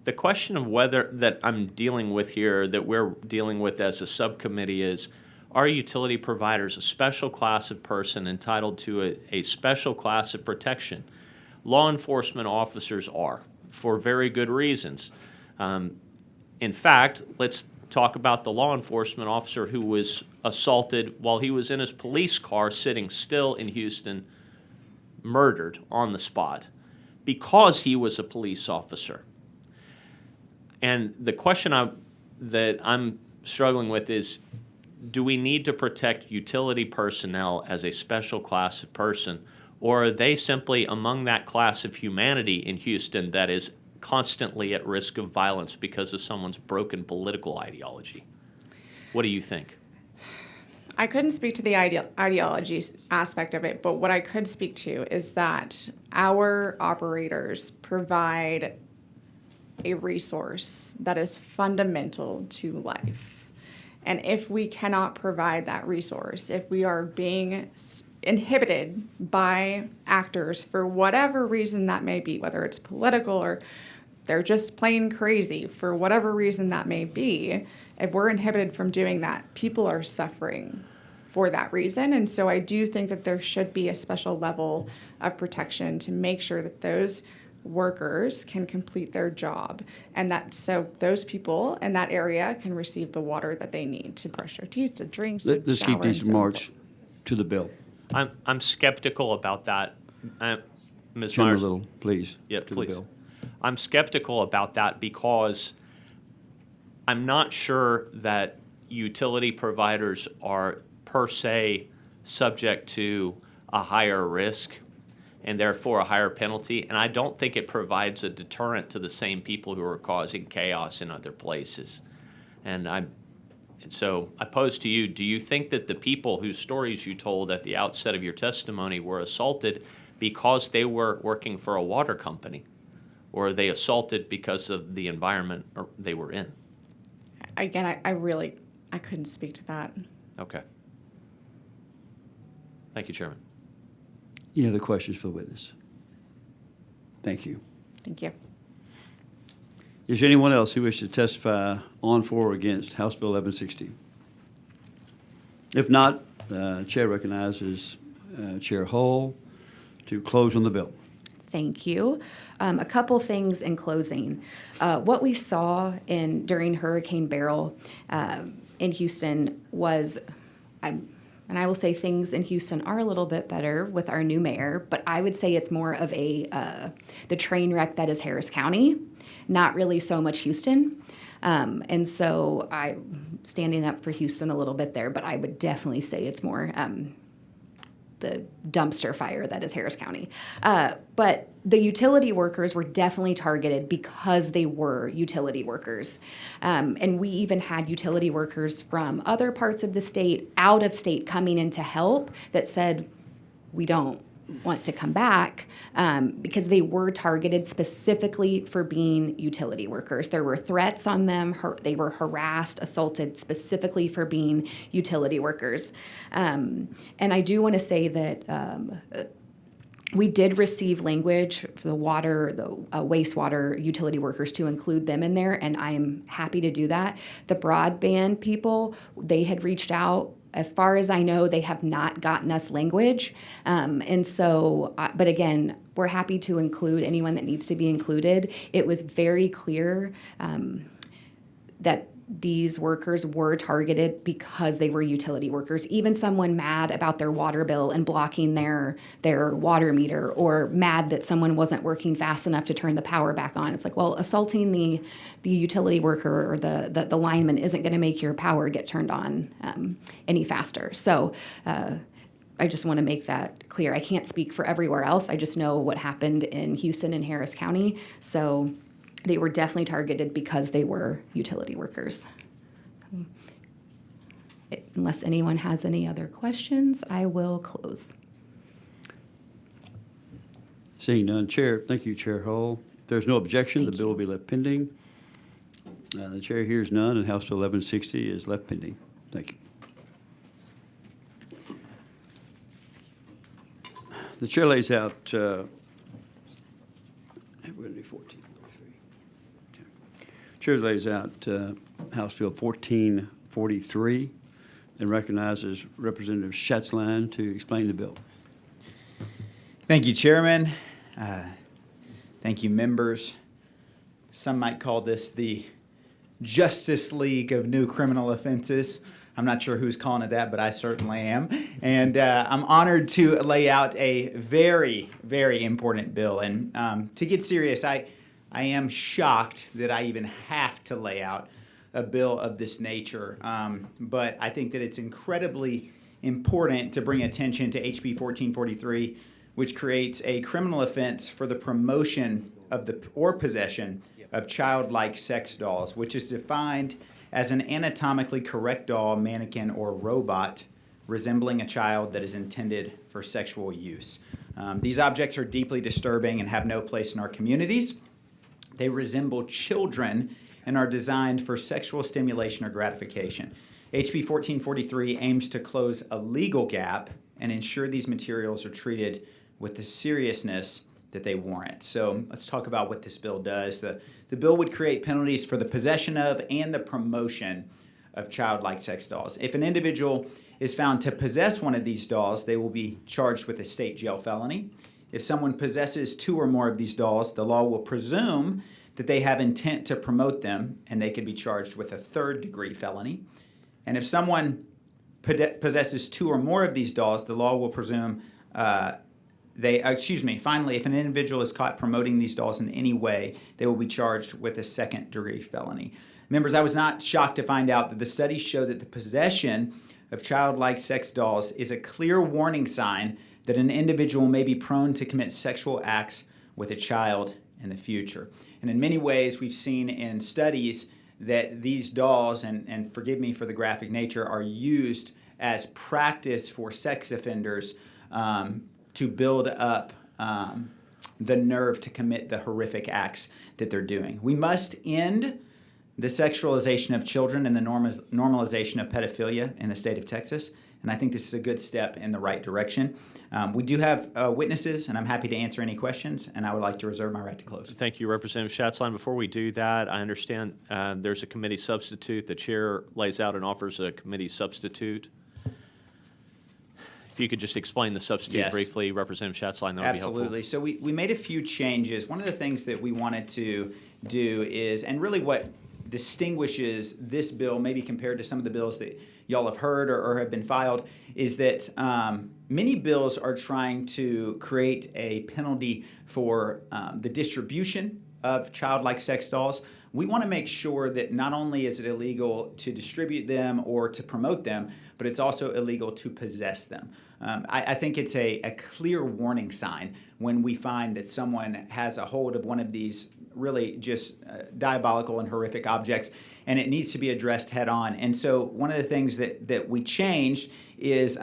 the question of whether that I'm dealing with here, that we're dealing with as a subcommittee, is: are utility providers a special class of person entitled to a special class of protection? Law enforcement officers are, for very good reasons. In fact, let's talk about the law enforcement officer who was assaulted while he was in his police car sitting still in Houston, murdered on the spot because he was a police officer. And the question that I'm struggling with is, do we need to protect utility personnel as a special class of person, or are they simply among that class of humanity in Houston that is constantly at risk of violence because of someone's broken political ideology? What do you think? I couldn't speak to the ideology aspect of it, but what I could speak to is that our operators provide a resource that is fundamental to life. And if we cannot provide that resource, if we are being inhibited by actors for whatever reason that may be, whether it's political or they're just plain crazy, for whatever reason that may be, if we're inhibited from doing that, people are suffering for that reason. And so I do think that there should be a special level of protection to make sure that those workers can complete their job, and that so those people in that area can receive the water that they need to brush their teeth, to drink, to Let's shower, keep these and so remarks forth. to the bill. I'm skeptical about that. Ms. Chairman Myers. Little, please, Yep, to please. the bill. I'm skeptical about that because I'm not sure that utility providers are per se subject to a higher risk and therefore a higher penalty, and I don't think it provides a deterrent to the same people who are causing chaos in other places. And so I pose to you, do you think that the people whose stories you told at the outset of your testimony were assaulted because they were working for a water company? Or are they assaulted because of the environment they were in? Again, I couldn't speak to that. Okay. Thank you, Chairman. Any other questions for the witness? Thank you. Thank you. Is there anyone else who wishes to testify on, for, or against House Bill 1160? If not, Chair recognizes Chair Hull to close on the bill. Thank you. A couple things in closing. What we saw during Hurricane Beryl in Houston was, and I will say things in Houston are a little bit better with our new mayor, but I would say it's more of the train wreck that is Harris County, not really so much Houston. And so I'm standing up for Houston a little bit there, but I would definitely say it's more the dumpster fire that is Harris County. But the utility workers were definitely targeted because they were utility workers. And we even had utility workers from other parts of the state, out of state, coming in to help that said, we don't want to come back because they were targeted specifically for being utility workers. There were threats on them. They were harassed, assaulted specifically for being utility workers. And I do want to say that we did receive language for the water, the wastewater utility workers to include them in there, and I am happy to do that. The broadband people, they had reached out. As far as I know, they have not gotten us language. And so, but again, we're happy to include anyone that needs to be included. It was very clear that these workers were targeted because they were utility workers. Even someone mad about their water bill and blocking their water meter, or mad that someone wasn't working fast enough to turn the power back on. It's like, well, assaulting the utility worker or the lineman isn't going to make your power get turned on any faster. So I just want to make that clear. I can't speak for everywhere else. I just know what happened in Houston and Harris County. So they were definitely targeted because they were utility workers. Unless anyone has any other questions, I will close. Seeing none, Chair, thank you, Chair Hull. If there's no objection, the bill will be left pending. The Chair hears none, and House Bill 1160 is left pending. Thank you. The Chair lays out, we're going to do 14. Chair lays out House Bill 1443 and recognizes Representative Schatzline to explain the bill. Thank you, Chairman. Thank you, members. Some might call this the Justice League of New Criminal Offenses. I'm not sure who's calling it that, but I certainly am. And I'm honored to lay out a very, very important bill. And to get serious, I am shocked that I even have to lay out a bill of this nature. But I think that it's incredibly important to bring attention to HB 1443, which creates a criminal offense for the promotion of or possession of childlike sex dolls, which is defined as an anatomically correct doll, mannequin, or robot resembling a child that is intended for sexual use. These objects are deeply disturbing and have no place in our communities. They resemble children and are designed for sexual stimulation or gratification. HB 1443 aims to close a legal gap and ensure these materials are treated with the seriousness that they warrant. So let's talk about what this bill does. The bill would create penalties for the possession of and the promotion of childlike sex dolls. If an individual is found to possess one of these dolls, they will be charged with a state jail felony. If someone possesses 2 or more of these dolls, the law will presume that they have intent to promote them, and they could be charged with a 3rd-degree felony. And if someone possesses 2 or more of these dolls, the law will presume finally, if an individual is caught promoting these dolls in any way, they will be charged with a 2nd-degree felony. Members, I was not shocked to find out that the studies show that the possession of childlike sex dolls is a clear warning sign that an individual may be prone to commit sexual acts with a child in the future. And in many ways, we've seen in studies that these dolls, and forgive me for the graphic nature, are used as practice for sex offenders to build up the nerve to commit the horrific acts that they're doing. We must end the sexualization of children and the normalization of pedophilia in the state of Texas, and I think this is a good step in the right direction. We do have witnesses, and I'm happy to answer any questions, and I would like to reserve my right to close. Thank you, Representative Schatzline. Before we do that, I understand there's a committee substitute. The chair lays out and offers a committee substitute. If you could just explain the substitute Yes. briefly, Representative Schatzline, that would be helpful. Absolutely. So we made a few changes. One of the things that we wanted to do is, and really what distinguishes this bill, maybe compared to some of the bills that y'all have heard or have been filed, is that many bills are trying to create a penalty for the distribution of childlike sex dolls. We want to make sure that not only is it illegal to distribute them or to promote them, but it's also illegal to possess them. I think it's a clear warning sign when we find that someone has a hold of one of these really just diabolical and horrific objects, and it needs to be addressed head on. And so one of the things that we changed is,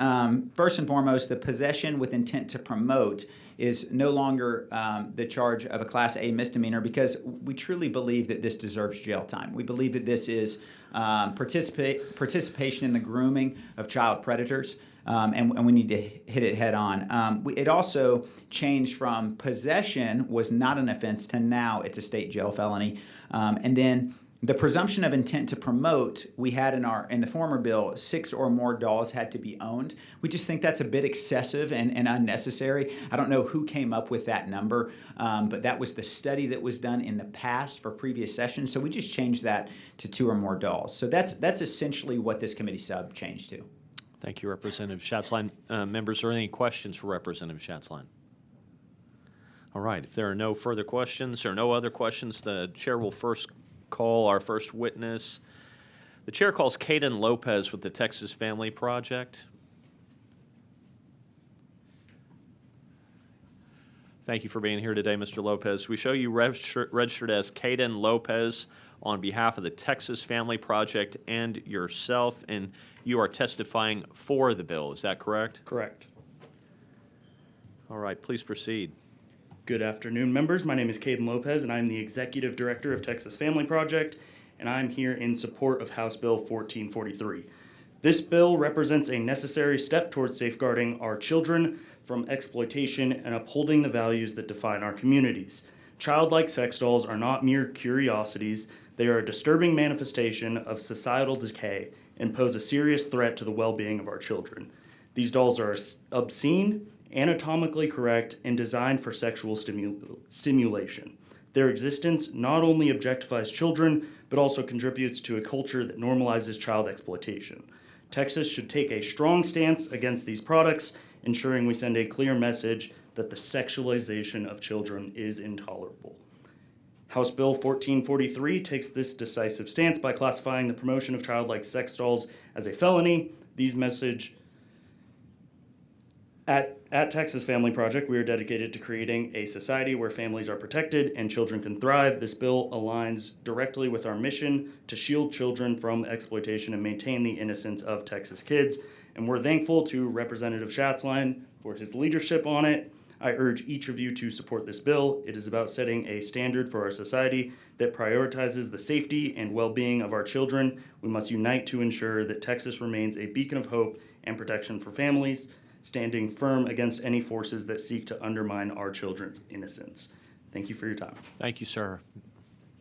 first and foremost, the possession with intent to promote is no longer the charge of a Class A misdemeanor, because we truly believe that this deserves jail time. We believe that this is participation in the grooming of child predators, and we need to hit it head on. It also changed from possession was not an offense to now it's a state jail felony. And then The presumption of intent to promote, we had in the former bill, 6 or more dolls had to be owned. We just think that's a bit excessive and unnecessary. I don't know who came up with that number, but that was the study that was done in the past for previous sessions. So we just changed that to 2 or more dolls. So that's essentially what this committee sub changed to. Thank you, Representative Schatzline. Members, are there any questions for Representative Schatzline? All right, if there are no further questions or no other questions, the chair will first call our first witness. The chair calls Caden Lopez with the Texas Family Project. Thank you for being here today, Mr. Lopez. We show you registered as Caden Lopez on behalf of the Texas Family Project and yourself, and you are testifying for the bill. Is that correct? Correct. All right, please proceed. Good afternoon, members. My name is Caden Lopez, and I'm the Executive Director of Texas Family Project, and I'm here in support of House Bill 1443. This bill represents a necessary step towards safeguarding our children from exploitation and upholding the values that define our communities. Childlike sex dolls are not mere curiosities. They are a disturbing manifestation of societal decay and pose a serious threat to the well-being of our children. These dolls are obscene, anatomically correct, and designed for sexual stimulation. Their existence not only objectifies children, but also contributes to a culture that normalizes child exploitation. Texas should take a strong stance against these products, ensuring we send a clear message that the sexualization of children is intolerable. House Bill 1443 takes this decisive stance by classifying the promotion of childlike sex dolls as a felony. These message At Texas Family Project, we are dedicated to creating a society where families are protected and children can thrive. This bill aligns directly with our mission to shield children from exploitation and maintain the innocence of Texas kids. And we're thankful to Representative Schatzline for his leadership on it. I urge each of you to support this bill. It is about setting a standard for our society that prioritizes the safety and well-being of our children. We must unite to ensure that Texas remains a beacon of hope and protection for families, standing firm against any forces that seek to undermine our children's innocence. Thank you for your time. Thank you, sir.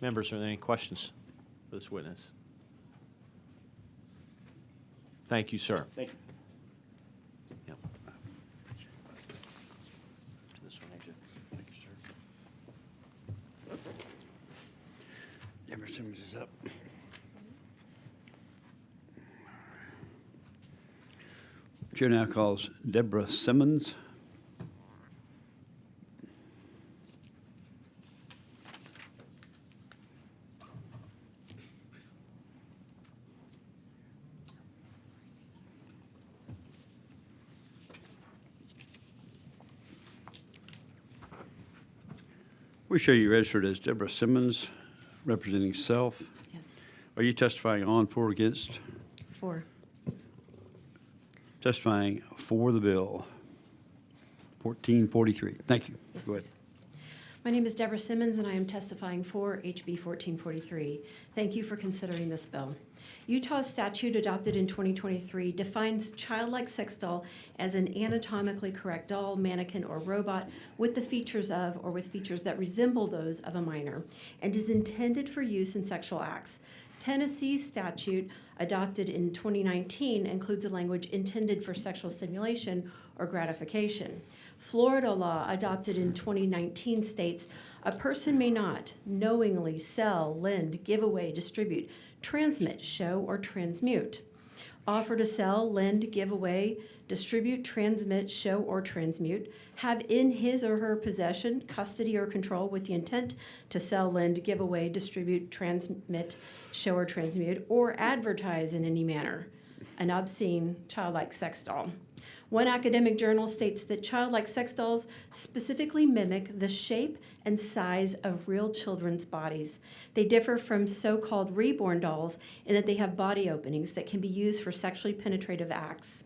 Members, are there any questions for this witness? Thank you, sir. Thank you. Yep. To this one, AJ. Thank you, sir. Deborah Simmons is up. Chair now calls Deborah Simmons. We show you registered as Deborah Simmons, representing self. Yes. Are you testifying on, for, or against? For. Testifying for the bill. 1443. Thank you. Yes, Go ahead. please. My name is Deborah Simmons, and I am testifying for HB 1443. Thank you for considering this bill. Utah's statute adopted in 2023 defines childlike sex doll as an anatomically correct doll, mannequin, or robot with the features of or with features that resemble those of a minor, and is intended for use in sexual acts. Tennessee's statute, adopted in 2019, includes a language intended for sexual stimulation or gratification. Florida law, adopted in 2019, states a person may not knowingly sell, lend, give away, distribute, transmit, show, or transmute. Offer to sell, lend, give away, distribute, transmit, show, or transmute, have in his or her possession, custody, or control with the intent to sell, lend, give away, distribute, transmit, show, or transmute, or advertise in any manner an obscene childlike sex doll. One academic journal states that childlike sex dolls specifically mimic the shape and size of real children's bodies. They differ from so-called reborn dolls in that they have body openings that can be used for sexually penetrative acts.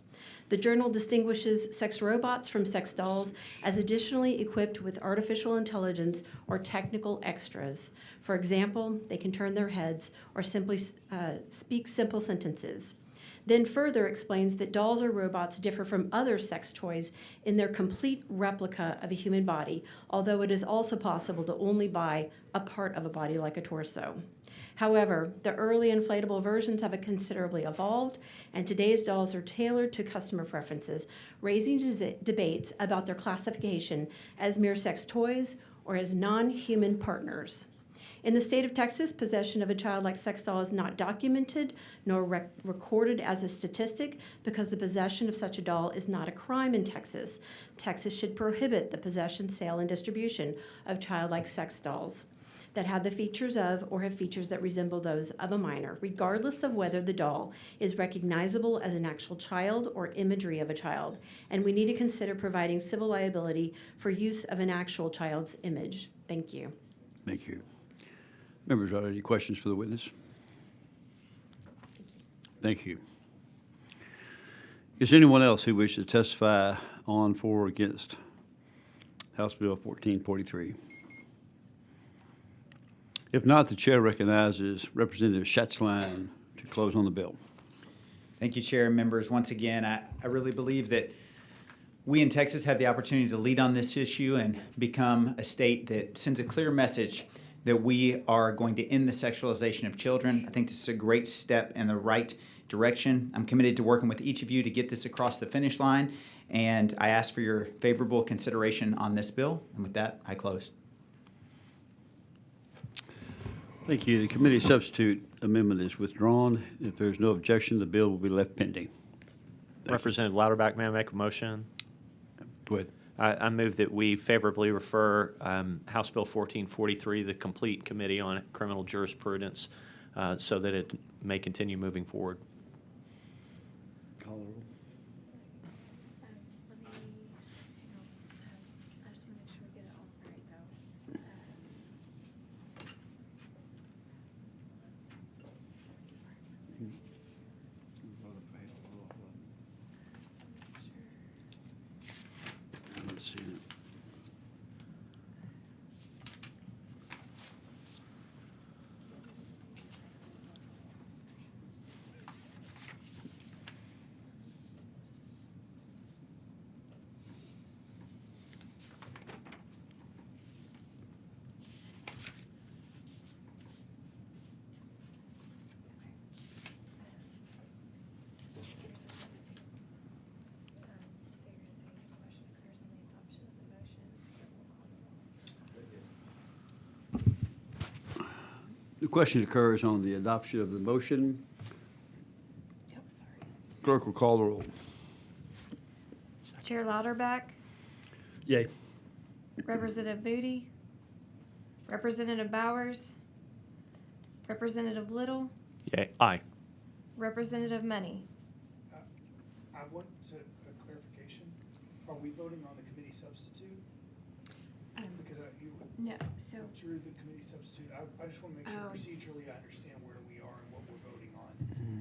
The journal distinguishes sex robots from sex dolls as additionally equipped with artificial intelligence or technical extras. For example, they can turn their heads or simply speak simple sentences. then further explains that dolls or robots differ from other sex toys in their complete replica of a human body, although it is also possible to only buy a part of a body like a torso. However, the early inflatable versions have considerably evolved, and today's dolls are tailored to customer preferences, raising debates about their classification as mere sex toys or as non-human partners. In the state of Texas, possession of a childlike sex doll is not documented nor recorded as a statistic because the possession of such a doll is not a crime in Texas. Texas should prohibit the possession, sale, and distribution of childlike sex dolls that have the features of or have features that resemble those of a minor, regardless of whether the doll is recognizable as an actual child or imagery of a child. And we need to consider providing civil liability for use of an actual child's image. Thank you. Thank you. Members, are there any questions for the witness? Thank you. Is there anyone else who wishes to testify on, for, or against House Bill 1443? If not, the chair recognizes Representative Schatzline to close on the bill. Thank you, Chair and members. Once again, I really believe that we in Texas have the opportunity to lead on this issue and become a state that sends a clear message that we are going to end the sexualization of children. I think this is a great step in the right direction. I'm committed to working with each of you to get this across the finish line, and I ask for your favorable consideration on this bill. And with that, I close. Thank you. The committee substitute amendment is withdrawn. If there's no objection, the bill will be left pending. Representative Louderback, may I make a motion? Go ahead. I move that we favorably refer House Bill 1443, the complete committee on criminal jurisprudence, so that it may continue moving forward. Call the roll. Let's see. The question occurs on the adoption of the motion. Clerk will call the roll. Chair Louderback, Yay. Representative Moody, Representative Bowers, Representative Little, Yay. Aye. Representative Money. I want a clarification. Are we voting on the committee substitute? Because No, so. you're the committee substitute. I just want to make sure procedurally I understand where we are and what we're voting on.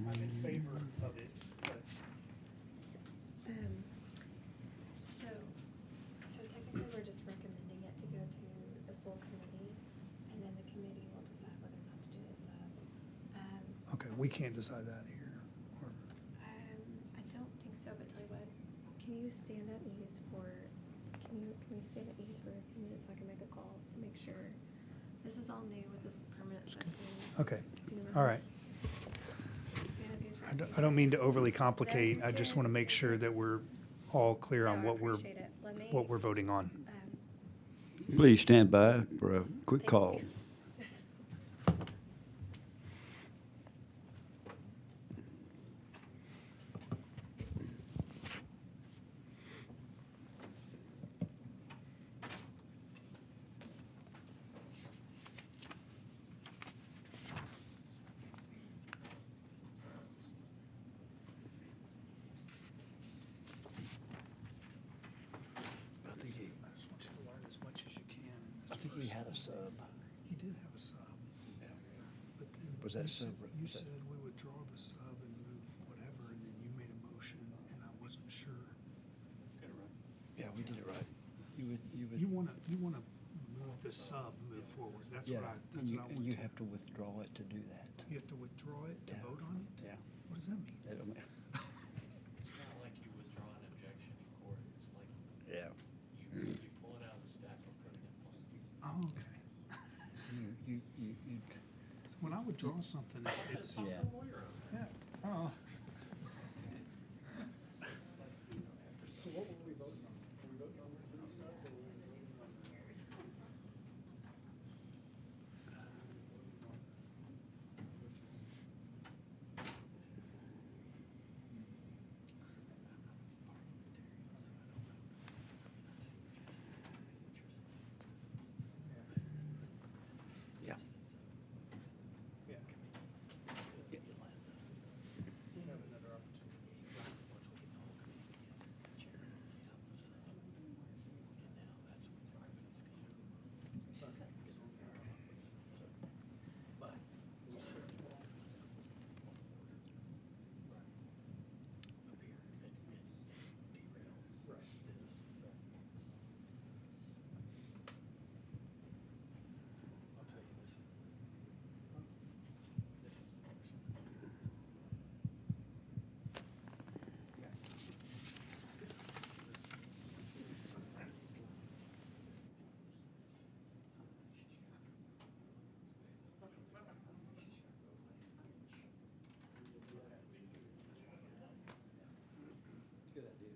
I'm in favor of it, but So technically, we're just recommending it to go to the full committee, and then the committee will decide whether or not to do a sub. okay, we can't decide that here. Or, I don't think so, but tell you what, can you stand at ease for, can we stand at ease for a few minutes so I can make a call to make sure? This is all new with this permanent subcommittee. okay, all right. I don't mean to overly complicate. I just want to make sure that we're all clear on what we're voting on. Please stand by for a quick call. He had a sub. He did have a sub. Yeah. But then Was that sub? You said we would draw the sub and move whatever, and then you made a motion, and I wasn't sure. Yeah, we did it right. You wanna move the sub, move forward. That's what I want. And you have to withdraw it to do that. You have to withdraw it to vote on it? Yeah. What does that mean? would draw something. It's, Yeah. yeah. Oh. So what were we voting on? Were we voting on the committee side or were we voting on? Yeah. Yeah. We have another opportunity. Good idea.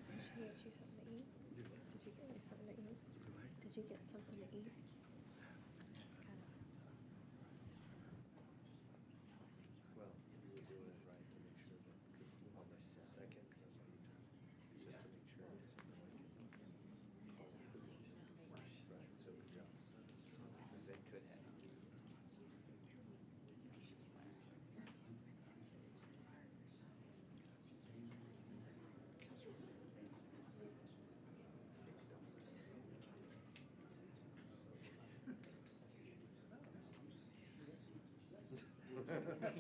Did you get you something to eat? Did you get me something to eat? Did you get something to eat? Well, you were doing it right to make sure that, on the second, because I need to, just to make sure it's. Right, so good job. They could have. $6. What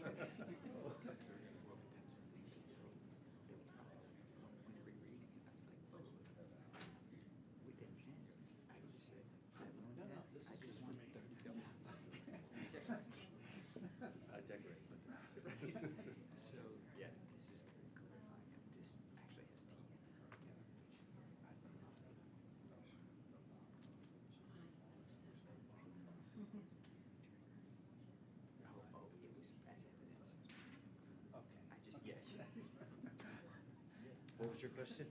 was your question?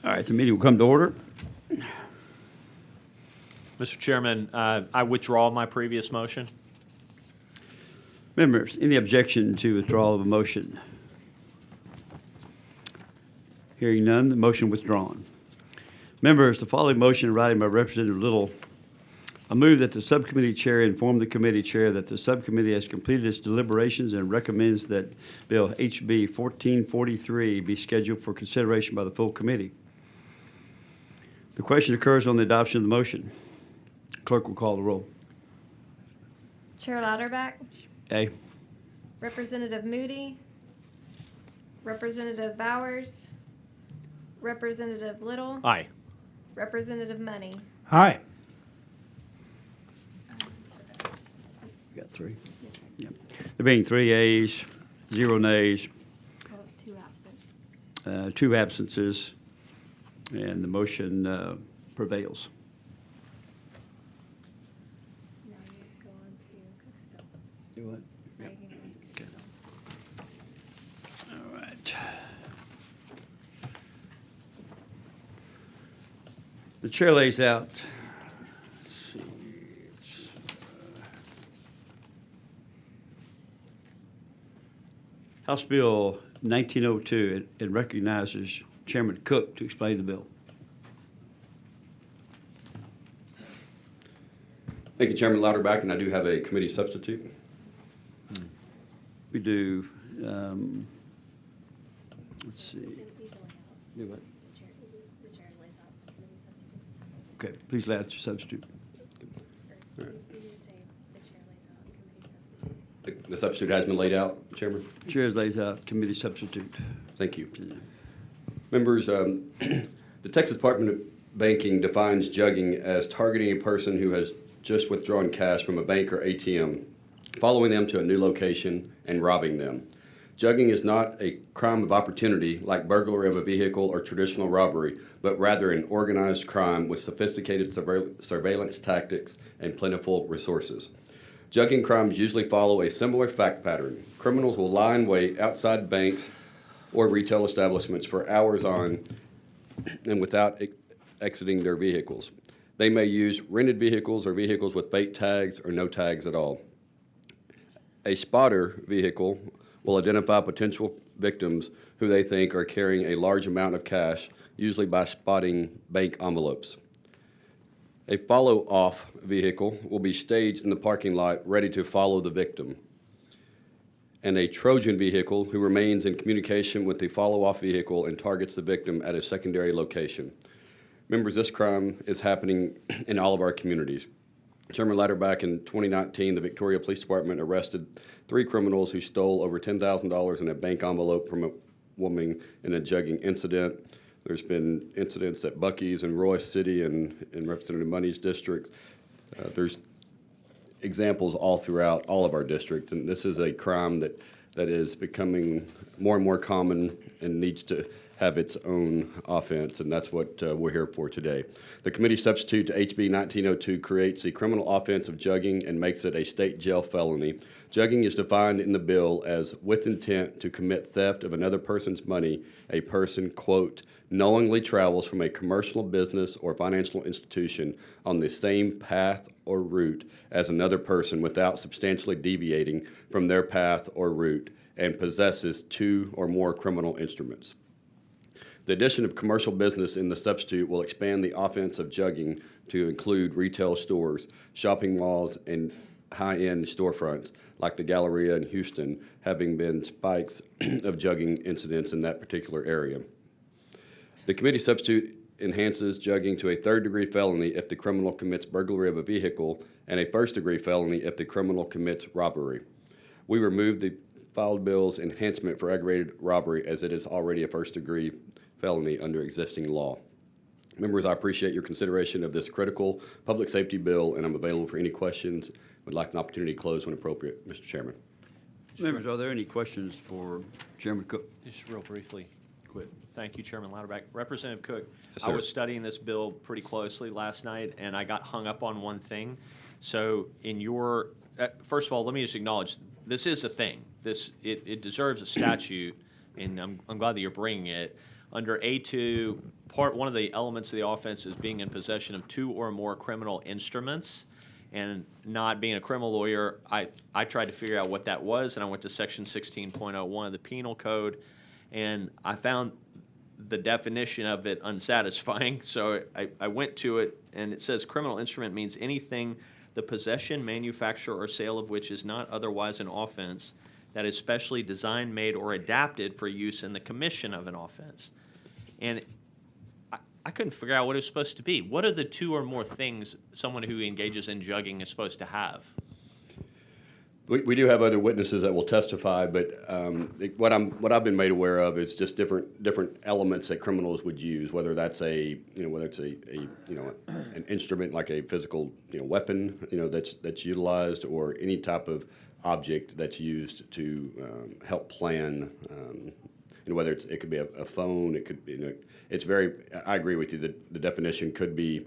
All right, the meeting will come to order. Mr. Chairman, I withdraw my previous motion. Members, any objection to withdrawal of a motion? Hearing none, the motion withdrawn. Members, the following motion in writing by Representative Little. I move that the subcommittee chair inform the committee chair that the subcommittee has completed its deliberations and recommends that Bill HB 1443 be scheduled for consideration by the full committee. The question occurs on the adoption of the motion. Clerk will call the roll. Chair Lauterbach, A. Representative Moody, Representative Bowers, Representative Little, Aye. Representative Money. Aye. You got three? Yep. There being 3 ayes, 0 nays, Two absent. 2 absences, and the motion prevails. Now you go on to Cook's bill. Do what? Right, you can- Okay. All right. The chair lays out. Let's see. House Bill 1902. It recognizes Chairman Cook to explain the bill. Thank you, Chairman Lauterbach, and I do have a committee substitute. We do, let's see. Do what? The chair lays out the committee substitute. Okay, please lay out your substitute. You need to say the chair lays out committee substitute. The substitute has been laid out, Chairman. Chair lays out committee substitute. Thank you. Members, the Texas Department of Banking defines jugging as targeting a person who has just withdrawn cash from a bank or ATM, following them to a new location and robbing them. Jugging is not a crime of opportunity like burglary of a vehicle or traditional robbery, but rather an organized crime with sophisticated surveillance tactics and plentiful resources. Jugging crimes usually follow a similar fact pattern. Criminals will lie in wait outside banks or retail establishments for hours on and without exiting their vehicles. They may use rented vehicles or vehicles with fake tags or no tags at all. A spotter vehicle will identify potential victims who they think are carrying a large amount of cash, usually by spotting bank envelopes. A follow-off vehicle will be staged in the parking lot ready to follow the victim. And a Trojan vehicle who remains in communication with the follow-off vehicle and targets the victim at a secondary location. Members, this crime is happening in all of our communities. Chairman Lauterbach, in 2019, the Victoria Police Department arrested 3 criminals who stole over $10,000 in a bank envelope from a woman in a jugging incident. There's been incidents at Buc-ee's in Royce City and in Representative Money's district. There's examples all throughout all of our districts, and this is a crime that is becoming more and more common and needs to have its own offense, and that's what we're here for today. The committee substitute to HB 1902 creates the criminal offense of jugging and makes it a state jail felony. Jugging is defined in the bill as with intent to commit theft of another person's money. A person, quote, knowingly travels from a commercial business or financial institution on the same path or route as another person without substantially deviating from their path or route and possesses 2 or more criminal instruments. The addition of commercial business in the substitute will expand the offense of jugging to include retail stores, shopping malls, and high-end storefronts like the Galleria in Houston, having been spikes of jugging incidents in that particular area. The committee substitute enhances jugging to a 3rd-degree felony if the criminal commits burglary of a vehicle and a 1st-degree felony if the criminal commits robbery. We remove the filed bill's enhancement for aggravated robbery as it is already a 1st-degree felony under existing law. Members, I appreciate your consideration of this critical public safety bill, and I'm available for any questions. Would like an opportunity to close when appropriate, Mr. Chairman. Members, are there any questions for Chairman Cook? Just real briefly. Quit. Thank you, Chairman Lauterbach. Representative Cook, Yes, I sir. was studying this bill pretty closely last night, and I got hung up on one thing. So in your, first of all, let me just acknowledge, this is a thing. It deserves a statute, and I'm glad that you're bringing it. under A2, one of the elements of the offense is being in possession of 2 or more criminal instruments. And not being a criminal lawyer, I tried to figure out what that was, and I went to section 16.01 of the penal code, and I found the definition of it unsatisfying. So I went to it, and it says criminal instrument means anything the possession, manufacture, or sale of which is not otherwise an offense that is specially designed, made, or adapted for use in the commission of an offense. And I couldn't figure out what it was supposed to be. What are the 2 or more things someone who engages in jugging is supposed to have? We do have other witnesses that will testify, but what I've been made aware of is just different elements that criminals would use, whether that's whether it's an instrument like a physical weapon that's utilized, or any type of object that's used to help plan. Whether it could be a phone, it could be. It's very. I agree with you. The definition could be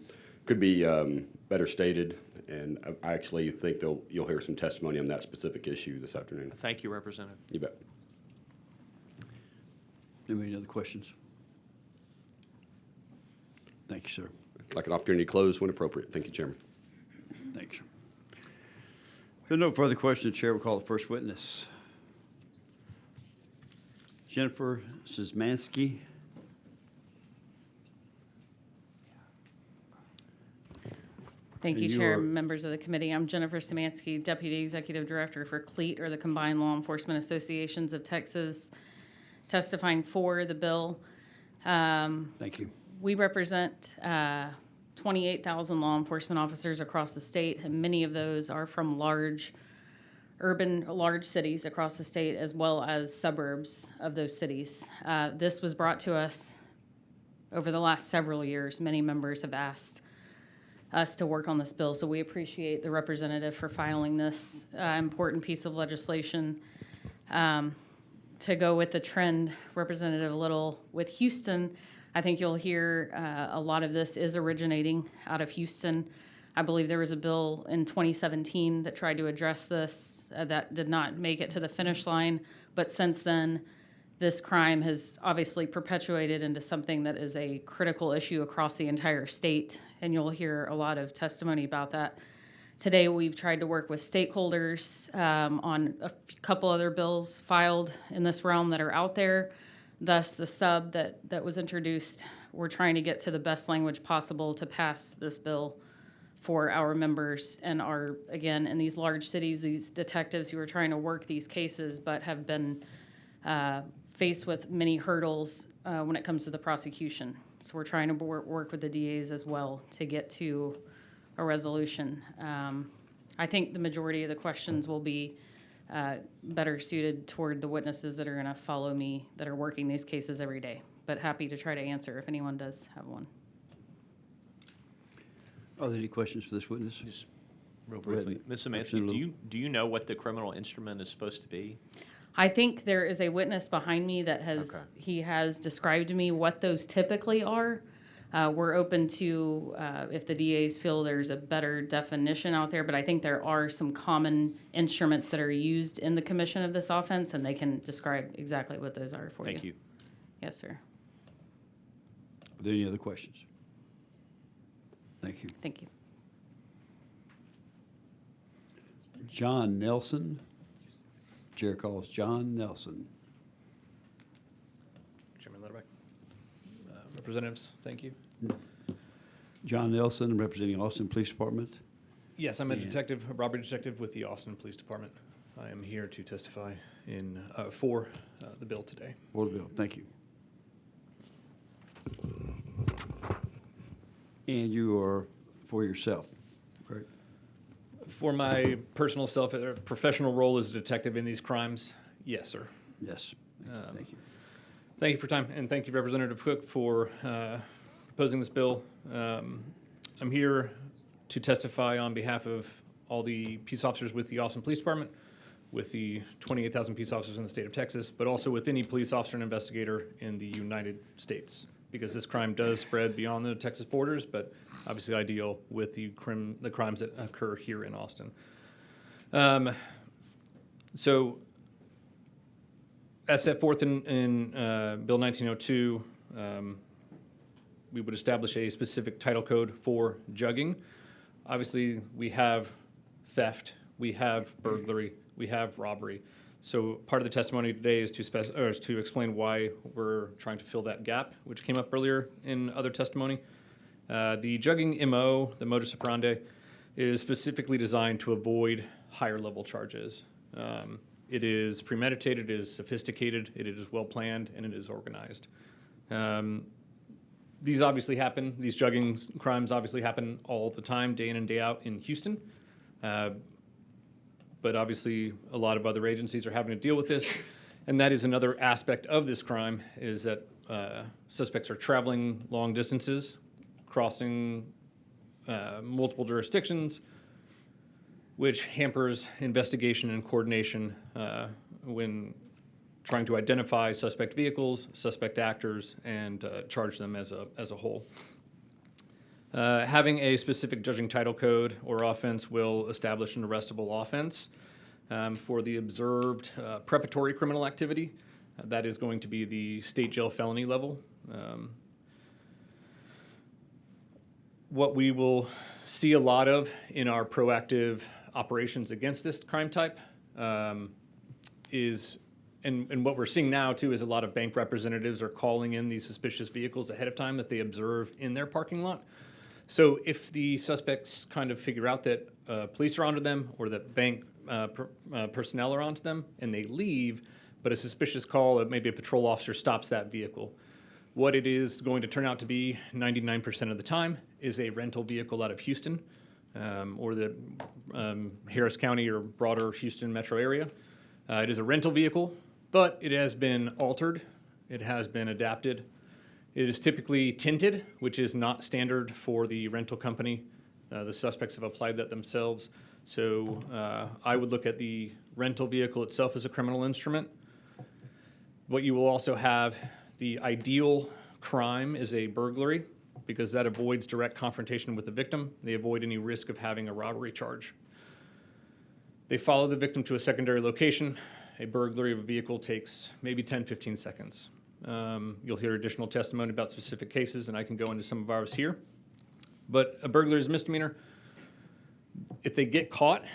better stated, and I actually think you'll hear some testimony on that specific issue this afternoon. Thank you, Representative. You bet. Any other questions? Thank you, sir. I'd like an opportunity to close when appropriate. Thank you, Chairman. Thanks. If there are no further questions, the chair will call the first witness. Jennifer Szymanski. Thank you, And you Chair, are- members of the committee. I'm Jennifer Szymanski, Deputy Executive Director for CLEAT, or the Combined Law Enforcement Associations of Texas, testifying for the bill. Thank you. We represent 28,000 law enforcement officers across the state, and many of those are from large cities across the state, as well as suburbs of those cities. This was brought to us over the last several years. Many members have asked us to work on this bill, so we appreciate the representative for filing this important piece of legislation. To go with the trend, Representative Little, with Houston, I think you'll hear a lot of this is originating out of Houston. I believe there was a bill in 2017 that tried to address this that did not make it to the finish line, but since then, this crime has obviously perpetuated into something that is a critical issue across the entire state, and you'll hear a lot of testimony about that. Today, we've tried to work with stakeholders on a couple other bills filed in this realm that are out there. Thus, the sub that was introduced, we're trying to get to the best language possible to pass this bill for our members and our, again, in these large cities, these detectives who are trying to work these cases but have been faced with many hurdles when it comes to the prosecution. So we're trying to work with the DAs as well to get to a resolution. I think the majority of the questions will be better suited toward the witnesses that are going to follow me, that are working these cases every day. But happy to try to answer if anyone does have one. Are there any questions for this witness? Just real briefly. Ms. Szymanski, do you know what the criminal instrument is supposed to be? I think there is a witness behind me that he has described to me what those typically are. We're open to if the DAs feel there's a better definition out there, but I think there are some common instruments that are used in the commission of this offense, and they can describe exactly what those are for you. Thank you. Yes, sir. Are there any other questions? Thank you. Thank you. John Nelson. Chair calls John Nelson. Chairman Letterback. Representatives, thank you. John Nelson, representing Austin Police Department. Yes, I'm a detective, a robbery detective with the Austin Police Department. I am here to testify for the bill today. For the bill, thank you. And you are for yourself, correct? For my personal professional role as a detective in these crimes, yes, sir. Yes, thank you. Thank you for your time, and thank you, Representative Cook, for proposing this bill. I'm here to testify on behalf of all the peace officers with the Austin Police Department, with the 28,000 peace officers in the state of Texas, but also with any police officer and investigator in the United States, because this crime does spread beyond the Texas borders, but obviously I deal with the crimes that occur here in Austin. So, as set forth in Bill 1902, we would establish a specific title code for jugging. Obviously, we have theft, we have burglary, we have robbery. So part of the testimony today is to explain why we're trying to fill that gap, which came up earlier in other testimony. The jugging MO, the modus operandi, is specifically designed to avoid higher level charges. It is premeditated, it is sophisticated, it is well planned, and it is organized. These obviously happen, these jugging crimes obviously happen all the time, day in and day out in Houston. But obviously a lot of other agencies are having to deal with this. And that is another aspect of this crime, is that suspects are traveling long distances, crossing multiple jurisdictions, which hampers investigation and coordination when trying to identify suspect vehicles, suspect actors, and charge them as a whole. Having a specific judging title code or offense will establish an arrestable offense for the observed preparatory criminal activity. That is going to be the state jail felony level. What we will see a lot of in our proactive operations against this crime type is, and what we're seeing now too, is a lot of bank representatives are calling in these suspicious vehicles ahead of time that they observe in their parking lot. So if the suspects kind of figure out that police are onto them or that bank personnel are onto them and they leave, but a suspicious call, maybe a patrol officer stops that vehicle, what it is going to turn out to be 99% of the time is a rental vehicle out of Houston or the Harris County or broader Houston metro area. It is a rental vehicle, but it has been altered. It has been adapted. It is typically tinted, which is not standard for the rental company. The suspects have applied that themselves. So I would look at the rental vehicle itself as a criminal instrument. What you will also have, the ideal crime is a burglary, because that avoids direct confrontation with the victim. They avoid any risk of having a robbery charge. They follow the victim to a secondary location. A burglary of a vehicle takes maybe 10, 15 seconds. You'll hear additional testimony about specific cases, and I can go into some of ours here. But a burglary is a misdemeanor. If they get caught,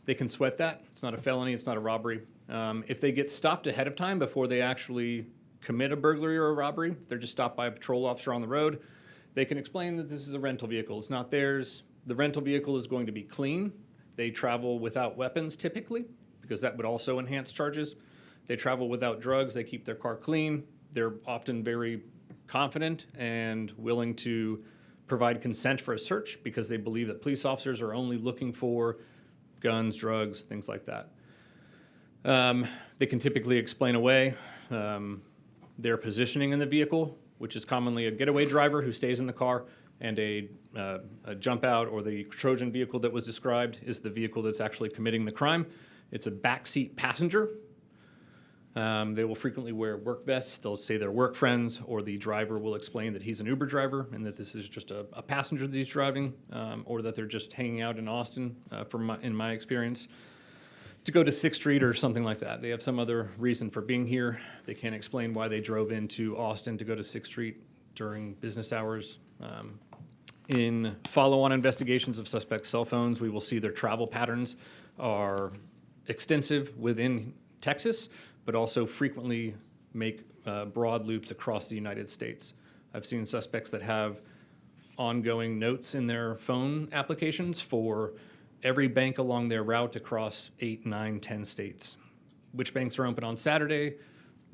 they can sweat that. It's not a felony, it's not a robbery. If they get stopped ahead of time before they actually commit a burglary or a robbery, they're just stopped by a patrol officer on the road, they can explain that this is a rental vehicle. It's not theirs. The rental vehicle is going to be clean. They travel without weapons typically, because that would also enhance charges. They travel without drugs. They keep their car clean. They're often very confident and willing to provide consent for a search because they believe that police officers are only looking for guns, drugs, things like that. They can typically explain away their positioning in the vehicle, which is commonly a getaway driver who stays in the car, and a jump out, or the Trojan vehicle that was described is the vehicle that's actually committing the crime. It's a backseat passenger. They will frequently wear work vests. They'll say they're work friends, or the driver will explain that he's an Uber driver and that this is just a passenger that he's driving, or that they're just hanging out in Austin, in my experience, to go to 6th Street or something like that. They have some other reason for being here. They can't explain why they drove into Austin to go to 6th Street during business hours. In follow-on investigations of suspects' cell phones, we will see their travel patterns are extensive within Texas, but also frequently make broad loops across the United States. I've seen suspects that have ongoing notes in their phone applications for every bank along their route across 8, 9, 10 states. Which banks are open on Saturday,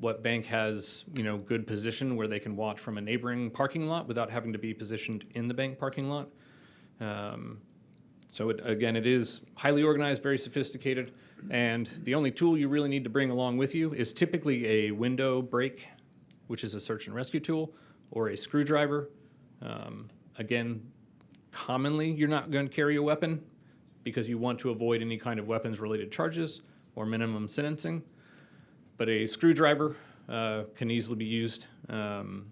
what bank has good position where they can watch from a neighboring parking lot without having to be positioned in the bank parking lot. So it is highly organized, very sophisticated, and the only tool you really need to bring along with you is typically a window brake, which is a search and rescue tool, or a screwdriver. Again, commonly you're not going to carry a weapon because you want to avoid any kind of weapons-related charges or minimum sentencing. But a screwdriver can easily be used, and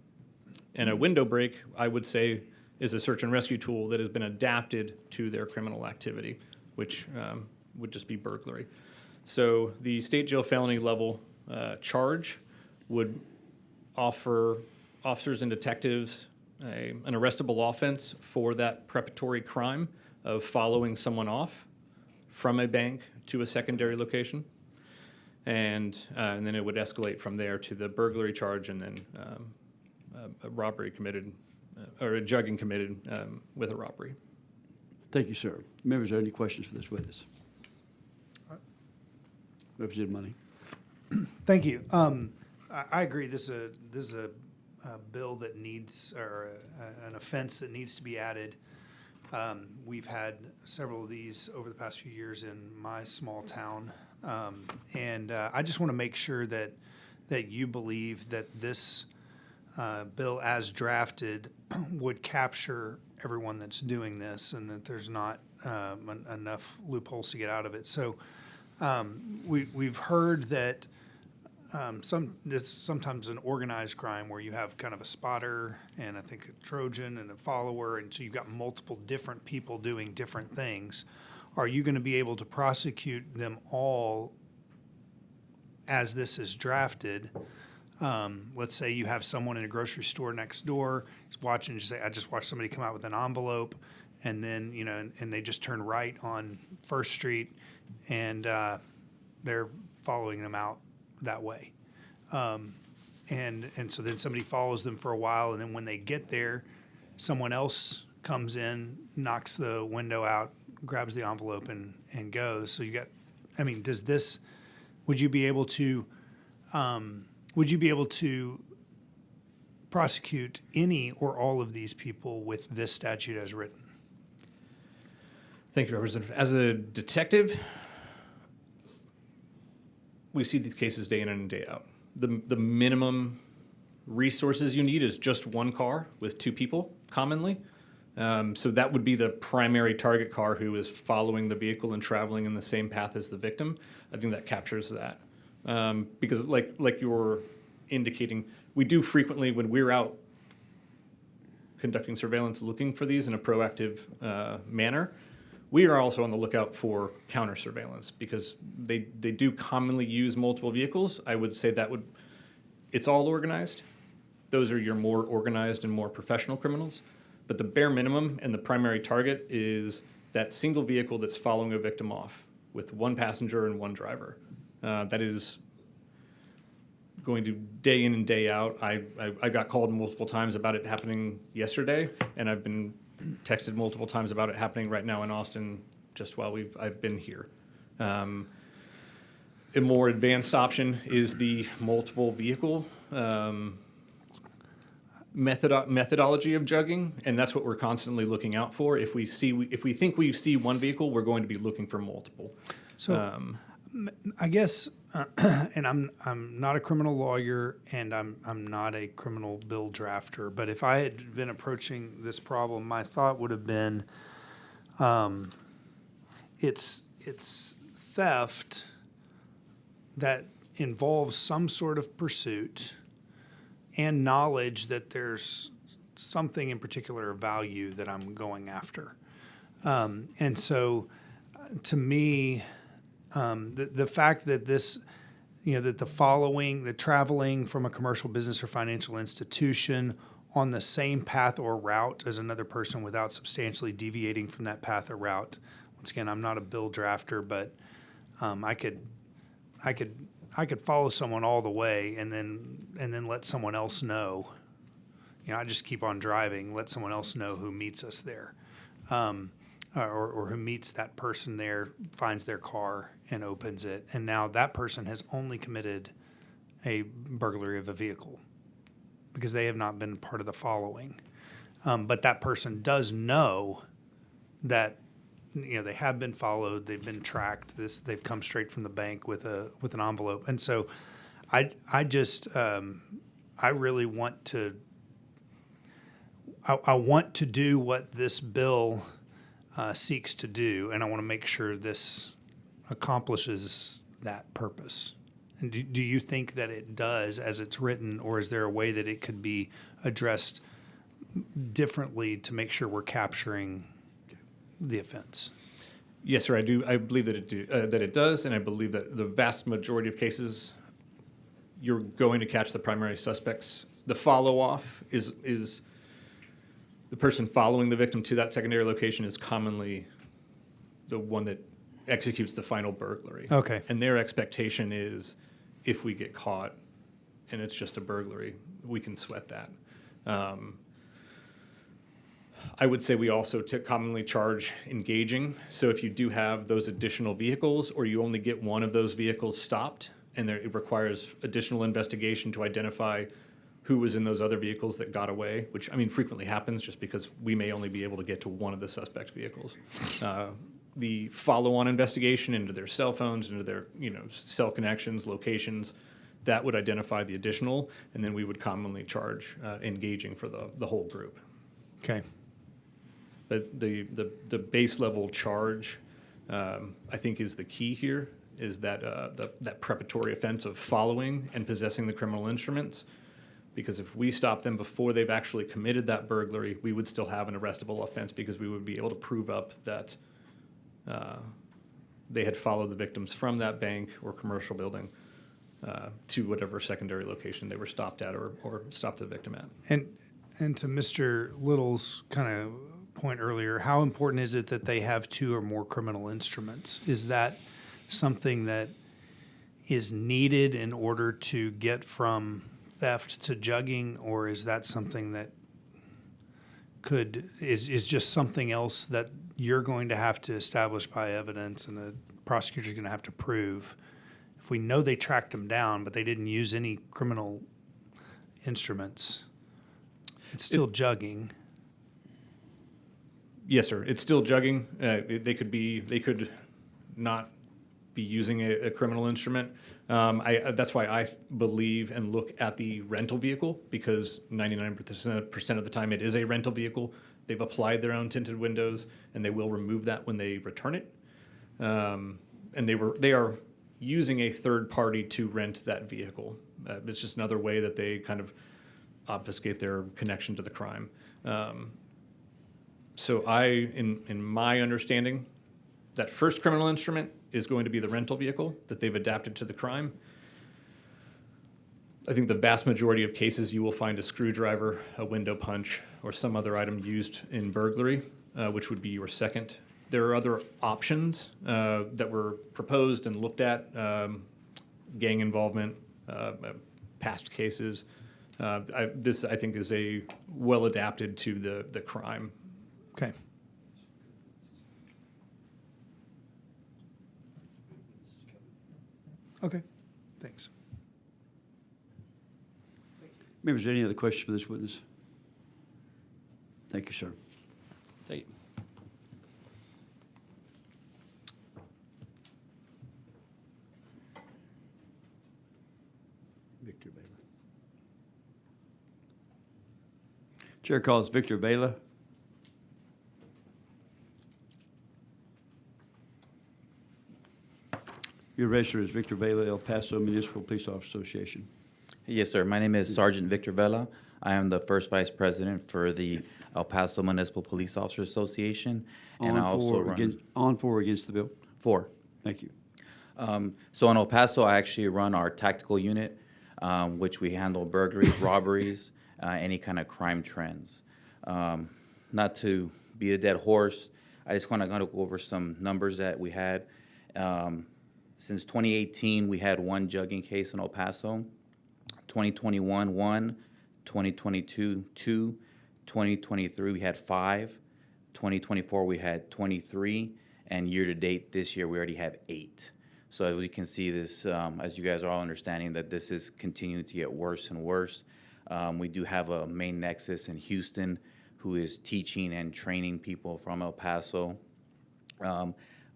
a window brake, I would say, is a search and rescue tool that has been adapted to their criminal activity, which would just be burglary. So the state jail felony level charge would offer officers and detectives an arrestable offense for that preparatory crime of following someone off from a bank to a secondary location. And then it would escalate from there to the burglary charge and then a robbery committed, or a jugging committed with a robbery. Thank you, sir. Members, are there any questions for this witness? Representative Money. Thank you. I agree. This is a bill that needs, or an offense that needs to be added. We've had several of these over the past few years in my small town. And I just want to make sure that you believe that this bill as drafted would capture everyone that's doing this and that there's not enough loopholes to get out of it. So we've heard that it's sometimes an organized crime where you have kind of a spotter and I think a Trojan and a follower, and so you've got multiple different people doing different things. Are you going to be able to prosecute them all as this is drafted? Let's say you have someone in a grocery store next door, is watching, you say, I just watched somebody come out with an envelope, and then, and they just turn right on First Street, and they're following them out that way. And so then somebody follows them for a while, and then when they get there, someone else comes in, knocks the window out, grabs the envelope and goes. So would you be able to prosecute any or all of these people with this statute as written? Thank you, Representative. As a detective, we see these cases day in and day out. The minimum resources you need is just one car with two people, commonly. So that would be the primary target car who is following the vehicle and traveling in the same path as the victim. I think that captures that. Because like you were indicating, we do frequently, when we're out conducting surveillance, looking for these in a proactive manner, we are also on the lookout for counter surveillance because they do commonly use multiple vehicles. I would say it's all organized. Those are your more organized and more professional criminals. But the bare minimum and the primary target is that single vehicle that's following a victim off with one passenger and one driver. That is going to day in and day out. I got called multiple times about it happening yesterday, and I've been texted multiple times about it happening right now in Austin just while I've been here. A more advanced option is the multiple vehicle methodology of jugging, and that's what we're constantly looking out for. If we think we see one vehicle, we're going to be looking for multiple. So I guess, and I'm not a criminal lawyer, and I'm not a criminal bill drafter, but if I had been approaching this problem, my thought would have been, it's theft that involves some sort of pursuit and knowledge that there's something in particular of value that I'm going after. And so to me, the fact that this, that the traveling from a commercial business or financial institution on the same path or route as another person without substantially deviating from that path or route. Once again, I'm not a bill drafter, but I could follow someone all the way and then let someone else know. I just keep on driving, let someone else know who meets us there, or who meets that person there, finds their car and opens it. And now that person has only committed a burglary of a vehicle because they have not been part of the following. But that person does know that they have been followed, they've been tracked. They've come straight from the bank with an envelope, and so I really want to. I want to do what this bill seeks to do, and I want to make sure this accomplishes that purpose. And do you think that it does as it's written, or is there a way that it could be addressed differently to make sure we're capturing the offense? Yes, sir. I do. I believe that it does, and I believe that the vast majority of cases, you're going to catch the primary suspects The follow-off is the person following the victim to that secondary location is commonly the one that executes the final burglary. Okay. And their expectation is if we get caught and it's just a burglary, we can sweat that. I would say we also commonly charge engaging. So if you do have those additional vehicles or you only get one of those vehicles stopped and it requires additional investigation to identify who was in those other vehicles that got away, which I mean frequently happens just because we may only be able to get to one of the suspect vehicles. The follow-on investigation into their cell phones, into their cell connections, locations, that would identify the additional, and then we would commonly charge engaging for the whole group. Okay. But the base level charge, I think, is the key here. Is that that preparatory offense of following and possessing the criminal instruments? Because if we stop them before they've actually committed that burglary, we would still have an arrestable offense because we would be able to prove up that they had followed the victims from that bank or commercial building to whatever secondary location they were stopped at or stopped the victim at. And to Mr. Little's kind of point earlier, how important is it that they have two or more criminal instruments? Is that something that is needed in order to get from theft to jugging, or is that something that is just something else that you're going to have to establish by evidence and the prosecutor's going to have to prove? If we know they tracked them down, but they didn't use any criminal instruments, it's still jugging. Yes, sir. It's still jugging. They could not be using a criminal instrument. That's why I believe and look at the rental vehicle, because 99% of the time it is a rental vehicle. They've applied their own tinted windows, and they will remove that when they return it. And they are using a third party to rent that vehicle. It's just another way that they kind of obfuscate their connection to the crime. So in my understanding, that first criminal instrument is going to be the rental vehicle that they've adapted to the crime. I think the vast majority of cases you will find a screwdriver, a window punch, or some other item used in burglary, which would be your second. There are other options that were proposed and looked at, gang involvement, past cases. This, I think, is a well adapted to the crime. Okay. Okay, thanks. Members, any other questions for this witness? Thank you, sir. Thank you. Victor Baylor. Chair calls Victor Baylor. Your register is Victor Baylor, El Paso Municipal Police Officers Association. Yes, sir. My name is Sergeant Victor Vela. I am the first vice president for the El Paso Municipal Police Officers Association. And I also run... On for or against the bill? For. Thank you. So in El Paso, I actually run our tactical unit, which we handle burglaries, robberies, any kind of crime trends. Not to beat a dead horse, I just want to go over some numbers that we had. Since 2018, we had one jugging case in El Paso. 2021, 1. 2022, 2. 2023, we had 5. 2024, we had 23. And year to date, this year, we already have 8. So as we can see this, as you guys are all understanding, that this is continuing to get worse and worse. We do have a main nexus in Houston who is teaching and training people from El Paso.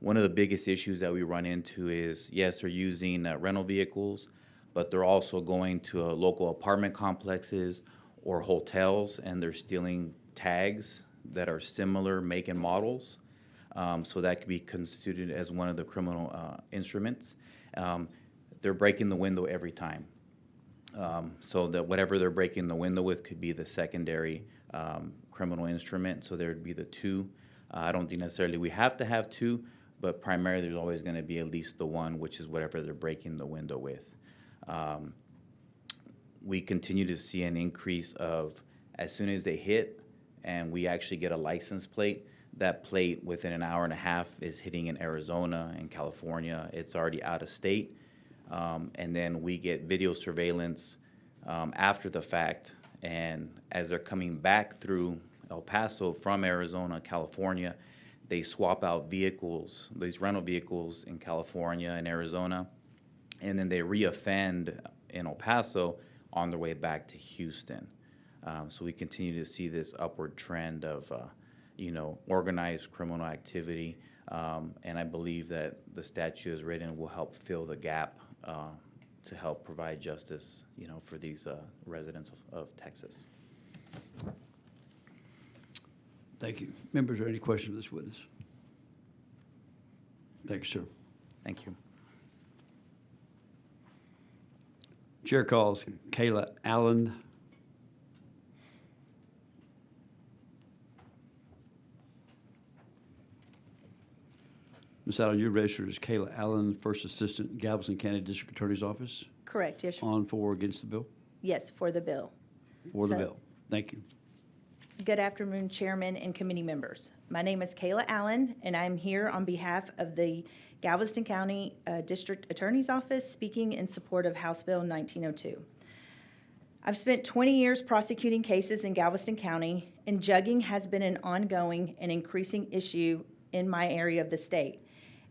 One of the biggest issues that we run into is, yes, they're using rental vehicles, but they're also going to local apartment complexes or hotels, and they're stealing tags that are similar make and models. So that could be constituted as one of the criminal instruments. They're breaking the window every time. So that whatever they're breaking the window with could be the secondary criminal instrument. So there would be the 2. I don't think necessarily we have to have 2, but primarily there's always going to be at least the 1, which is whatever they're breaking the window with. we continue to see an increase of, as soon as they hit and we actually get a license plate, that plate within an hour and a half is hitting in Arizona and California. It's already out of state. And then we get video surveillance after the fact. And as they're coming back through El Paso from Arizona, California, they swap out vehicles, these rental vehicles in California and Arizona, and then they reoffend in El Paso on their way back to Houston. So we continue to see this upward trend of, organized criminal activity, and I believe that the statute as written will help fill the gap to help provide justice, for these residents of Texas. Thank you. Members, are there any questions of this witness? Thank you, sir. Thank you. Chair calls Kayla Allen. Ms. Allen, you're registered as Kayla Allen, First Assistant, Galveston County District Attorney's Office. Correct, yes. On, for, or against the bill? Yes, for the bill. For the So- bill. Thank you. Good afternoon, Chairman and committee members. My name is Kayla Allen, and I'm here on behalf of the Galveston County District Attorney's Office, speaking in support of House Bill 1902. I've spent 20 years prosecuting cases in Galveston County, and jugging has been an ongoing and increasing issue in my area of the state.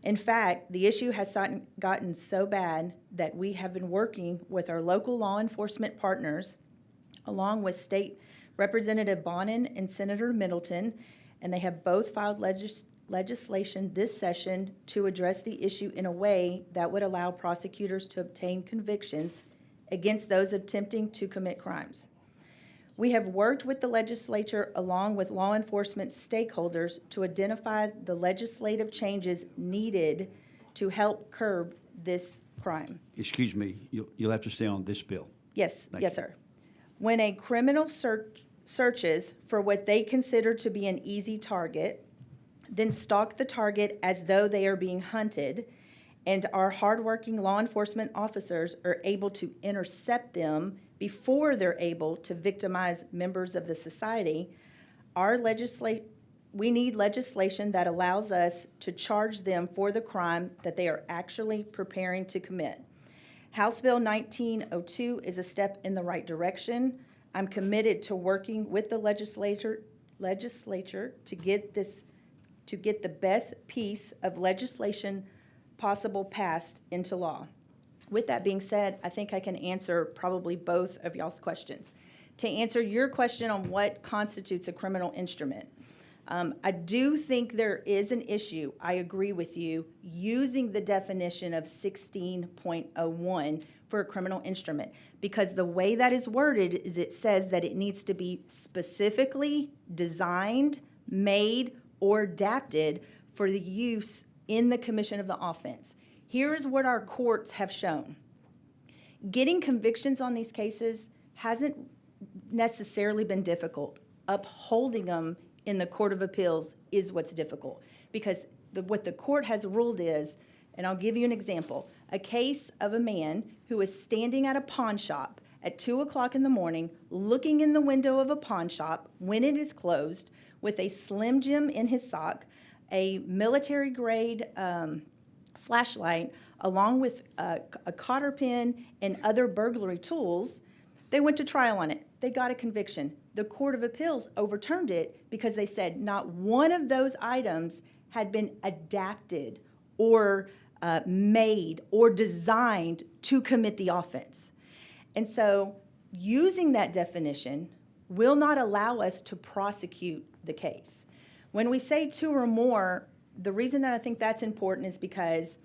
In fact, the issue has gotten so bad that we have been working with our local law enforcement partners, along with State Representative Bonin and Senator Middleton, and they have both filed legislation this session to address the issue in a way that would allow prosecutors to obtain convictions against those attempting to commit crimes. We have worked with the legislature along with law enforcement stakeholders to identify the legislative changes needed to help curb this crime. Excuse me, you'll have to stay on this bill. Yes, Thank yes, you. sir. When a criminal searches for what they consider to be an easy target, then stalk the target as though they are being hunted, and our hardworking law enforcement officers are able to intercept them before they're able to victimize members of the society, we need legislation that allows us to charge them for the crime that they are actually preparing to commit. House Bill 1902 is a step in the right direction. I'm committed to working with the legislature to get the best piece of legislation possible passed into law. With that being said, I think I can answer probably both of y'all's questions. To answer your question on what constitutes a criminal instrument, I do think there is an issue, I agree with you, using the definition of 16.01 for a criminal instrument, because the way that is worded is it says that it needs to be specifically designed, made, or adapted for the use in the commission of the offense. Here is what our courts have shown. Getting convictions on these cases hasn't necessarily been difficult. Upholding them in the Court of Appeals is what's difficult, because what the court has ruled is, and I'll give you an example, a case of a man who is standing at a pawn shop at 2 o'clock in the morning, looking in the window of a pawn shop when it is closed, with a Slim Jim in his sock, a military-grade flashlight, along with a cotter pin and other burglary tools. They went to trial on it. They got a conviction. The Court of Appeals overturned it because they said not one of those items had been adapted or made or designed to commit the offense. And so using that definition will not allow us to prosecute the case. When we say 2 or more, the reason that I think that's important is because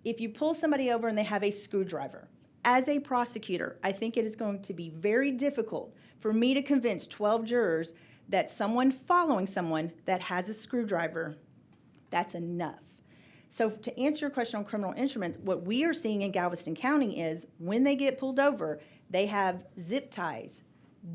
if you pull somebody over and they have a screwdriver, as a prosecutor, I think it is going to be very difficult for me to convince 12 jurors that someone following someone that has a screwdriver, that's enough. So to answer your question on criminal instruments, what we are seeing in Galveston County is when they get pulled over, they have zip ties,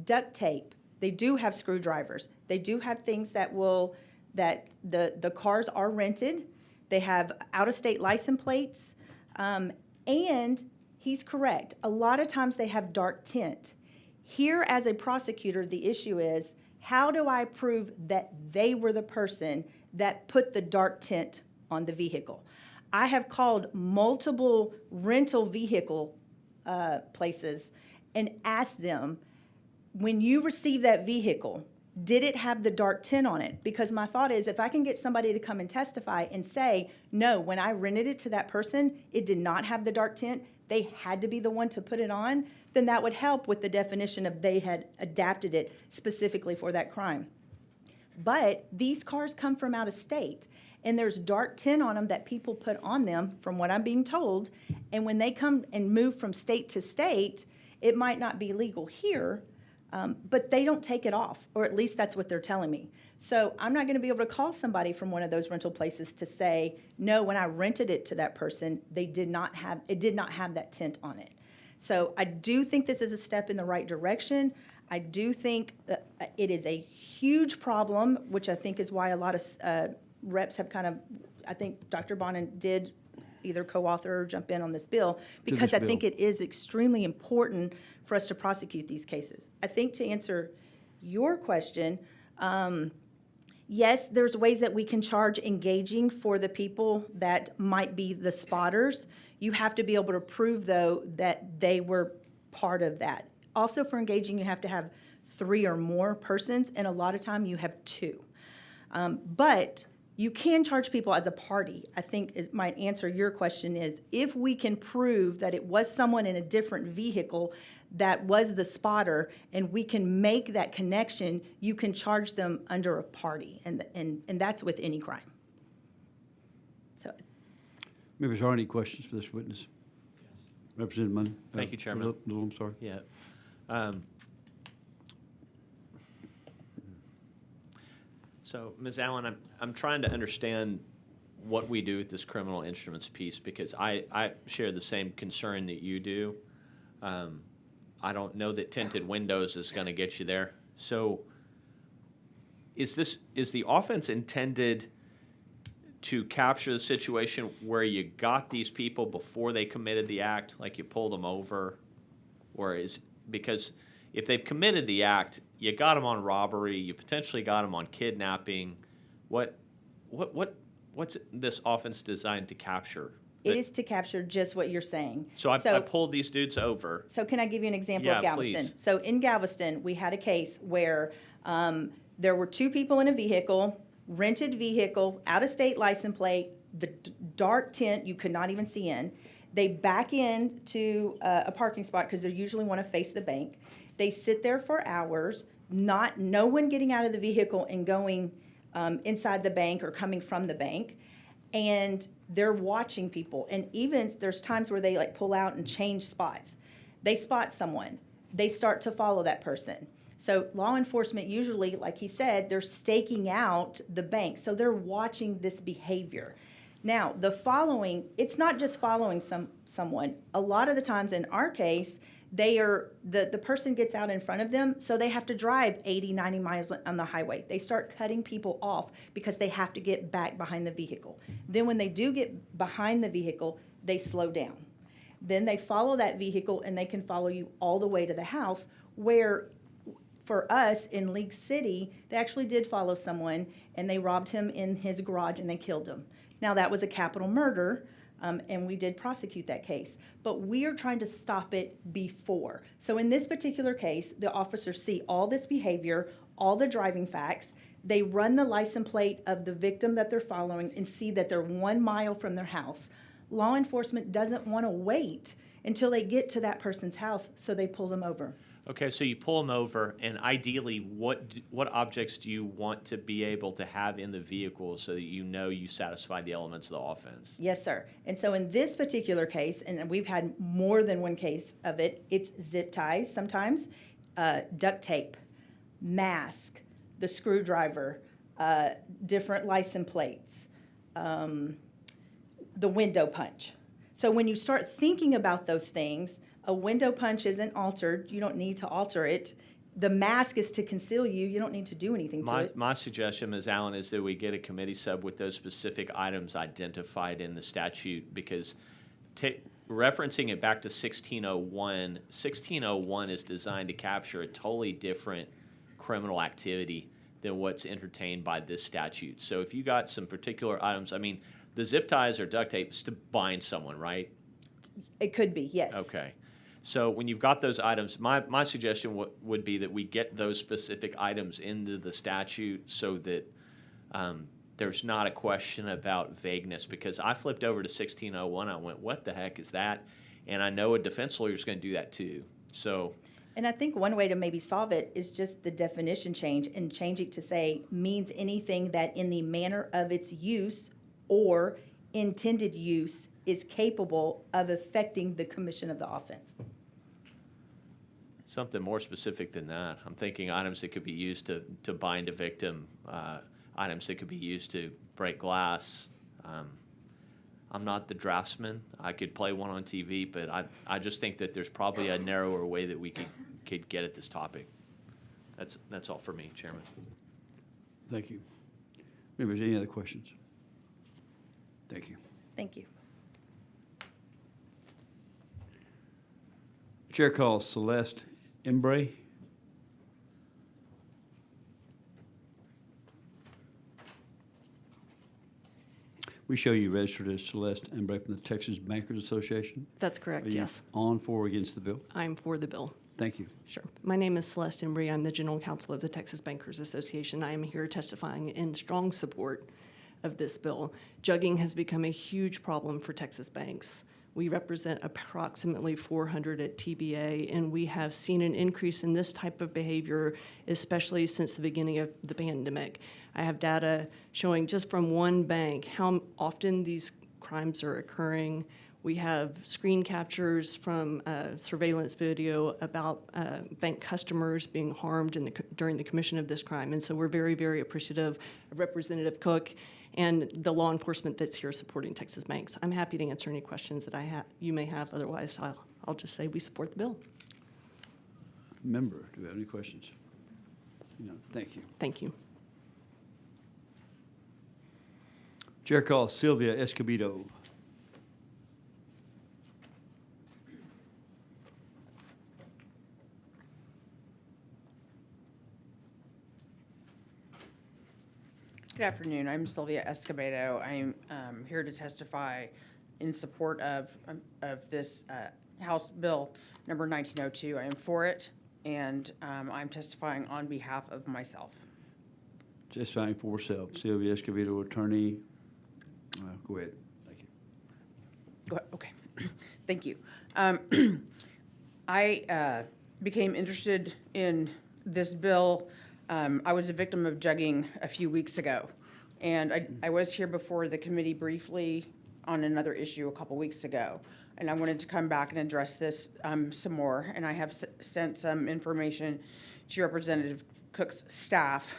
duct tape. They do have screwdrivers. They do have things that the cars are rented. They have out-of-state license plates, and he's correct. A lot of times they have dark tint. Here, as a prosecutor, the issue is, how do I prove that they were the person that put the dark tint on the vehicle? I have called multiple rental vehicle places and asked them, when you receive that vehicle, did it have the dark tint on it? Because my thought is, if I can get somebody to come and testify and say, no, when I rented it to that person, it did not have the dark tint, they had to be the one to put it on, then that would help with the definition of they had adapted it specifically for that crime. But these cars come from out of state, and there's dark tint on them that people put on them, from what I'm being told, and when they come and move from state to state, it might not be legal here, but they don't take it off, or at least that's what they're telling me. So I'm not going to be able to call somebody from one of those rental places to say, no, when I rented it to that person, it did not have that tint on it. So I do think this is a step in the right direction. I do think that it is a huge problem, which I think is why a lot of reps have kind of, I think Dr. Bonin did either co-author or jump in on this bill, because I think it is extremely important for us to prosecute these cases. I think, to answer your question, yes, there's ways that we can charge engaging for the people that might be the spotters. You have to be able to prove, though, that they were part of that. Also, for engaging, you have to have 3 or more persons, and a lot of time you have 2. But you can charge people as a party. I think my answer your question is, if we can prove that it was someone in a different vehicle that was the spotter, and we can make that connection, you can charge them under a party, and that's with any crime. So, Members, are any questions for this witness? Yes. Representative Money? Thank you, Chairman. I'm sorry. Yeah. So, Ms. Allen, I'm trying to understand what we do with this criminal instruments piece, because I share the same concern that you do. I don't know that tinted windows is going to get you there. So is the offense intended to capture the situation where you got these people before they committed the act, like you pulled them over? Or because if they've committed the act, you got them on robbery, you potentially got them on kidnapping. What's this offense designed to capture? it is to capture just what you're saying. So I pulled these dudes over. So can I give you an example of Galveston? Please. So in Galveston, we had a case where there were 2 people in a vehicle, rented vehicle, out-of-state license plate, the dark tint you could not even see in. They back into a parking spot because they usually want to face the bank. They sit there for hours, no one getting out of the vehicle and going inside the bank or coming from the bank. And they're watching people. And even there's times where they like pull out and change spots. They spot someone. They start to follow that person. So law enforcement usually, like he said, they're staking out the bank. So they're watching this behavior. Now, the following, it's not just following someone. A lot of the times in our case, the person gets out in front of them, so they have to drive 80, 90 miles on the highway. They start cutting people off because they have to get back behind the vehicle. Then when they do get behind the vehicle, they slow down. Then they follow that vehicle, and they can follow you all the way to the house, where for us in League City, they actually did follow someone, and they robbed him in his garage, and they killed him. Now, that was a capital murder, and we did prosecute that case. But we are trying to stop it before. So in this particular case, the officers see all this behavior, all the driving facts. They run the license plate of the victim that they're following and see that they're 1 mile from their house. Law enforcement doesn't want to wait until they get to that person's house, so they pull them over. Okay, so you pull them over, and ideally, what objects do you want to be able to have in the vehicle so that you know you satisfy the elements of the offense? Yes, sir. And so in this particular case, and we've had more than one case of it, it's zip ties sometimes, duct tape, mask, the screwdriver, different license plates, the window punch. So when you start thinking about those things, a window punch isn't altered. You don't need to alter it. The mask is to conceal you. You don't need to do anything to it. My suggestion, Ms. Allen, is that we get a committee sub with those specific items identified in the statute, because referencing it back to 1601, 1601 is designed to capture a totally different criminal activity than what's entertained by this statute. So if you got some particular items, I mean, the zip ties or duct tape is to bind someone, right? It could be, yes. Okay. So when you've got those items, my suggestion would be that we get those specific items into the statute so that there's not a question about vagueness, because I flipped over to 1601, I went, what the heck is that? And I know a defense lawyer is going to do that too. So, And I think one way to maybe solve it is just the definition change and change it to say means anything that in the manner of its use or intended use is capable of affecting the commission of the offense. something more specific than that. I'm thinking items that could be used to bind a victim, items that could be used to break glass. I'm not the draftsman. I could play one on TV, but I just think that there's probably a narrower way that we could get at this topic. That's all for me, Chairman. Thank you. Members, any other questions? Thank you. Thank you. Chair calls Celeste Embray. We show you registered as Celeste Embray from the Texas Bankers Association. That's correct, Are you yes. on, for, or against the bill? I'm for the bill. Thank you. Sure. My name is Celeste Embry. I'm the General Counsel of the Texas Bankers Association. I am here testifying in strong support of this bill. Jugging has become a huge problem for Texas banks. We represent approximately 400 at TBA, and we have seen an increase in this type of behavior, especially since the beginning of the pandemic. I have data showing just from one bank how often these crimes are occurring. We have screen captures from surveillance video about bank customers being harmed during the commission of this crime. And so we're very, very appreciative of Representative Cook and the law enforcement that's here supporting Texas banks. I'm happy to answer any questions that you may have. Otherwise, I'll just say we support the bill. Member, do we have any questions? No, thank you. Thank you. Chair calls Sylvia Escobedo. Good afternoon. I'm Sylvia Escobedo. I'm here to testify in support of this House Bill number 1902. I am for it, and I'm testifying on behalf of myself. Testifying for self. Sylvia Escobedo, attorney. Go ahead. Thank you. Go ahead. Okay. Thank you. I became interested in this bill. I was a victim of jugging a few weeks ago, and I was here before the committee briefly on another issue a couple weeks ago, and I wanted to come back and address this some more, and I have sent some information to Representative Cook's staff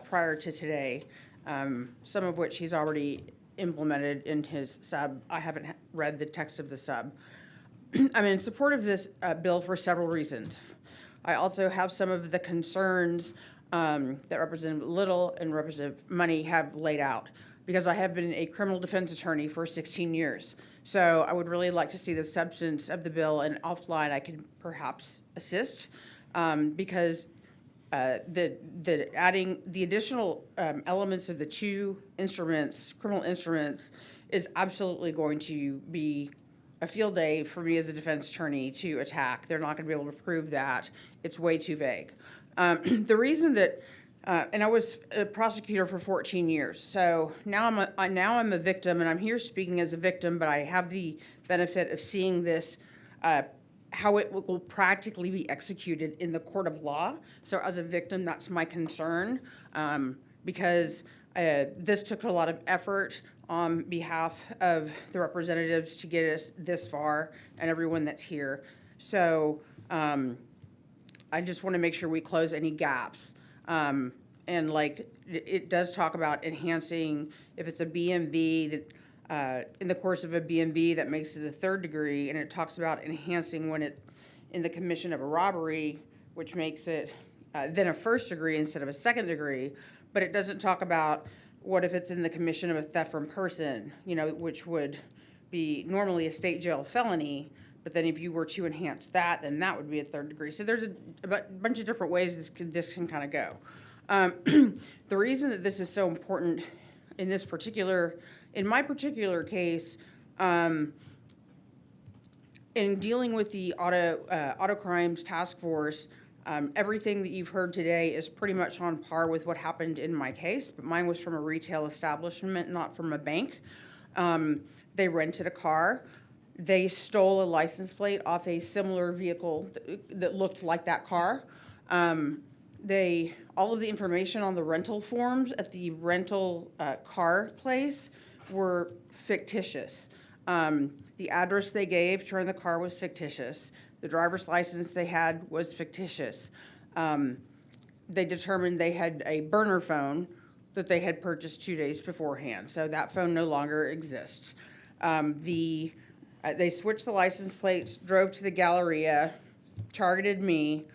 prior to today, some of which he's already implemented in his sub. I haven't read the text of the sub. I'm in support of this bill for several reasons. I also have some of the concerns that Representative Little and Representative Money have laid out, because I have been a criminal defense attorney for 16 years. So I would really like to see the substance of the bill, and offline I could perhaps assist, because the adding the additional elements of the two instruments, criminal instruments, is absolutely going to be a field day for me as a defense attorney to attack. They're not going to be able to prove that. It's way too vague. The reason that, and I was a prosecutor for 14 years, so now I'm a victim, and I'm here speaking as a victim, but I have the benefit of seeing this, how it will practically be executed in the court of law. So as a victim, that's my concern, because this took a lot of effort on behalf of the representatives to get us this far, and everyone that's here. So I just want to make sure we close any gaps. And like it does talk about enhancing, if it's a BMV, that in the course of a BMV that makes it a third degree, and it talks about enhancing when it in the commission of a robbery, which makes it then a first degree instead of a second degree. But it doesn't talk about what if it's in the commission of a theft from person, which would be normally a state jail felony, but then if you were to enhance that, then that would be a third degree. So there's a bunch of different ways this can kind of go. The reason that this is so important in my particular case, in dealing with the auto crimes task force, everything that you've heard today is pretty much on par with what happened in my case, but mine was from a retail establishment, not from a bank. They rented a car. They stole a license plate off a similar vehicle that looked like that car. All of the information on the rental forms at the rental car place were fictitious. The address they gave to rent the car was fictitious. The driver's license they had was fictitious. They determined they had a burner phone that they had purchased 2 days beforehand, so that phone no longer exists. They switched the license plates, drove to the Galleria, targeted me.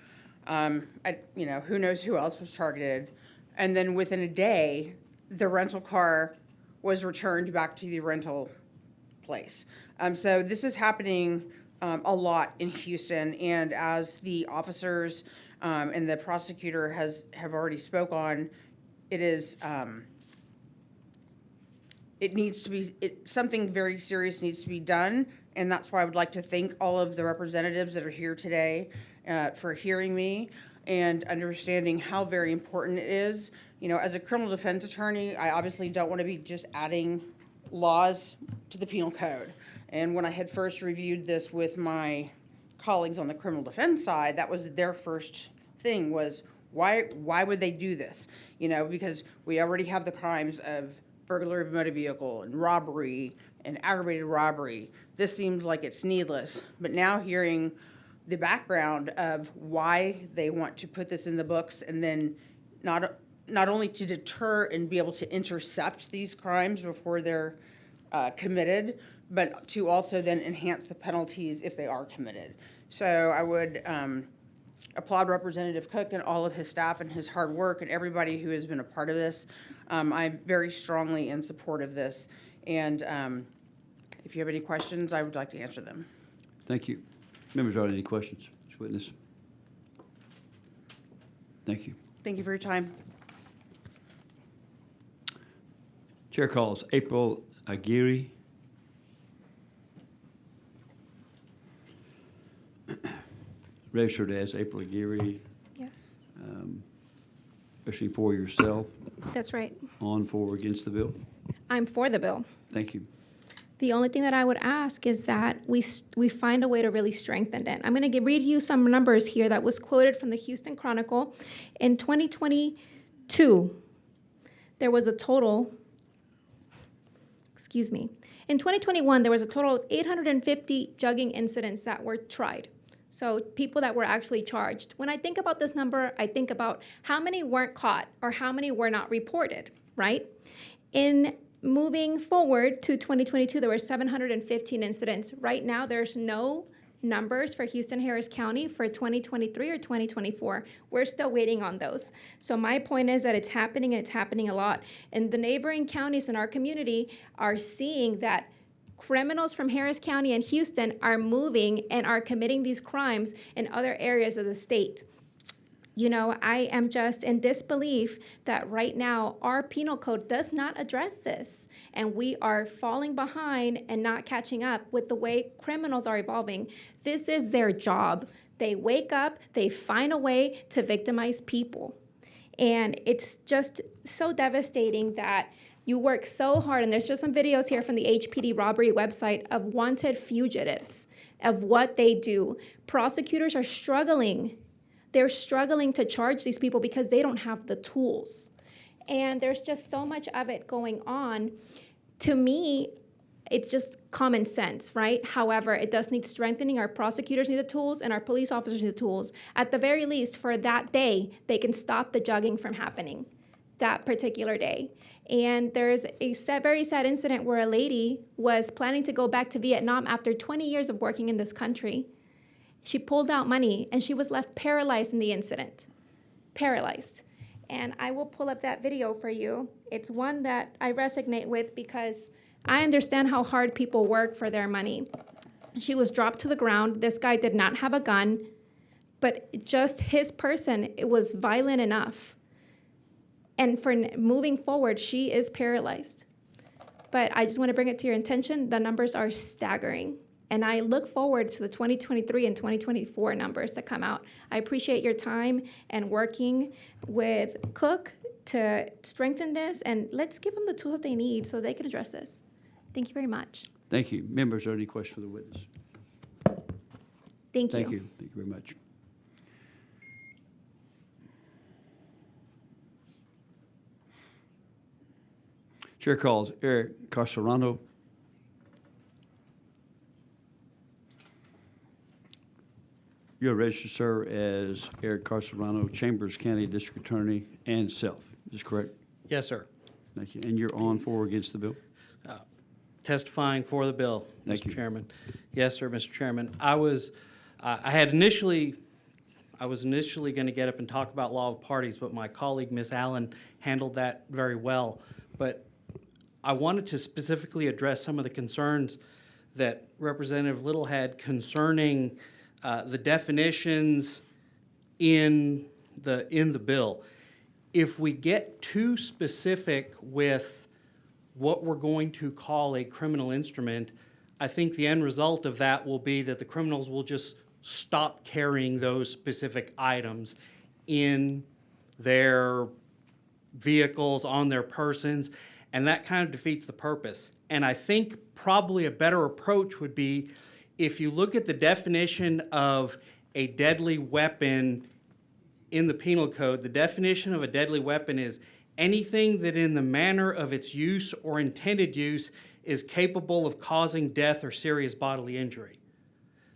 Who knows who else was targeted. And then within a day, the rental car was returned back to the rental place. So this is happening a lot in Houston, and as the officers and the prosecutor have already spoke on, it is something very serious needs to be done, and that's why I would like to thank all of the representatives that are here today for hearing me and understanding how very important it is. As a criminal defense attorney, I obviously don't want to be just adding laws to the penal code. And when I had first reviewed this with my colleagues on the criminal defense side, that was their first thing was, why would they do this? Because we already have the crimes of burglary of a motor vehicle and robbery and aggravated robbery. This seems like it's needless. But now hearing the background of why they want to put this in the books, and then not only to deter and be able to intercept these crimes before they're committed, but to also then enhance the penalties if they are committed. So I would applaud Representative Cook and all of his staff and his hard work and everybody who has been a part of this. I'm very strongly in support of this. And if you have any questions, I would like to answer them. Thank you. Members, are there any questions? Ms. Witness? Thank you. Thank you for your time. Chair calls April Aguirre. Registered as April Aguirre. Yes, Especially for yourself. that's right. On, for, or against the bill? I'm for the bill. Thank you. The only thing that I would ask is that we find a way to really strengthen it. I'm going to read you some numbers here that was quoted from the Houston Chronicle. In 2022, there was a total, in 2021, there was a total of 850 jugging incidents that were tried. So people that were actually charged. When I think about this number, I think about how many weren't caught or how many were not reported, right? In moving forward to 2022, there were 715 incidents. Right now, there's no numbers for Houston-Harris County for 2023 or 2024. We're still waiting on those. So my point is that it's happening, and it's happening a lot. And the neighboring counties in our community are seeing that criminals from Harris County and Houston are moving and are committing these crimes in other areas of the state. I am just in disbelief that right now our penal code does not address this, and we are falling behind and not catching up with the way criminals are evolving. This is their job. They wake up, they find a way to victimize people. And it's just so devastating that you work so hard, and there's just some videos here from the HPD robbery website of wanted fugitives, of what they do. Prosecutors are struggling. They're struggling to charge these people because they don't have the tools. And there's just so much of it going on. To me, it's just common sense, right? However, it does need strengthening. Our prosecutors need the tools, and our police officers need the tools. At the very least, for that day, they can stop the jugging from happening that particular day. And there's a very sad incident where a lady was planning to go back to Vietnam after 20 years of working in this country. She pulled out money, and she was left paralyzed in the incident. Paralyzed. And I will pull up that video for you. It's one that I resonate with because I understand how hard people work for their money. She was dropped to the ground. This guy did not have a gun, but just his person, it was violent enough. And for moving forward, she is paralyzed. But I just want to bring it to your attention, the numbers are staggering. And I look forward to the 2023 and 2024 numbers to come out. I appreciate your time and working with Cook to strengthen this, and let's give them the tools they need so they can address this. Thank you very much. Thank you. Members, are there any questions for the witness? Thank you. Thank you. Thank you very much. Chair calls Eric Carcerano. You're registered, sir, as Eric Carcerano, Chambers County District Attorney, and self. Is this correct? Yes, sir. Thank you. And you're on for or against the bill? Testifying for the bill, Thank you. Mr. Chairman. Yes, sir, Mr. Chairman. I was initially going to get up and talk about law of parties, but my colleague, Ms. Allen, handled that very well. But I wanted to specifically address some of the concerns that Representative Little had concerning the definitions in the bill. If we get too specific with what we're going to call a criminal instrument, I think the end result of that will be that the criminals will just stop carrying those specific items in their vehicles, on their persons, and that kind of defeats the purpose. And I think probably a better approach would be if you look at the definition of a deadly weapon in the penal code, the definition of a deadly weapon is anything that in the manner of its use or intended use is capable of causing death or serious bodily injury.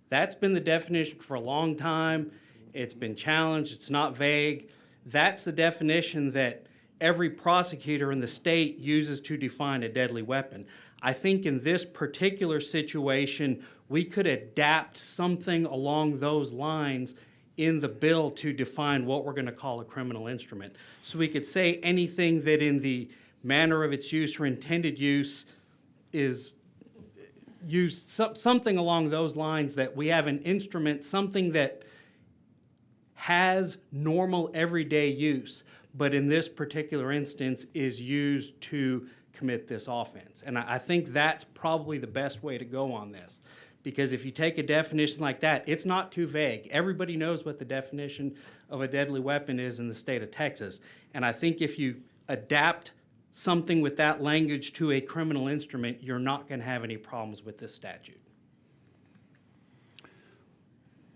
That's been the definition for a long time. It's been challenged. It's not vague. That's the definition that every prosecutor in the state uses to define a deadly weapon. I think in this particular situation, we could adapt something along those lines in the bill to define what we're going to call a criminal instrument. So we could say anything that in the manner of its use or intended use is used, something along those lines, that we have an instrument, something that has normal everyday use, but in this particular instance is used to commit this offense. And I think that's probably the best way to go on this. Because if you take a definition like that, it's not too vague. Everybody knows what the definition of a deadly weapon is in the state of Texas. And I think if you adapt something with that language to a criminal instrument, you're not going to have any problems with this statute.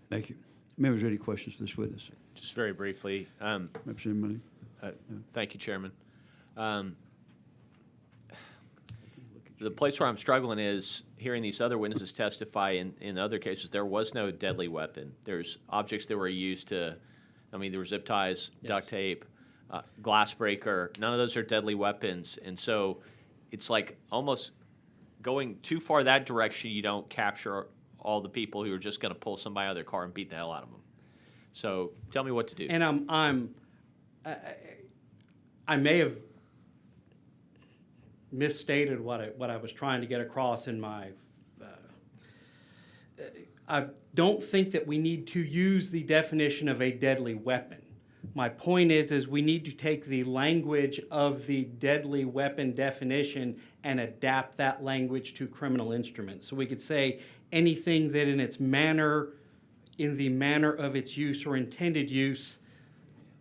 Thank you. Members, any questions for this witness? Just very briefly. Representative Money. Thank you, Chairman. The place where I'm struggling is hearing these other witnesses testify. In other cases, there was no deadly weapon. There's objects that were used to, there were zip ties, duct tape, glass breaker. None of those are deadly weapons. And so it's like almost going too far that direction, you don't capture all the people who are just going to pull somebody out of their car and beat the hell out of them. So tell me what to do. And I may have misstated what I was trying to get across in my. I don't think that we need to use the definition of a deadly weapon. My point is we need to take the language of the deadly weapon definition and adapt that language to criminal instruments. So we could say anything that in its manner, in the manner of its use or intended use,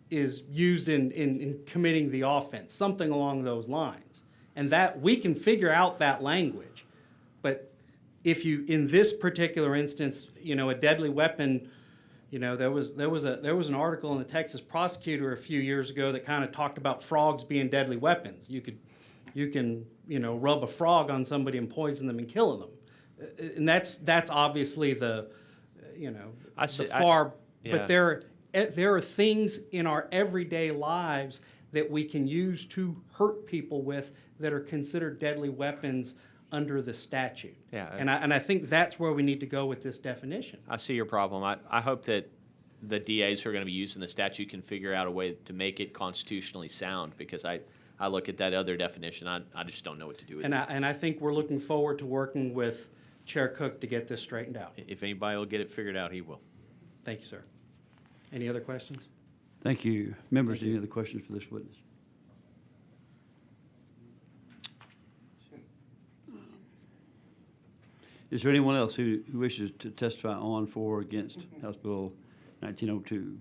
is used in committing the offense, something along those lines. And that we can figure out that language. But if you, in this particular instance, a deadly weapon, there was an article in the Texas Prosecutor a few years ago that kind of talked about frogs being deadly weapons. You can rub a frog on somebody and poison them and kill them. And that's obviously the far. But there are things in our everyday lives that we can use to hurt people with that are considered deadly weapons under the statute. Yeah. And I think that's where we need to go with this definition. I see your problem. I hope that the DAs who are going to be using the statute can figure out a way to make it constitutionally sound, because I look at that other definition, I just don't know what to do with it. And I think we're looking forward to working with Chair Cook to get this straightened out. If anybody will get it figured out, he will. Thank you, sir. Any other questions? Thank you. Members, any other questions for this witness? Is there anyone else who wishes to testify on, for, or against House Bill 1902?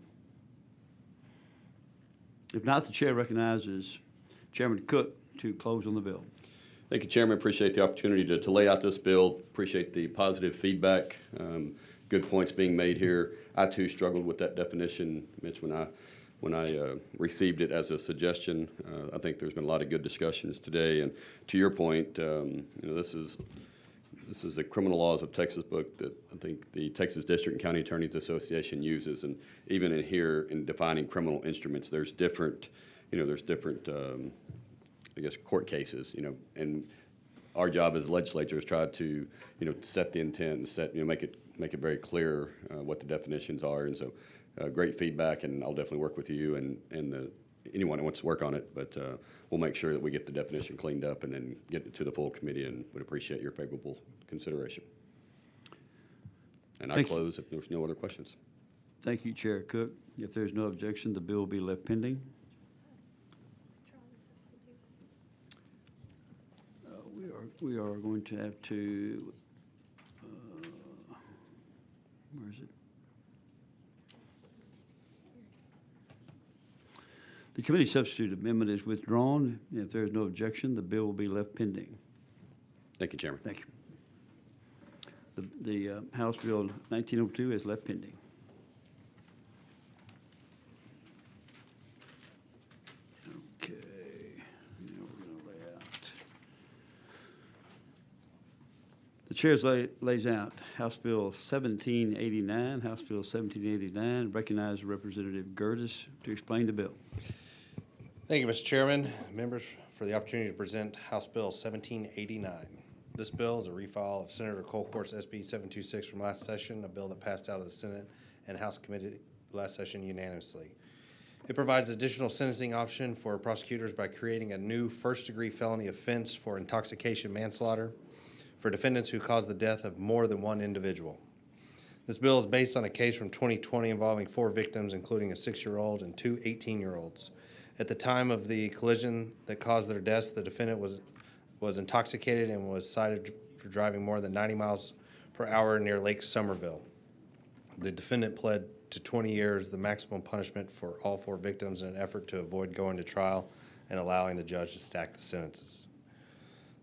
If not, the chair recognizes Chairman Cook to close on the bill. Thank you, Chairman. Appreciate the opportunity to lay out this bill. Appreciate the positive feedback. Good points being made here. I too struggled with that definition, Mitch, when I received it as a suggestion. I think there's been a lot of good discussions today. And to your point, this is the criminal laws of Texas book that I think the Texas District and County Attorneys Association uses. And even in here, in defining criminal instruments, there's different, I guess, court cases, and our job as legislature is try to, set the intent and make it very clear what the definitions are. And so, great feedback, and I'll definitely work with you and anyone who wants to work on it. But we'll make sure that we get the definition cleaned up and then get it to the full committee, and would appreciate your favorable consideration. And I close if there's no other questions. Thank you, Chair Cook. If there's no objection, the bill will be left pending. We are going to have to, where is it? The committee substitute amendment is withdrawn. If there is no objection, the bill will be left pending. Thank you, Chairman. Thank you. The House Bill 1902 is left pending. Okay. Now we're going to lay out. The chair lays out House Bill 1789. House Bill 1789. Recognize Representative Gertis to explain the bill. Thank you, Mr. Chairman, members, for the opportunity to present House Bill 1789. This bill is a refile of Senator Colcourt's SB 726 from last session, a bill that passed out of the Senate and House Committee last session unanimously. It provides additional sentencing option for prosecutors by creating a new first-degree felony offense for intoxication manslaughter for defendants who caused the death of more than one individual. This bill is based on a case from 2020 involving 4 victims, including a 6-year-old and 2 18-year-olds. At the time of the collision that caused their deaths, the defendant was intoxicated and was cited for driving more than 90 miles per hour near Lake Somerville. The defendant pled to 20 years, the maximum punishment for all 4 victims, in an effort to avoid going to trial and allowing the judge to stack the sentences.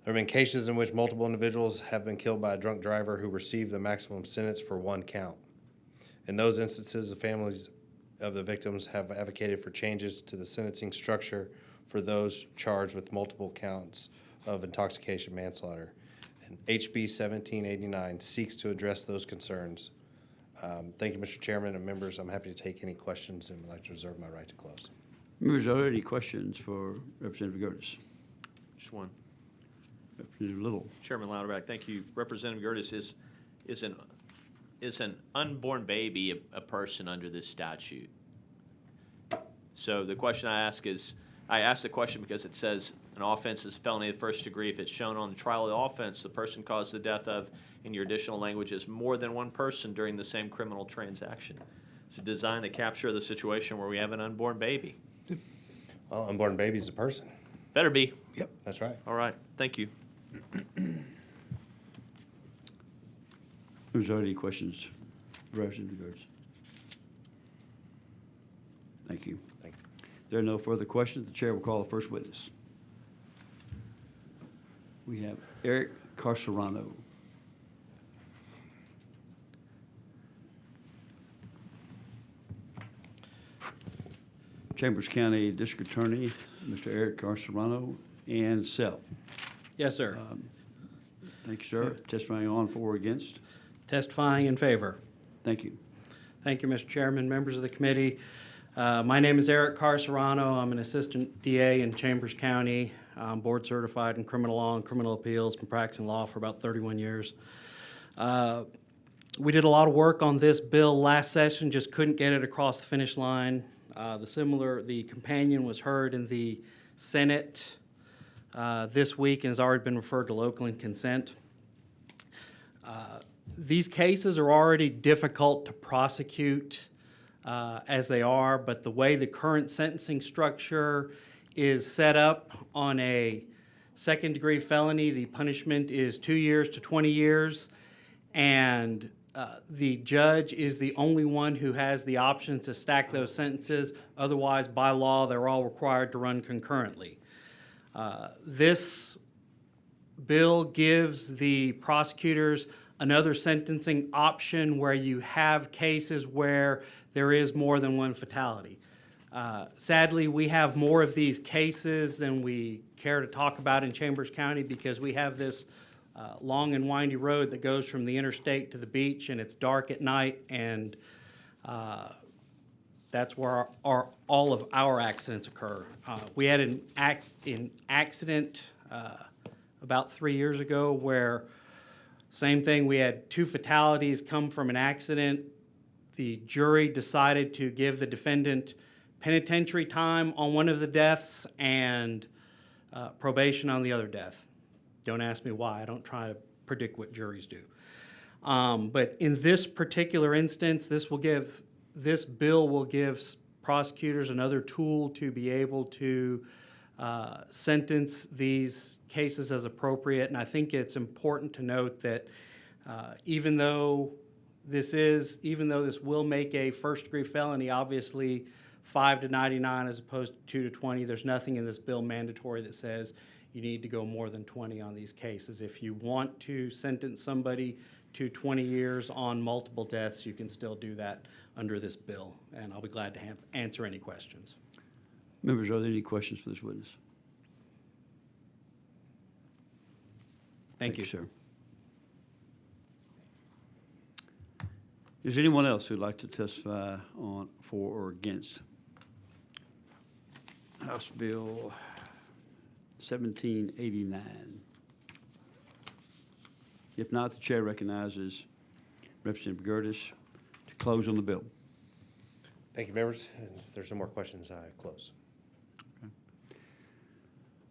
There have been cases in which multiple individuals have been killed by a drunk driver who received the maximum sentence for 1 count. In those instances, the families of the victims have advocated for changes to the sentencing structure for those charged with multiple counts of intoxication manslaughter. And HB 1789 seeks to address those concerns. Thank you, Mr. Chairman and members. I'm happy to take any questions and would like to reserve my right to close. Members, are there any questions for Representative Gertis? Just one. Representative Little. Chairman Louderback, thank you. Representative Gertis, is an unborn baby a person under this statute? So the question I ask is, I ask the question because it says an offense is felony of the first degree if it's shown on the trial of the offense the person caused the death of, in your additional language, is more than one person during the same criminal transaction. It's designed to capture the situation where we have an unborn baby. Well, unborn baby is a person. Better be. Yep. That's right. All right. Thank you. Is there any questions for Representative Gertis? Thank you. Thank you. If there are no further questions, the chair will call the first witness. We have Eric Carcerano. Chambers County District Attorney, Mr. Eric Carcerano, and self. Yes, sir. Thank you, sir. Testifying on, for, or against? Testifying in favor. Thank you. Thank you, Mr. Chairman, members of the committee. My name is Eric Carcerano. I'm an assistant DA in Chambers County. I'm board certified in criminal law and criminal appeals, been practicing law for about 31 years. We did a lot of work on this bill last session, just couldn't get it across the finish line. The companion was heard in the Senate this week and has already been referred to local in consent. These cases are already difficult to prosecute as they are, but the way the current sentencing structure is set up on a second-degree felony, the punishment is 2 years to 20 years, and the judge is the only one who has the option to stack those sentences. Otherwise, by law, they're all required to run concurrently. This bill gives the prosecutors another sentencing option where you have cases where there is more than one fatality. Sadly, we have more of these cases than we care to talk about in Chambers County because we have this long and windy road that goes from the interstate to the beach, and it's dark at night, and that's where all of our accidents occur. We had an accident about 3 years ago where, same thing, we had 2 fatalities come from an accident. The jury decided to give the defendant penitentiary time on one of the deaths and probation on the other death. Don't ask me why. I don't try to predict what juries do. But in this particular instance, this bill will give prosecutors another tool to be able to sentence these cases as appropriate. And I think it's important to note that even though this will make a first-degree felony, obviously 5 to 99 as opposed to 2 to 20, there's nothing in this bill mandatory that says you need to go more than 20 on these cases. If you want to sentence somebody to 20 years on multiple deaths, you can still do that under this bill, and I'll be glad to answer any questions. Members, are there any questions for this witness? Thank you, sir. Is there anyone else who'd like to testify on, for, or against House Bill 1789? If not, the chair recognizes Representative Gertis to close on the bill. Thank you, members. And if there's no more questions, I close. Okay.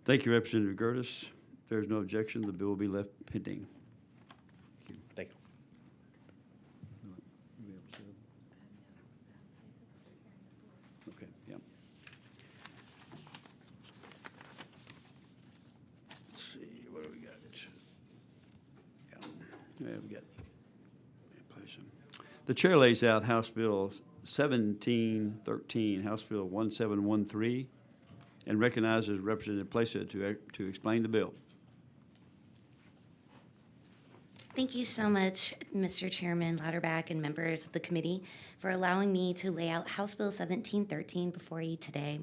Thank you, Representative Gertis. If there's no objection, the bill will be left pending. Thank you. Okay, yeah. Let's see, what do we got? Yeah, we got. The chair lays out House Bill 1713, House Bill 1713, and recognizes Representative Placer to explain the bill. Thank you so much, Mr. Chairman Louderback and members of the committee, for allowing me to lay out House Bill 1713 before you today.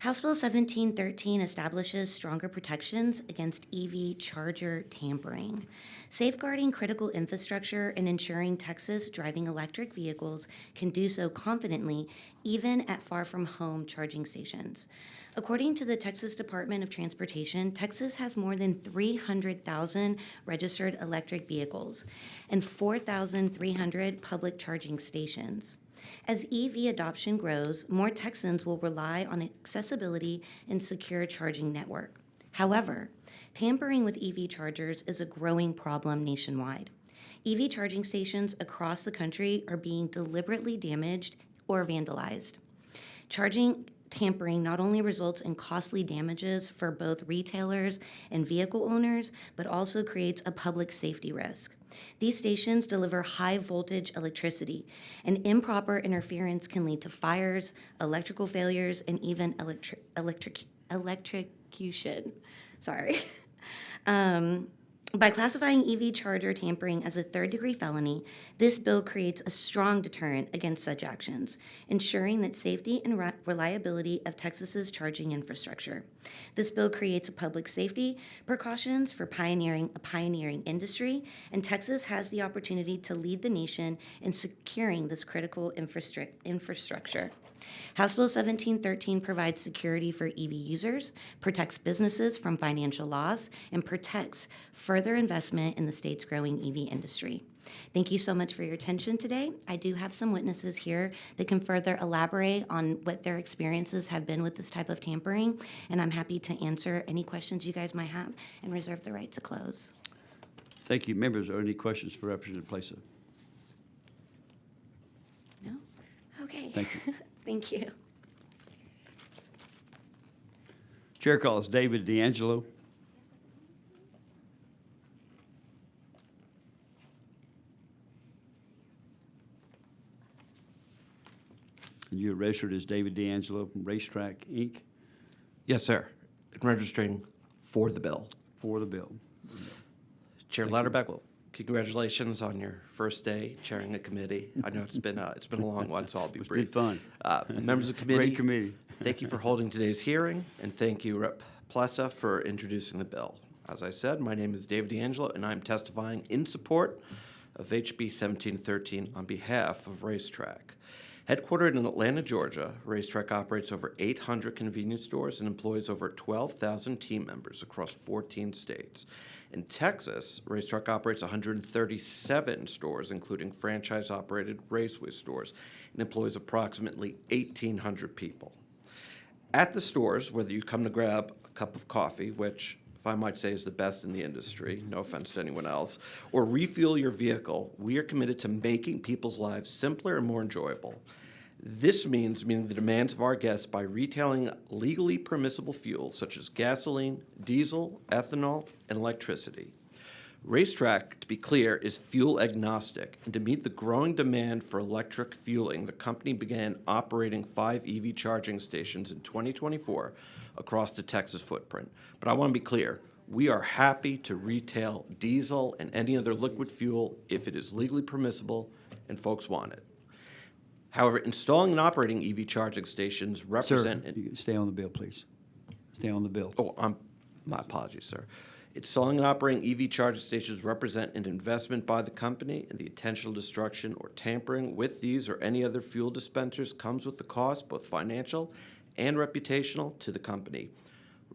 House Bill 1713 establishes stronger protections against EV charger tampering, safeguarding critical infrastructure and ensuring Texas driving electric vehicles can do so confidently, even at far-from-home charging stations. According to the Texas Department of Transportation, Texas has more than 300,000 registered electric vehicles and 4,300 public charging stations. As EV adoption grows, more Texans will rely on accessibility and secure charging network. However, tampering with EV chargers is a growing problem nationwide. EV charging stations across the country are being deliberately damaged or vandalized. Charging tampering not only results in costly damages for both retailers and vehicle owners, but also creates a public safety risk. These stations deliver high voltage electricity, and improper interference can lead to fires, electrical failures, and even electrocution. Sorry. By classifying EV charger tampering as a third-degree felony, this bill creates a strong deterrent against such actions, ensuring that safety and reliability of Texas's charging infrastructure. This bill creates a public safety precautions for a pioneering industry, and Texas has the opportunity to lead the nation in securing this critical infrastructure. House Bill 1713 provides security for EV users, protects businesses from financial loss, and protects further investment in the state's growing EV industry. Thank you so much for your attention today. I do have some witnesses here that can further elaborate on what their experiences have been with this type of tampering, and I'm happy to answer any questions you guys might have and reserve the right to close. Thank you. Members, are there any questions for Representative Placer? No? Okay. Thank you. Thank you. Chair calls David D'Angelo. And you're registered as David D'Angelo from Racetrack, Inc. Yes, sir. And registering for the bill. For the bill. Chair Thank you. Louderback, well, congratulations on your first day chairing a committee. I know it's been a long one, so I'll be It's brief. been fun. Members of the committee. Great committee. Thank you for holding today's hearing, and thank you, Rep. Plessa, for introducing the bill. As I said, my name is David D'Angelo, and I'm testifying in support of HB 1713 on behalf of Racetrack. Headquartered in Atlanta, Georgia, Racetrack operates over 800 convenience stores and employs over 12,000 team members across 14 states. In Texas, Racetrack operates 137 stores, including franchise-operated raceway stores, and employs approximately 1,800 people. At the stores, whether you come to grab a cup of coffee, which, if I might say, is the best in the industry, no offense to anyone else, or refuel your vehicle, we are committed to making people's lives simpler and more enjoyable. This means meeting the demands of our guests by retailing legally permissible fuels such as gasoline, diesel, ethanol, and electricity. Racetrack, to be clear, is fuel agnostic, and to meet the growing demand for electric fueling, the company began operating 5 EV charging stations in 2024 across the Texas footprint. But I want to be clear, we are happy to retail diesel and any other liquid fuel if it is legally permissible and folks want it. However, installing and operating EV charging stations represent... Sir, you stay on the bill, please. Stay on the bill. Oh, my apologies, sir. Installing and operating EV charging stations represent an investment by the company, and the intentional destruction or tampering with these or any other fuel dispensers comes with the cost, both financial and reputational, to the company.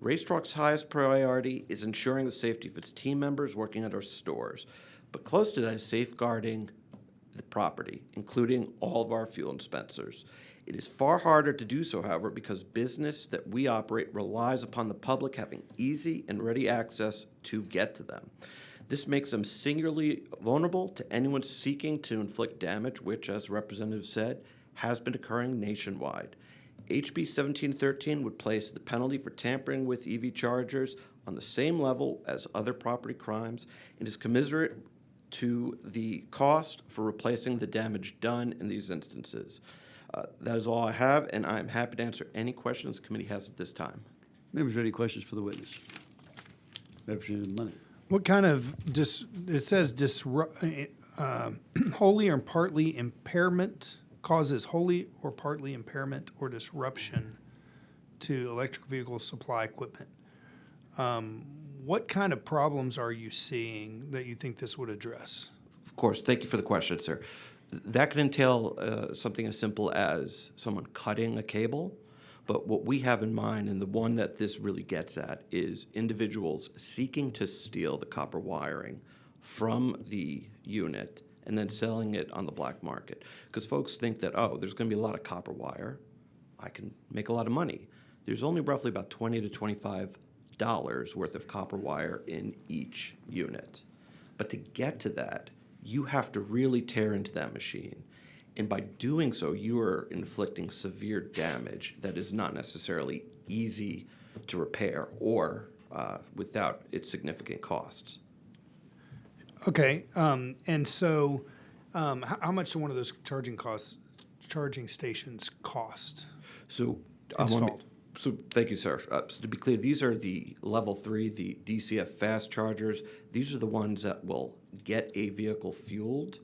Racetrack's highest priority is ensuring the safety of its team members working at our stores, but close to that is safeguarding the property, including all of our fuel dispensers. It is far harder to do so, however, because business that we operate relies upon the public having easy and ready access to get to them. This makes them singularly vulnerable to anyone seeking to inflict damage, which, as the representative said, has been occurring nationwide. HB 1713 would place the penalty for tampering with EV chargers on the same level as other property crimes and is commiserate to the cost for replacing the damage done in these instances. That is all I have, and I'm happy to answer any questions the committee has at this time. Members, any questions for the witness? Representative Money. What kind of, it says wholly or partly impairment, causes wholly or partly impairment or disruption to electric vehicle supply equipment. What kind of problems are you seeing that you think this would address? Of course, thank you for the question, sir. That can entail something as simple as someone cutting a cable, but what we have in mind, and the one that this really gets at, is individuals seeking to steal the copper wiring from the unit and then selling it on the black market. Because folks think that, oh, there's going to be a lot of copper wire, I can make a lot of money. There's only roughly about $20 to $25 worth of copper wire in each unit. But to get to that, you have to really tear into that machine. And by doing so, you are inflicting severe damage that is not necessarily easy to repair or without its significant costs. Okay, and so how much do one of those charging stations cost? So installed? So thank you, sir. So to be clear, these are the level 3, the DCF fast chargers. These are the ones that will get a vehicle fueled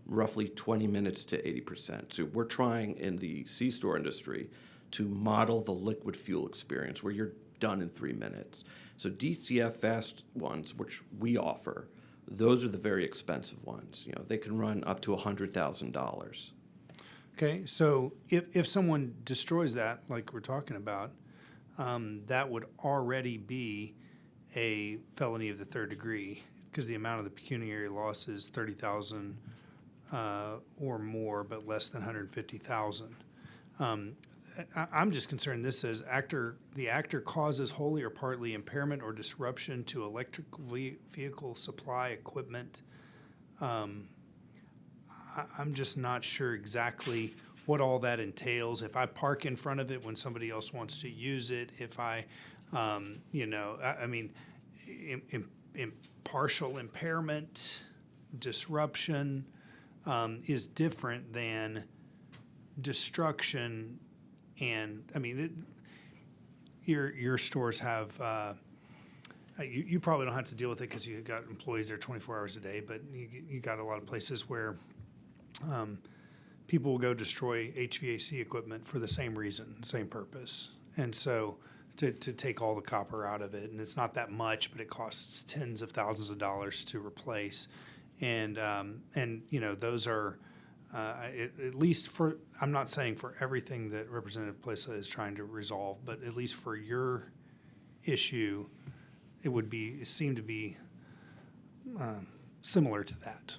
roughly 20 minutes to 80%. So we're trying in the C-store industry to model the liquid fuel experience where you're done in 3 minutes. So DCF fast ones, which we offer, those are the very expensive ones. You know, they can run up to $100,000. Okay, so if someone destroys that, like we're talking about, that would already be a felony of the third degree, because the amount of the pecuniary loss is 30,000 or more, but less than 150,000. I'm just concerned. This says the actor causes wholly or partly impairment or disruption to electric vehicle supply equipment. I'm just not sure exactly what all that entails. If I park in front of it when somebody else wants to use it, if I, partial impairment, disruption is different than destruction. And your stores have. You probably don't have to deal with it because you got employees there 24 hours a day, but you got a lot of places where people will go destroy HVAC equipment for the same reason, same purpose. And so to take all the copper out of it, and it's not that much, but it costs tens of thousands of dollars to replace. And those are, at least for, I'm not saying for everything that Representative Plessa is trying to resolve, but at least for your issue, it seemed to be similar to that.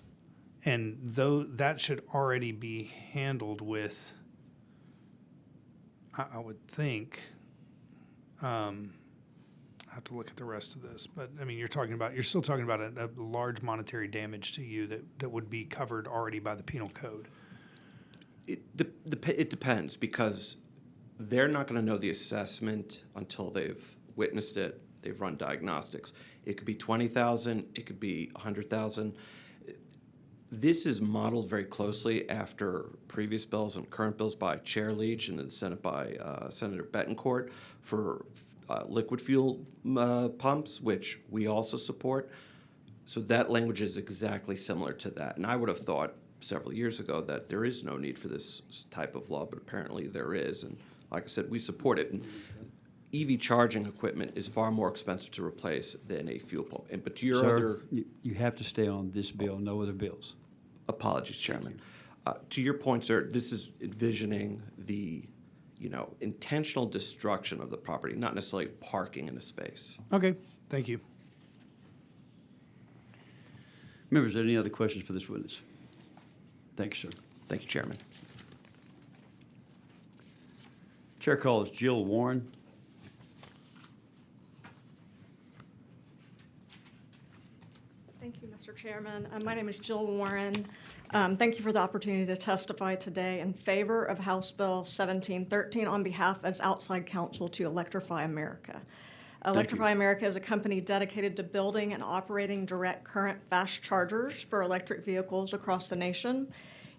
And though that should already be handled with, I would think, I have to look at the rest of this, but you're still talking about a large monetary damage to you that would be covered already by the penal code. It depends, because they're not going to know the assessment until they've witnessed it. They've run diagnostics. It could be 20,000. It could be 100,000. This is modeled very closely after previous bills and current bills by Chair Leach and in the Senate by Senator Betancourt for liquid fuel pumps, which we also support. So that language is exactly similar to that. And I would have thought several years ago that there is no need for this type of law, but apparently there is. And like I said, we support it. And EV charging equipment is far more expensive to replace than a fuel pump. But to your Sir, you have to stay on this bill, no other bills. Apologies, Chairman. To your point, sir, this is envisioning the, intentional destruction of the property, not necessarily parking in a space. Okay, thank you. Members, are there any other questions for this witness? Thank you, sir. Thank you, Chairman. Chair calls Jill Warren. Thank you, Mr. Chairman. My name is Jill Warren. Thank you for the opportunity to testify today in favor of House Bill 1713 on behalf as outside counsel to Electrify America. Electrify America is a company dedicated to building and operating direct current fast chargers for electric vehicles across the nation.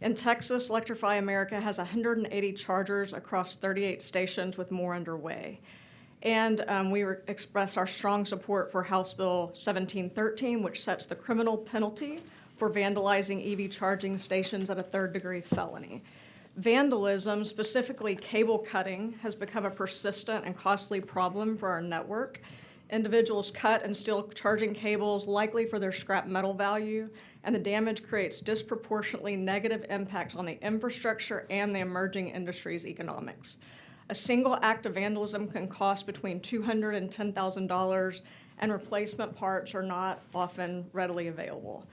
In Texas, Electrify America has 180 chargers across 38 stations with more underway. And we express our strong support for House Bill 1713, which sets the criminal penalty for vandalizing EV charging stations at a third-degree felony. Vandalism, specifically cable cutting, has become a persistent and costly problem for our network. Individuals cut and steal charging cables, likely for their scrap metal value, and the damage creates disproportionately negative impacts on the infrastructure and the emerging industry's economics. A single act of vandalism can cost between $200,000 and $10,000, and replacement parts are not often readily available.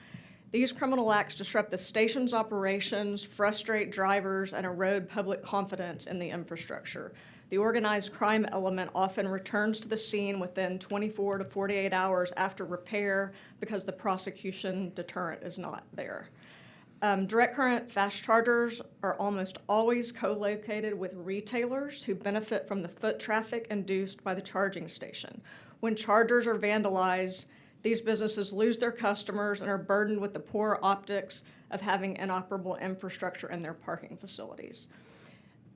These criminal acts disrupt the station's operations, frustrate drivers, and erode public confidence in the infrastructure. The organized crime element often returns to the scene within 24 to 48 hours after repair because the prosecution deterrent is not there. Direct current fast chargers are almost always co-located with retailers who benefit from the foot traffic induced by the charging station. When chargers are vandalized, these businesses lose their customers and are burdened with the poor optics of having inoperable infrastructure in their parking facilities.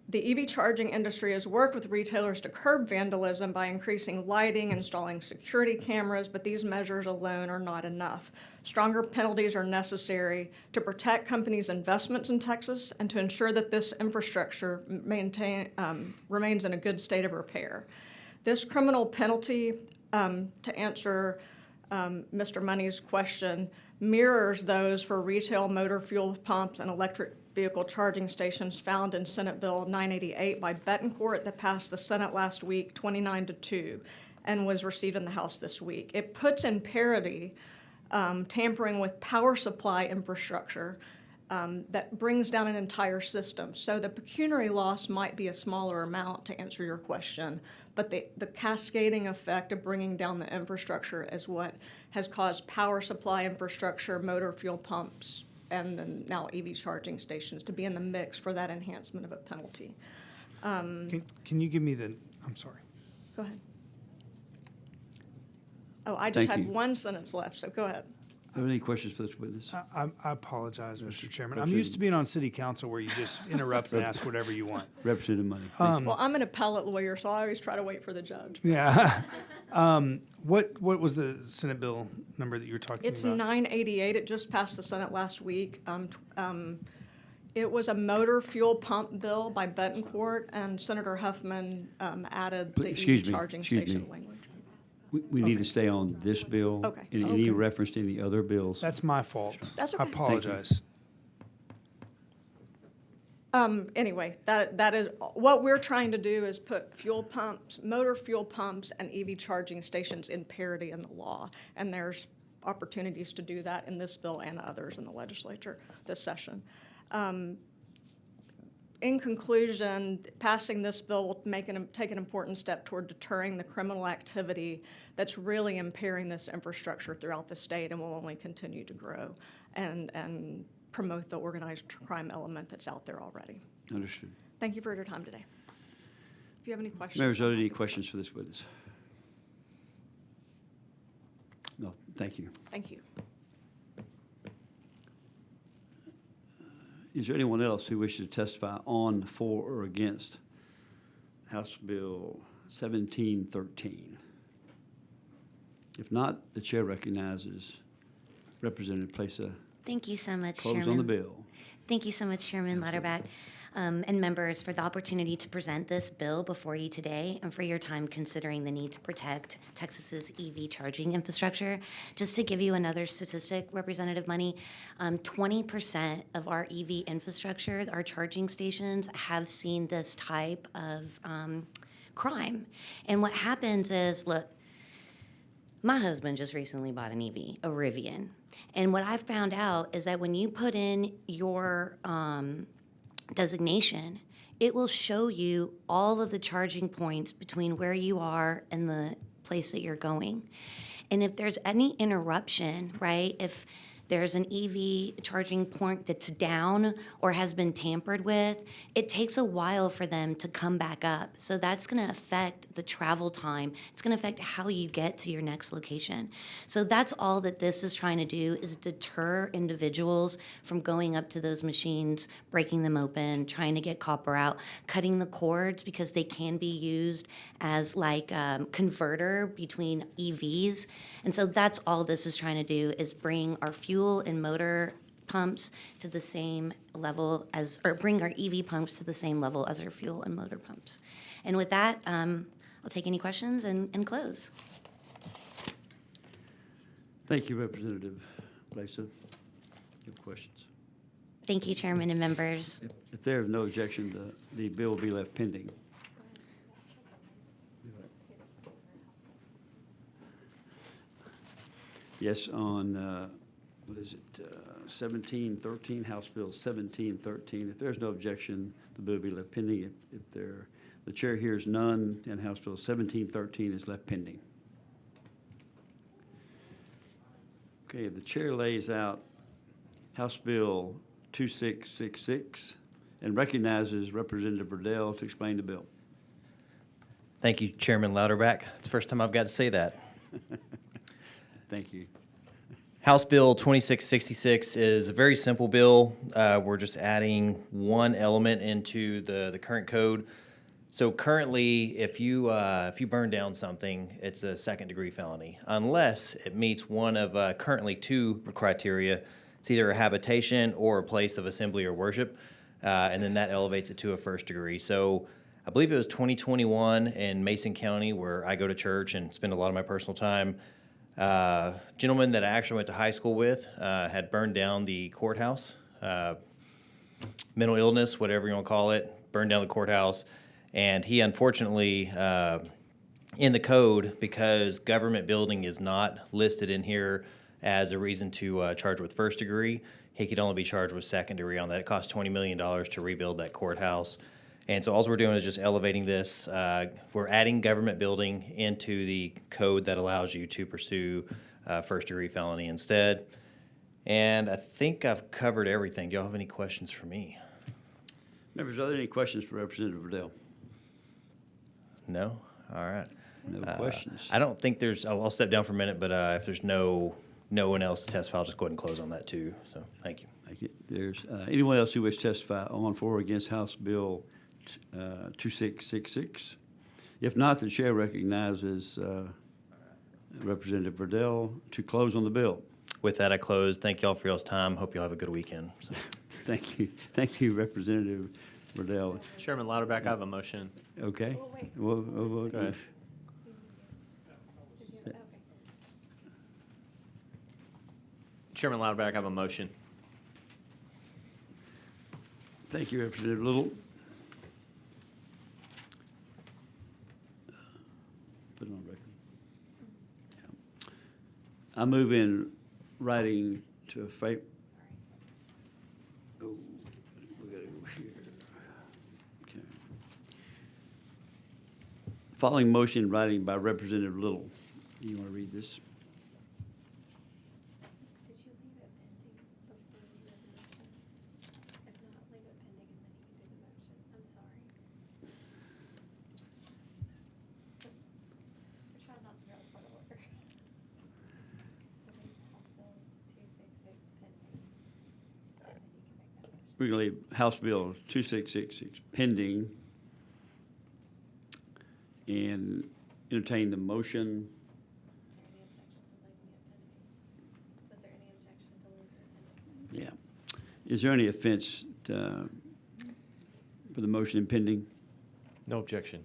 The EV charging industry has worked with retailers to curb vandalism by increasing lighting, installing security cameras, but these measures alone are not enough. Stronger penalties are necessary to protect companies' investments in Texas and to ensure that this infrastructure remains in a good state of repair. This criminal penalty, to answer Mr. Money's question, mirrors those for retail motor fuel pumps and electric vehicle charging stations found in Senate Bill 988 by Betancourt that passed the Senate last week 29-2 and was received in the House this week. It puts in parity tampering with power supply infrastructure that brings down an entire system. So the pecuniary loss might be a smaller amount, to answer your question, but the cascading effect of bringing down the infrastructure is what has caused power supply infrastructure, motor fuel pumps, and then now EV charging stations to be in the mix for that enhancement of a penalty. Can you give me I'm sorry. Go ahead. Oh, I just Thank had you. one sentence left, so go ahead. Have any questions for this witness? I apologize, Mr. Chairman. I'm used to being on city council where you just interrupt and ask whatever you want. Representative Money. Well, I'm an appellate lawyer, so I always try to wait for the judge. Yeah. What was the Senate bill number that you were talking It's about? 988. It just passed the Senate last week. It was a motor fuel pump bill by Betancourt, and Senator Huffman added the EV charging station language. We need to stay on this bill. Okay. And any reference to any other bills. That's my fault. That's I okay. apologize. Anyway, that is what we're trying to do is put fuel pumps, motor fuel pumps, and EV charging stations in parity in the law, and there's opportunities to do that in this bill and others in the legislature this session. In conclusion, passing this bill will take an important step toward deterring the criminal activity that's really impairing this infrastructure throughout the state and will only continue to grow and promote the organized crime element that's out there already. Understood. Thank you for your time today. If you have any questions. Members, are there any questions for this witness? No, thank you. Thank you. Is there anyone else who wishes to testify on, for, or against House Bill 1713? If not, the chair recognizes Representative Plesa. Thank you so much, Close Chairman. on the bill. Thank you so much, Chairman Lauterbach, and members, for the opportunity to present this bill before you today and for your time considering the need to protect Texas's EV charging infrastructure. Just to give you another statistic, Representative Money, 20% of our EV infrastructure, our charging stations, have seen this type of crime. And what happens is, look, my husband just recently bought an EV, a Rivian. And what I found out is that when you put in your designation, it will show you all of the charging points between where you are and the place that you're going. And if there's any interruption, right, if there's an EV charging point that's down or has been tampered with, it takes a while for them to come back up. So that's going to affect the travel time. It's going to affect how you get to your next location. So that's all that this is trying to do, is deter individuals from going up to those machines, breaking them open, trying to get copper out, cutting the cords because they can be used as like converter between EVs. And so that's all this is trying to do, is bring our fuel and motor pumps to the same level as, or bring our EV pumps to the same level as our fuel and motor pumps. And with that, I'll take any questions and close. Thank you, Representative Plesa. You have questions? Thank you, Chairman and members. If there is no objection, the bill will be left pending. Yes, on, what is it, 1713, House Bill 1713. If there's no objection, the bill will be left pending. If the chair hears none, then House Bill 1713 is left pending. Okay, the chair lays out House Bill 2666 and recognizes Representative Riddell to explain the bill. Thank you, Chairman Lauterbach. It's the first time I've got to say that. Thank you. House Bill 2666 is a very simple bill. We're just adding one element into the current code. So currently, if you burn down something, it's a second-degree felony, unless it meets one of currently two criteria. It's either a habitation or a place of assembly or worship, and then that elevates it to a first degree. So I believe it was 2021 in Mason County, where I go to church and spend a lot of my personal time. Gentleman that I actually went to high school with had burned down the courthouse. mental illness, whatever you want to call it, burned down the courthouse. And he unfortunately, in the code, because government building is not listed in here as a reason to charge with first degree, he could only be charged with second degree on that. It cost $20 million to rebuild that courthouse. And so all we're doing is just elevating this. We're adding government building into the code that allows you to pursue first degree felony instead. And I think I've covered everything. Do y'all have any questions for me? Members, are there any questions for Representative Riddell? No? All right. No questions. I don't think there's, I'll step down for a minute, but if there's no one else to testify, I'll just go ahead and close on that too. So, thank you. Thank you. There's anyone else who wishes to testify on, for, or against House Bill 2666? If not, the chair recognizes Representative Riddell to close on the bill. With that, I close. Thank y'all for y'all's time. Hope y'all have a good weekend. So. Thank you. Thank you, Representative Riddell. Chairman Lauterbach, I have a motion. Okay. Go ahead. Chairman Lauterbach, I have a motion. Thank you, Representative Little. Put it on record. Yeah. I move in writing to a favor. Oh, we gotta go here. Okay. Following motion in writing by Representative Little. Do you want to read this? Did you leave it pending before you read the motion? If not, leave it pending and then you can do the motion. I'm sorry. We're trying not to go out of order. So leave House Bill 266 pending, and then you can make that motion. We're going to leave House Bill 2666 pending and entertain the motion. Was there any objection to leaving it pending? Yeah. Is there any offense for the motion impending? No objection.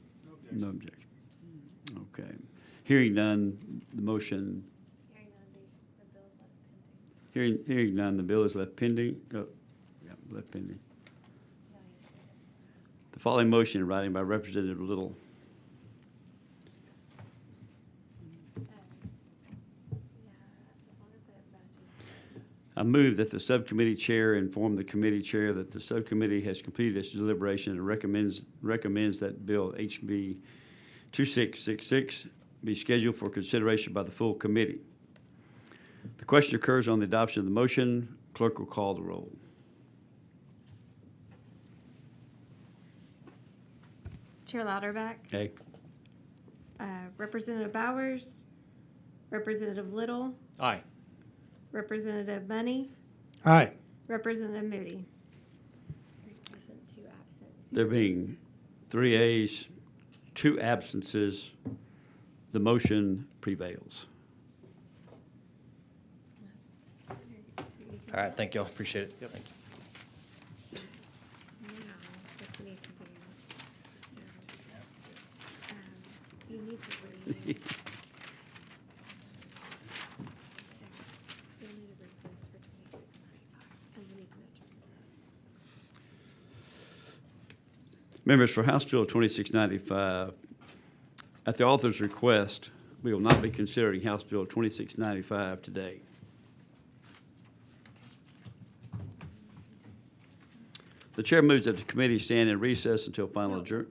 No objection. Okay. Hearing none, the motion. Hearing none, the bill is left pending. Hearing none, the bill is left pending. Oh, yeah, left pending. The following motion in writing by Representative Little. I move that the subcommittee chair inform the committee chair that the subcommittee has completed its deliberation and recommends that Bill HB 2666 be scheduled for consideration by the full committee. The question occurs on the adoption of the motion. Clerk will call the roll. Chair Lauterbach, Okay. Representative Bowers, Representative Little, Aye. Representative Money, Aye. Representative Moody. 3 present, 2 absent. There being 3 ayes, 2 absences, the motion prevails. All right. Thank y'all. Appreciate it. Thank you. Now, what you need to do, so, you need to read. So, you'll need to read this for 2695, and then you can adjourn. Members, for House Bill 2695, at the author's request, we will not be considering House Bill 2695 today. The chair moves that the committee stand in recess until final adjournment.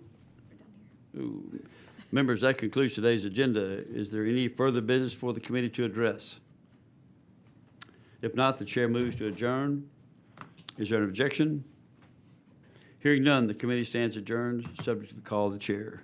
Members, that concludes today's agenda. Is there any further business for the committee to address? If not, the chair moves to adjourn. Is there an objection? Hearing none, the committee stands adjourned, subject to the call of the chair.